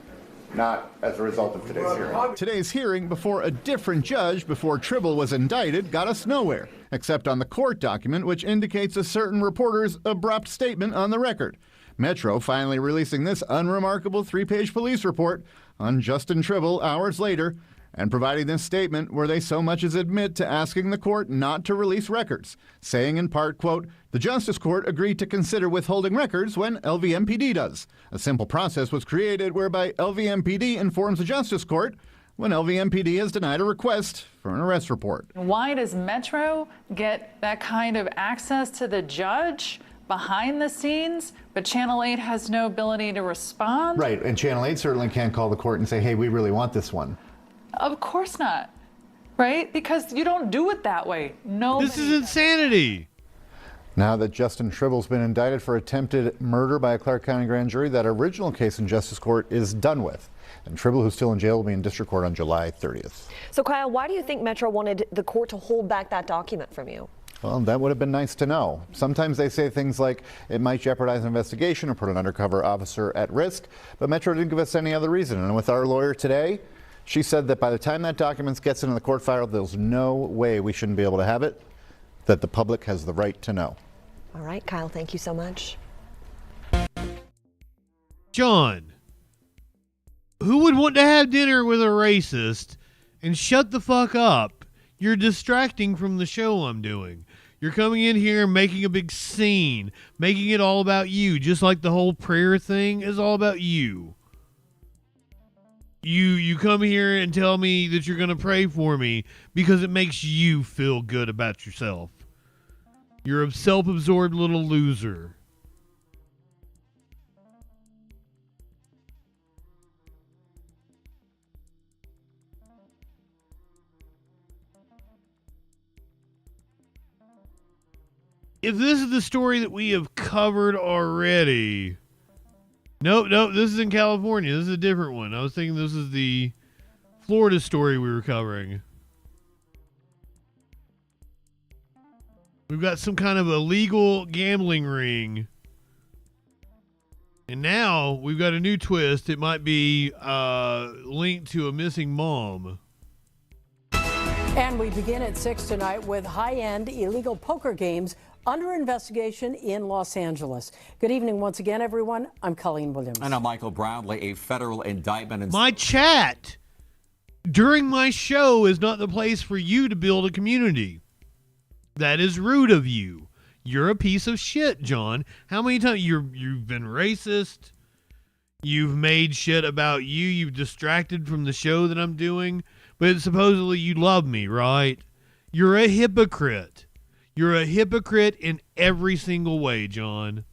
not as a result of today's hearing. Today's hearing before a different judge, before Tribble was indicted, got us nowhere, except on the court document, which indicates a certain reporter's abrupt statement on the record. Metro finally releasing this unremarkable 3-page police report on Justin Tribble hours later, and providing this statement where they so much as admit to asking the court not to release records, saying in part, quote, the Justice Court agreed to consider withholding records when LVMPD does. A simple process was created whereby LVMPD informs the Justice Court when LVMPD has denied a request for an arrest report. Why does Metro get that kind of access to the judge behind the scenes, but Channel 8 has no ability to respond? Right, and Channel 8 certainly can't call the court and say, hey, we really want this one. Of course not, right? Because you don't do it that way. No. This is insanity. Now that Justin Tribble's been indicted for attempted murder by a Clark County grand jury, that original case in Justice Court is done with. And Tribble, who's still in jail, will be in district court on July 30th. So, Kyle, why do you think Metro wanted the court to hold back that document from you? Well, that would have been nice to know. Sometimes they say things like it might jeopardize an investigation or put an undercover officer at risk, but Metro didn't give us any other reason. And with our lawyer today, she said that by the time that document gets into the court file, there's no way we shouldn't be able to have it, that the public has the right to know. All right, Kyle, thank you so much. John, who would want to have dinner with a racist and shut the fuck up? You're distracting from the show I'm doing. You're coming in here and making a big scene, making it all about you, just like the whole prayer thing is all about you. You come here and tell me that you're going to pray for me because it makes you feel good about yourself. You're a self-absorbed little loser. If this is the story that we have covered already... Nope, this is in California. This is a different one. I was thinking this is the Florida story we were covering. We've got some kind of illegal gambling ring. And now we've got a new twist. It might be linked to a missing mom. And we begin at 6 tonight with high-end illegal poker games under investigation in Los Angeles. Good evening once again, everyone. I'm Colleen Williams. And I'm Michael Brownlee. A federal indictment. My chat during my show is not the place for you to build a community. That is rude of you. You're a piece of shit, John. How many times you've been racist? You've made shit about you. You've distracted from the show that I'm doing. But supposedly you love me, right? You're a hypocrite. You're a hypocrite in every single way, John.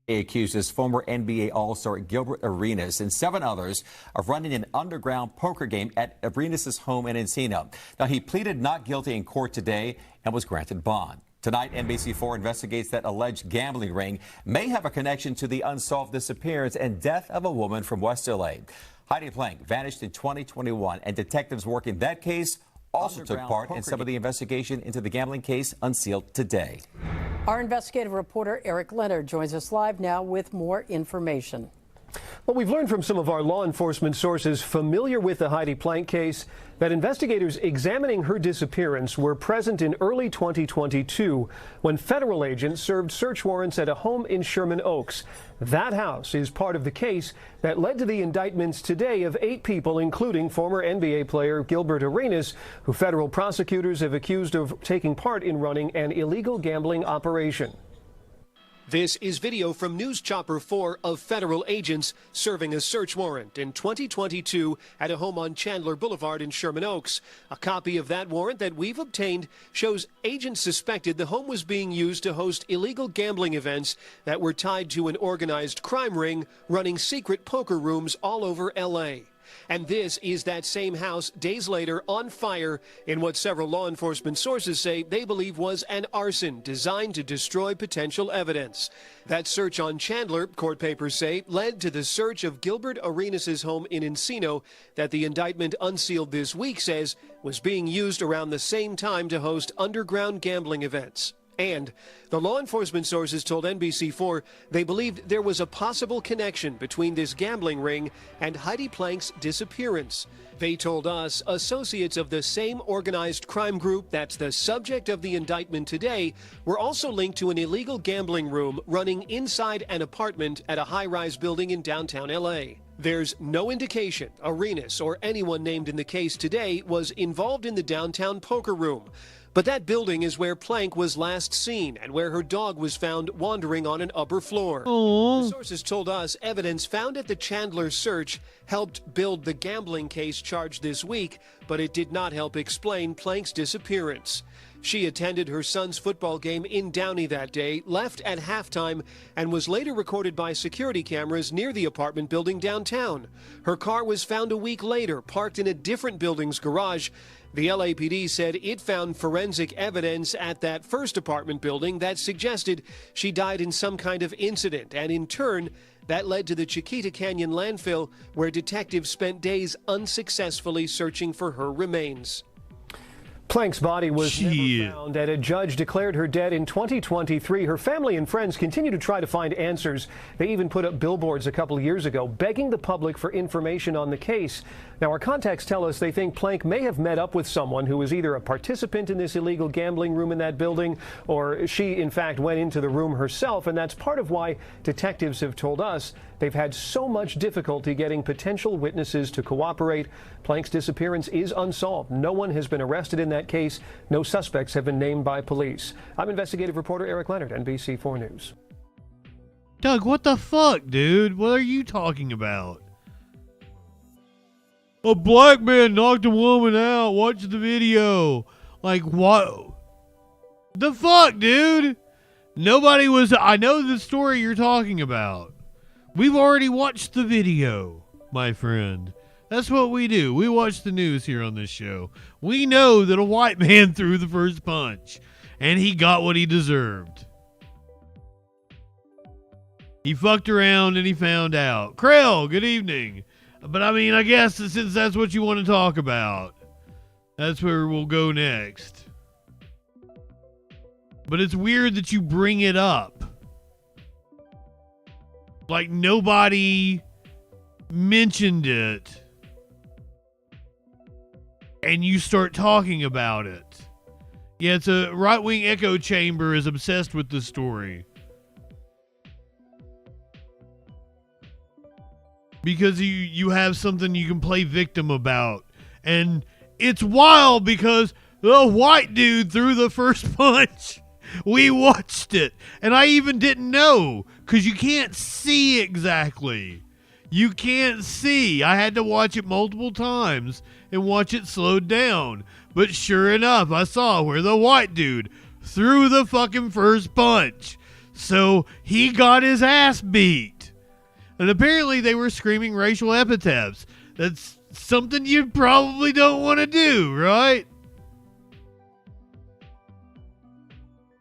Accuses former NBA All-Star Gilbert Arenas and 7 others of running an underground poker game at Arenas' home in Encino. Now, he pleaded not guilty in court today and was granted bond. Tonight, NBC4 investigates that alleged gambling ring may have a connection to the unsolved disappearance and death of a woman from West L.A. Heidi Plank vanished in 2021, and detectives working that case also took part in some of the investigation into the gambling case unsealed today. Our investigative reporter Eric Leonard joins us live now with more information. Well, we've learned from some of our law enforcement sources familiar with the Heidi Plank case that investigators examining her disappearance were present in early 2022 when federal agents served search warrants at a home in Sherman Oaks. That house is part of the case that led to the indictments today of 8 people, including former NBA player Gilbert Arenas, who federal prosecutors have accused of taking part in running an illegal gambling operation. This is video from News Chopper 4 of federal agents serving a search warrant in 2022 at a home on Chandler Boulevard in Sherman Oaks. A copy of that warrant that we've obtained shows agents suspected the home was being used to host illegal gambling events that were tied to an organized crime ring running secret poker rooms all over L.A. And this is that same house days later on fire in what several law enforcement sources say they believe was an arson designed to destroy potential evidence. That search on Chandler, court papers say, led to the search of Gilbert Arenas' home in Encino that the indictment unsealed this week says was being used around the same time to host underground gambling events. And the law enforcement sources told NBC4 they believed there was a possible connection between this gambling ring and Heidi Plank's disappearance. They told us associates of the same organized crime group that's the subject of the indictment today were also linked to an illegal gambling room running inside an apartment at a high-rise building in downtown L.A. There's no indication Arenas or anyone named in the case today was involved in the downtown poker room. But that building is where Plank was last seen and where her dog was found wandering on an upper floor. The sources told us evidence found at the Chandler search helped build the gambling case charged this week, but it did not help explain Plank's disappearance. She attended her son's football game in Downey that day, left at halftime, and was later recorded by security cameras near the apartment building downtown. Her car was found a week later, parked in a different building's garage. The LAPD said it found forensic evidence at that first apartment building that suggested she died in some kind of incident, and in turn, that led to the Chiquita Canyon landfill, where detectives spent days unsuccessfully searching for her remains. Plank's body was never found, and a judge declared her dead in 2023. Her family and friends continue to try to find answers. They even put up billboards a couple of years ago begging the public for information on the case. Now, our contacts tell us they think Plank may have met up with someone who was either a participant in this illegal gambling room in that building, or she, in fact, went into the room herself, and that's part of why detectives have told us they've had so much difficulty getting potential witnesses to cooperate. Plank's disappearance is unsolved. No one has been arrested in that case. No suspects have been named by police. I'm investigative reporter Eric Leonard, NBC4 News. Doug, what the fuck, dude? What are you talking about? A black man knocked a woman out. Watch the video. Like, what? The fuck, dude? Nobody was... I know the story you're talking about. We've already watched the video, my friend. That's what we do. We watch the news here on this show. We know that a white man threw the first punch, and he got what he deserved. He fucked around and he found out. Krell, good evening. But I mean, I guess since that's what you want to talk about, that's where we'll go next. But it's weird that you bring it up. Like nobody mentioned it. And you start talking about it. Yeah, it's a right-wing echo chamber is obsessed with the story. Because you have something you can play victim about. And it's wild because the white dude threw the first punch. We watched it. And I even didn't know. Because you can't see exactly. You can't see. I had to watch it multiple times and watch it slowed down. But sure enough, I saw where the white dude threw the fucking first punch. So he got his ass beat. And apparently they were screaming racial epithets. That's something you probably don't want to do, right?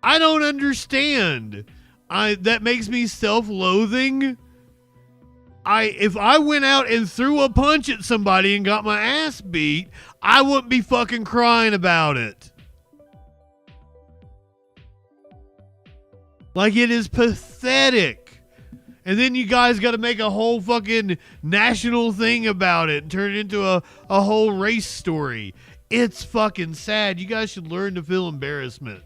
I don't understand. That makes me self-loathing. If I went out and threw a punch at somebody and got my ass beat, I wouldn't be fucking crying about it. Like, it is pathetic. And then you guys got to make a whole fucking national thing about it and turn it into a whole race story. It's fucking sad. You guys should learn to feel embarrassment.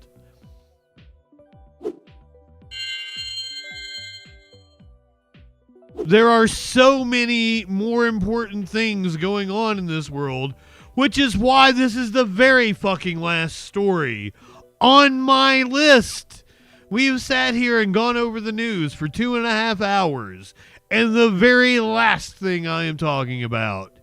There are so many more important things going on in this world, which is why this is the very fucking last story on my list. We have sat here and gone over the news for 2.5 hours, and the very last thing I am talking about,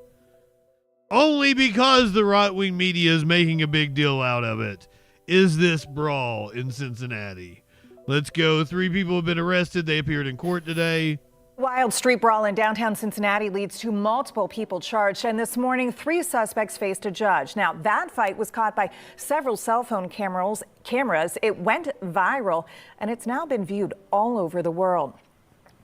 only because the right-wing media is making a big deal out of it, is this brawl in Cincinnati. Let's go. 3 people have been arrested. They appeared in court today. Wild street brawl in downtown Cincinnati leads to multiple people charged, and this morning 3 suspects faced a judge. Now, that fight was caught by several cell phone cameras. It went viral, and it's now been viewed all over the world.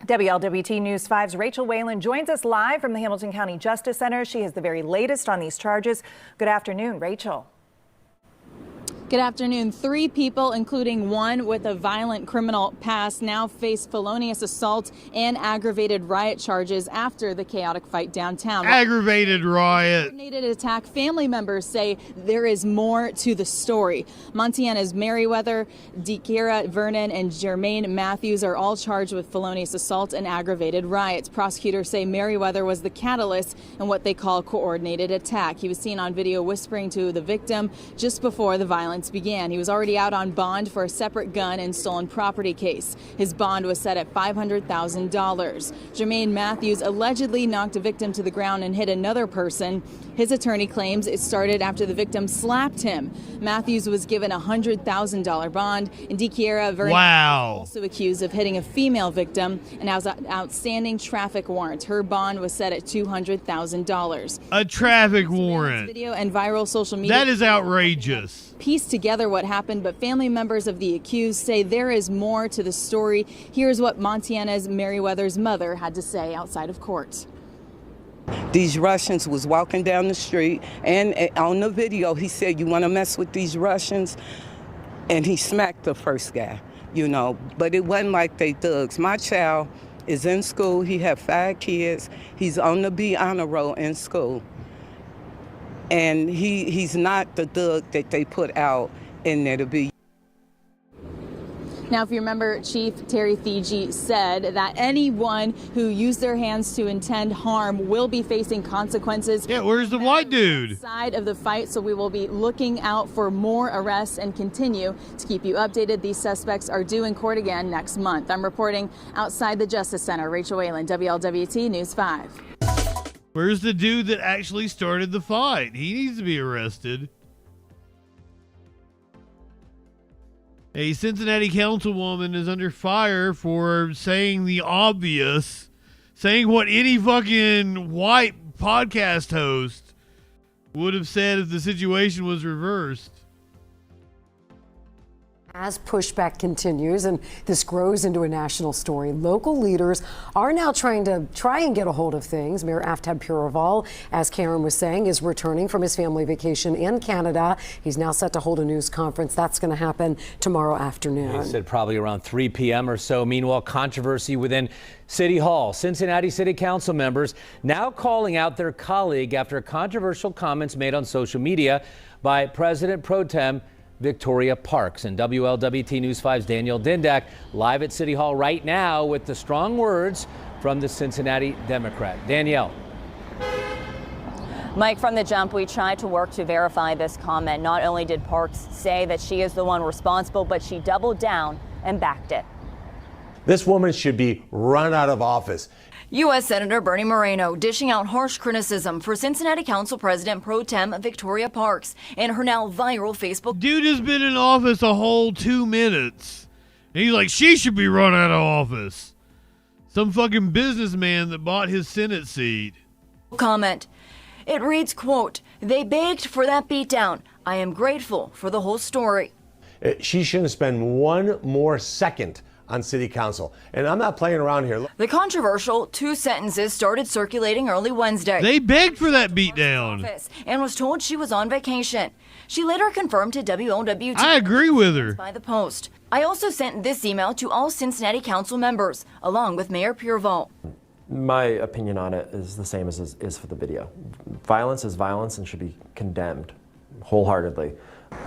WLWT News 5's Rachel Whalen joins us live from the Hamilton County Justice Center. She has the very latest on these charges. Good afternoon, Rachel. Good afternoon. 3 people, including one with a violent criminal past, now face felonious assault and aggravated riot charges after the chaotic fight downtown. Aggravated riot. Coordinated attack. Family members say there is more to the story. Montana's Merriweather, De'Kira Vernon, and Jermaine Matthews are all charged with felonious assault and aggravated riots. Prosecutors say Merriweather was the catalyst in what they call coordinated attack. He was seen on video whispering to the victim just before the violence began. He was already out on bond for a separate gun and stolen property case. His bond was set at $500,000. Jermaine Matthews allegedly knocked a victim to the ground and hit another person. His attorney claims it started after the victim slapped him. Matthews was given a $100,000 bond, and De'Kira Vernon also accused of hitting a female victim and has an outstanding traffic warrant. Her bond was set at $200,000. A traffic warrant. Video and viral social media. That is outrageous. Piece together what happened, but family members of the accused say there is more to the story. Here's what Montana's Merriweather's mother had to say outside of court. These Russians was walking down the street, and on the video he said, "You want to mess with these Russians?" And he smacked the first guy, you know, but it wasn't like they thugs. My child is in school. He had 5 kids. He's on the B honor roll in school. And he's not the thug that they put out in there to be. Now, if you remember, Chief Terry Thigi said that anyone who used their hands to intend harm will be facing consequences. Yeah, where's the white dude? Side of the fight, so we will be looking out for more arrests and continue to keep you updated. These suspects are due in court again next month. I'm reporting outside the Justice Center. Rachel Whalen, WLWT News 5. Where's the dude that actually started the fight? He needs to be arrested. A Cincinnati councilwoman is under fire for saying the obvious, saying what any fucking white podcast host would have said if the situation was reversed. As pushback continues and this grows into a national story, local leaders are now trying and get a hold of things. Mayor Aftab Puraval, as Karen was saying, is returning from his family vacation in Canada. He's now set to hold a news conference. That's going to happen tomorrow afternoon. He said probably around 3 p.m. or so. Meanwhile, controversy within City Hall. Cincinnati City Council members now calling out their colleague after controversial comments made on social media by President Pro Tem Victoria Parks. And WLWT News 5's Danielle Dindak live at City Hall right now with the strong words from the Cincinnati Democrat. Danielle. Mike, from the jump, we tried to work to verify this comment. Not only did Parks say that she is the one responsible, but she doubled down and backed it. This woman should be run out of office. U.S. Senator Bernie Moreno dishing out harsh criticism for Cincinnati Council President Pro Tem Victoria Parks in her now viral Facebook. Dude has been in office a whole 2 minutes. And he's like, she should be run out of office. Some fucking businessman that bought his Senate seat. Comment. It reads, quote, "They begged for that beatdown. I am grateful for the whole story." She shouldn't spend one more second on city council. And I'm not playing around here. The controversial 2 sentences started circulating early Wednesday. They begged for that beatdown and was told she was on vacation. She later confirmed to WLWT. I agree with her. By the Post. I also sent this email to all Cincinnati Council members, along with Mayor Puraval. My opinion on it is the same as is for the video. Violence is violence and should be condemned wholeheartedly.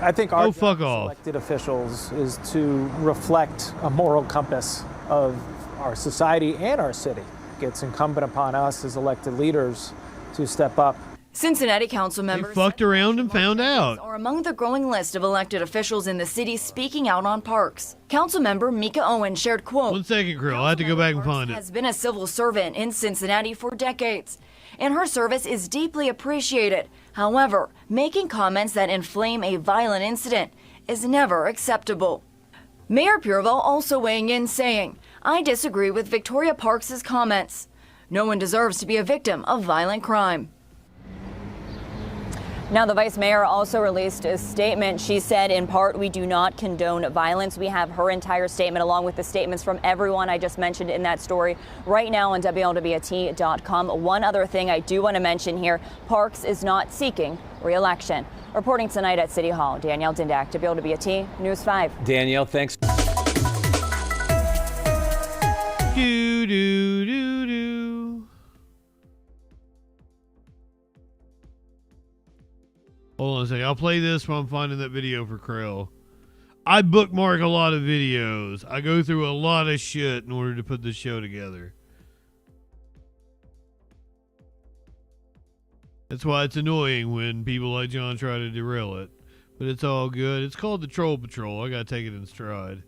I think our job as elected officials is to reflect a moral compass of our society and our city. It's incumbent upon us as elected leaders to step up. Cincinnati council members they fucked around and found out. Are among the growing list of elected officials in the city speaking out on parks. Council member Mika Owen shared, quote, "1 second, Krill. I have to go back and find it. Has been a civil servant in Cincinnati for decades, and her service is deeply appreciated. However, making comments that inflame a violent incident is never acceptable." Mayor Puraval also weighing in, saying, "I disagree with Victoria Parks' comments. No one deserves to be a victim of violent crime." Now, the vice mayor also released a statement. She said, in part, "We do not condone violence." We have her entire statement along with the statements from everyone I just mentioned in that story right now on WLWT.com. One other thing I do want to mention here, Parks is not seeking re-election. Reporting tonight at City Hall, Danielle Dindak, WLWT News 5. Danielle, thanks. Do, do, do, do. Hold on a second. I'll play this while I'm finding that video for Krell. I bookmark a lot of videos. I go through a lot of shit in order to put this show together. That's why it's annoying when people like John try to derail it. But it's all good. It's called the Troll Patrol. I gotta take it in stride.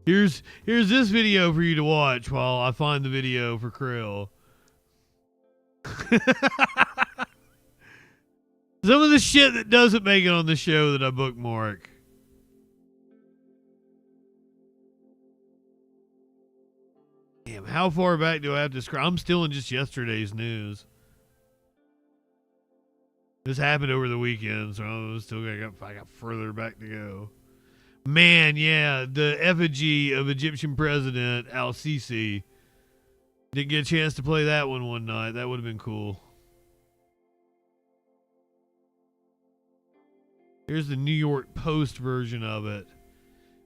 Here's this video for you to watch while I find the video for Krell. Some of the shit that doesn't make it on the show that I bookmark. Damn, how far back do I have to scroll? I'm still in just yesterday's news. This happened over the weekend, so I got further back to go. Man, yeah, the effigy of Egyptian President Al-Sisi. Didn't get a chance to play that one night. That would have been cool. Here's the New York Post version of it.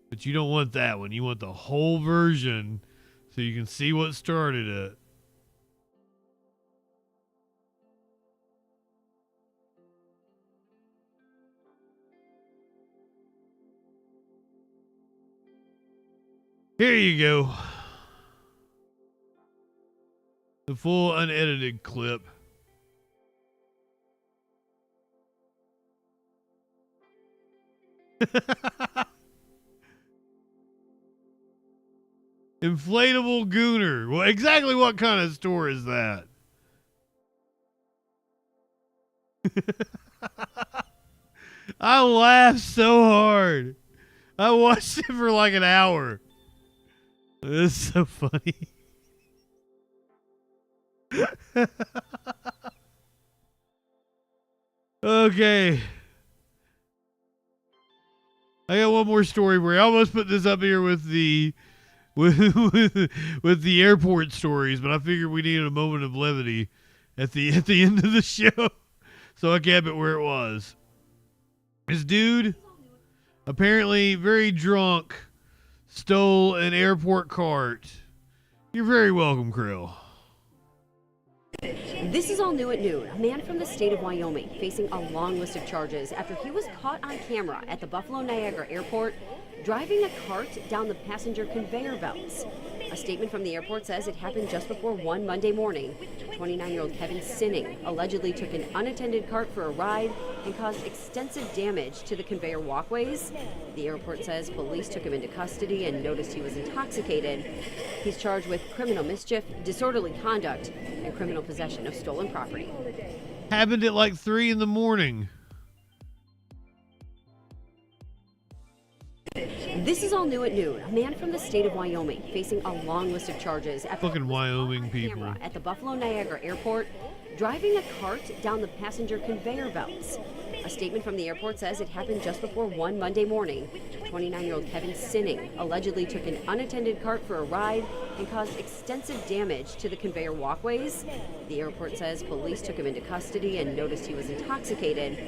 But you don't want that one. You want the whole version so you can see what started it. Here you go. The full unedited clip. Inflatable gooner. Well, exactly what kind of store is that? I laughed so hard. I watched it for like an hour. This is so funny. Okay. I got one more story where I almost put this up here with the with the airport stories, but I figured we needed a moment of levity at the end of the show, so I kept it where it was. This dude, apparently very drunk, stole an airport cart. You're very welcome, Krill. This is all new at noon. A man from the state of Wyoming facing a long list of charges after he was caught on camera at the Buffalo Niagara Airport driving a cart down the passenger conveyor belts. A statement from the airport says it happened just before 1 Monday morning. 29-year-old Kevin Sinning allegedly took an unattended cart for a ride and caused extensive damage to the conveyor walkways. The airport says police took him into custody and noticed he was intoxicated. He's charged with criminal mischief, disorderly conduct, and criminal possession of stolen property. Happened at like 3 in the morning. This is all new at noon. A man from the state of Wyoming facing a long list of charges after fucking Wyoming people at the Buffalo Niagara Airport driving a cart down the passenger conveyor belts. A statement from the airport says it happened just before 1 Monday morning. 29-year-old Kevin Sinning allegedly took an unattended cart for a ride and caused extensive damage to the conveyor walkways. The airport says police took him into custody and noticed he was intoxicated.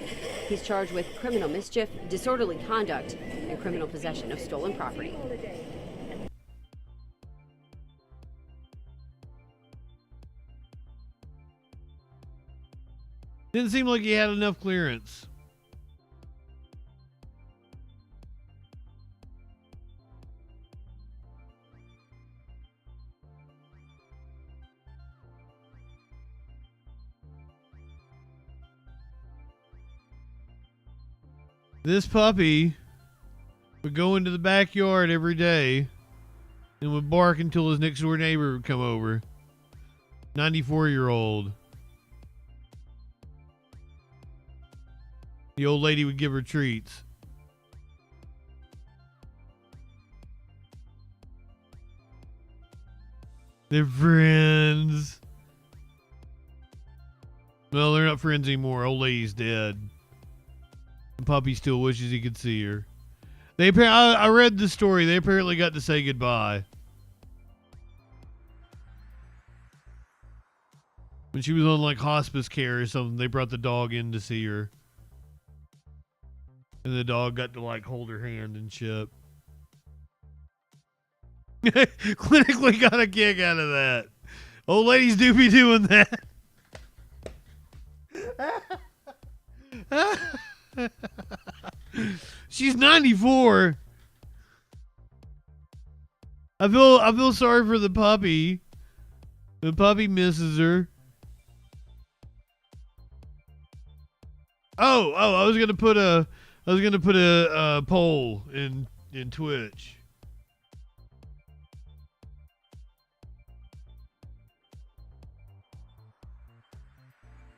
He's charged with criminal mischief, disorderly conduct, and criminal possession of stolen property. Didn't seem like he had enough clearance. This puppy would go into the backyard every day and would bark until his next door neighbor would come over. 94-year-old. The old lady would give her treats. They're friends. Well, they're not friends anymore. Old lady's dead. The puppy still wishes he could see her. I read the story. They apparently got to say goodbye. When she was on like hospice care or something, they brought the dog in to see her. And the dog got to like hold her hand and shit. Clinically got a kick out of that. Old ladies do be doing that. She's 94. I feel sorry for the puppy. The puppy misses her. Oh, I was gonna put a poll in Twitch.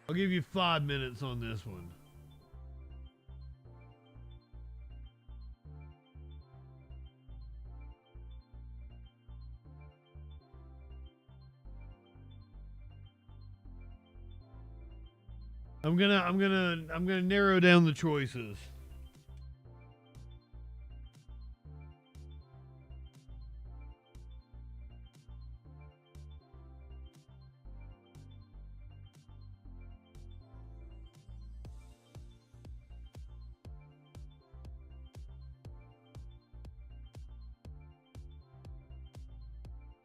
I'll give you 5 minutes on this one. I'm gonna narrow down the choices.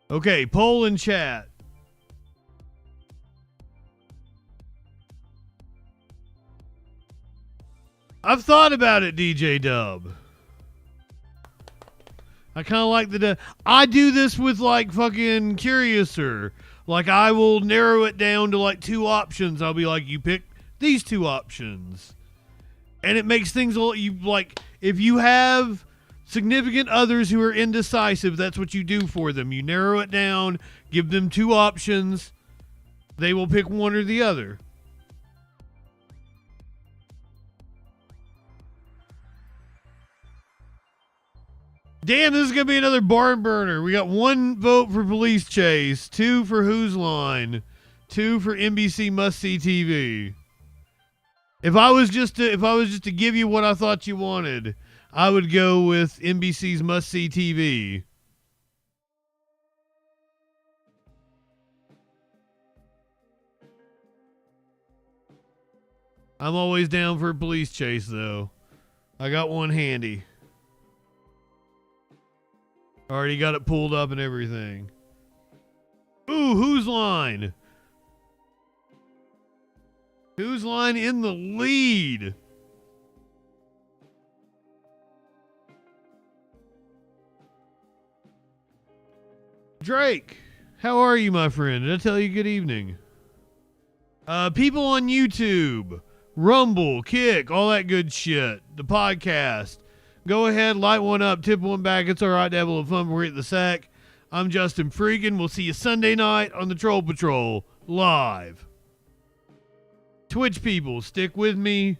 Okay, poll in chat. I've thought about it, DJ Dub. I kind of like I do this with like fucking Curiouser. Like I will narrow it down to like 2 options. I'll be like, you pick these 2 options. And it makes things a lot, you like, if you have significant others who are indecisive, that's what you do for them. You narrow it down, give them 2 options. They will pick one or the other. Damn, this is going to be another barn burner. We got 1 vote for Police Chase, 2 for Whose Line, 2 for NBC Must See TV. If I was just to give you what I thought you wanted, I would go with NBC's Must See TV. I'm always down for a police chase, though. I got one handy. Already got it pulled up and everything. Ooh, Whose Line? Whose Line in the lead? Drake, how are you, my friend? Did I tell you good evening? People on YouTube, Rumble, Kick, all that good shit. The podcast. Go ahead, light one up, tip one back. It's all right to have a little fun. We're at the sack. I'm JustinFREAKIN. We'll see you Sunday night on the Troll Patrol live. Twitch people, stick with me.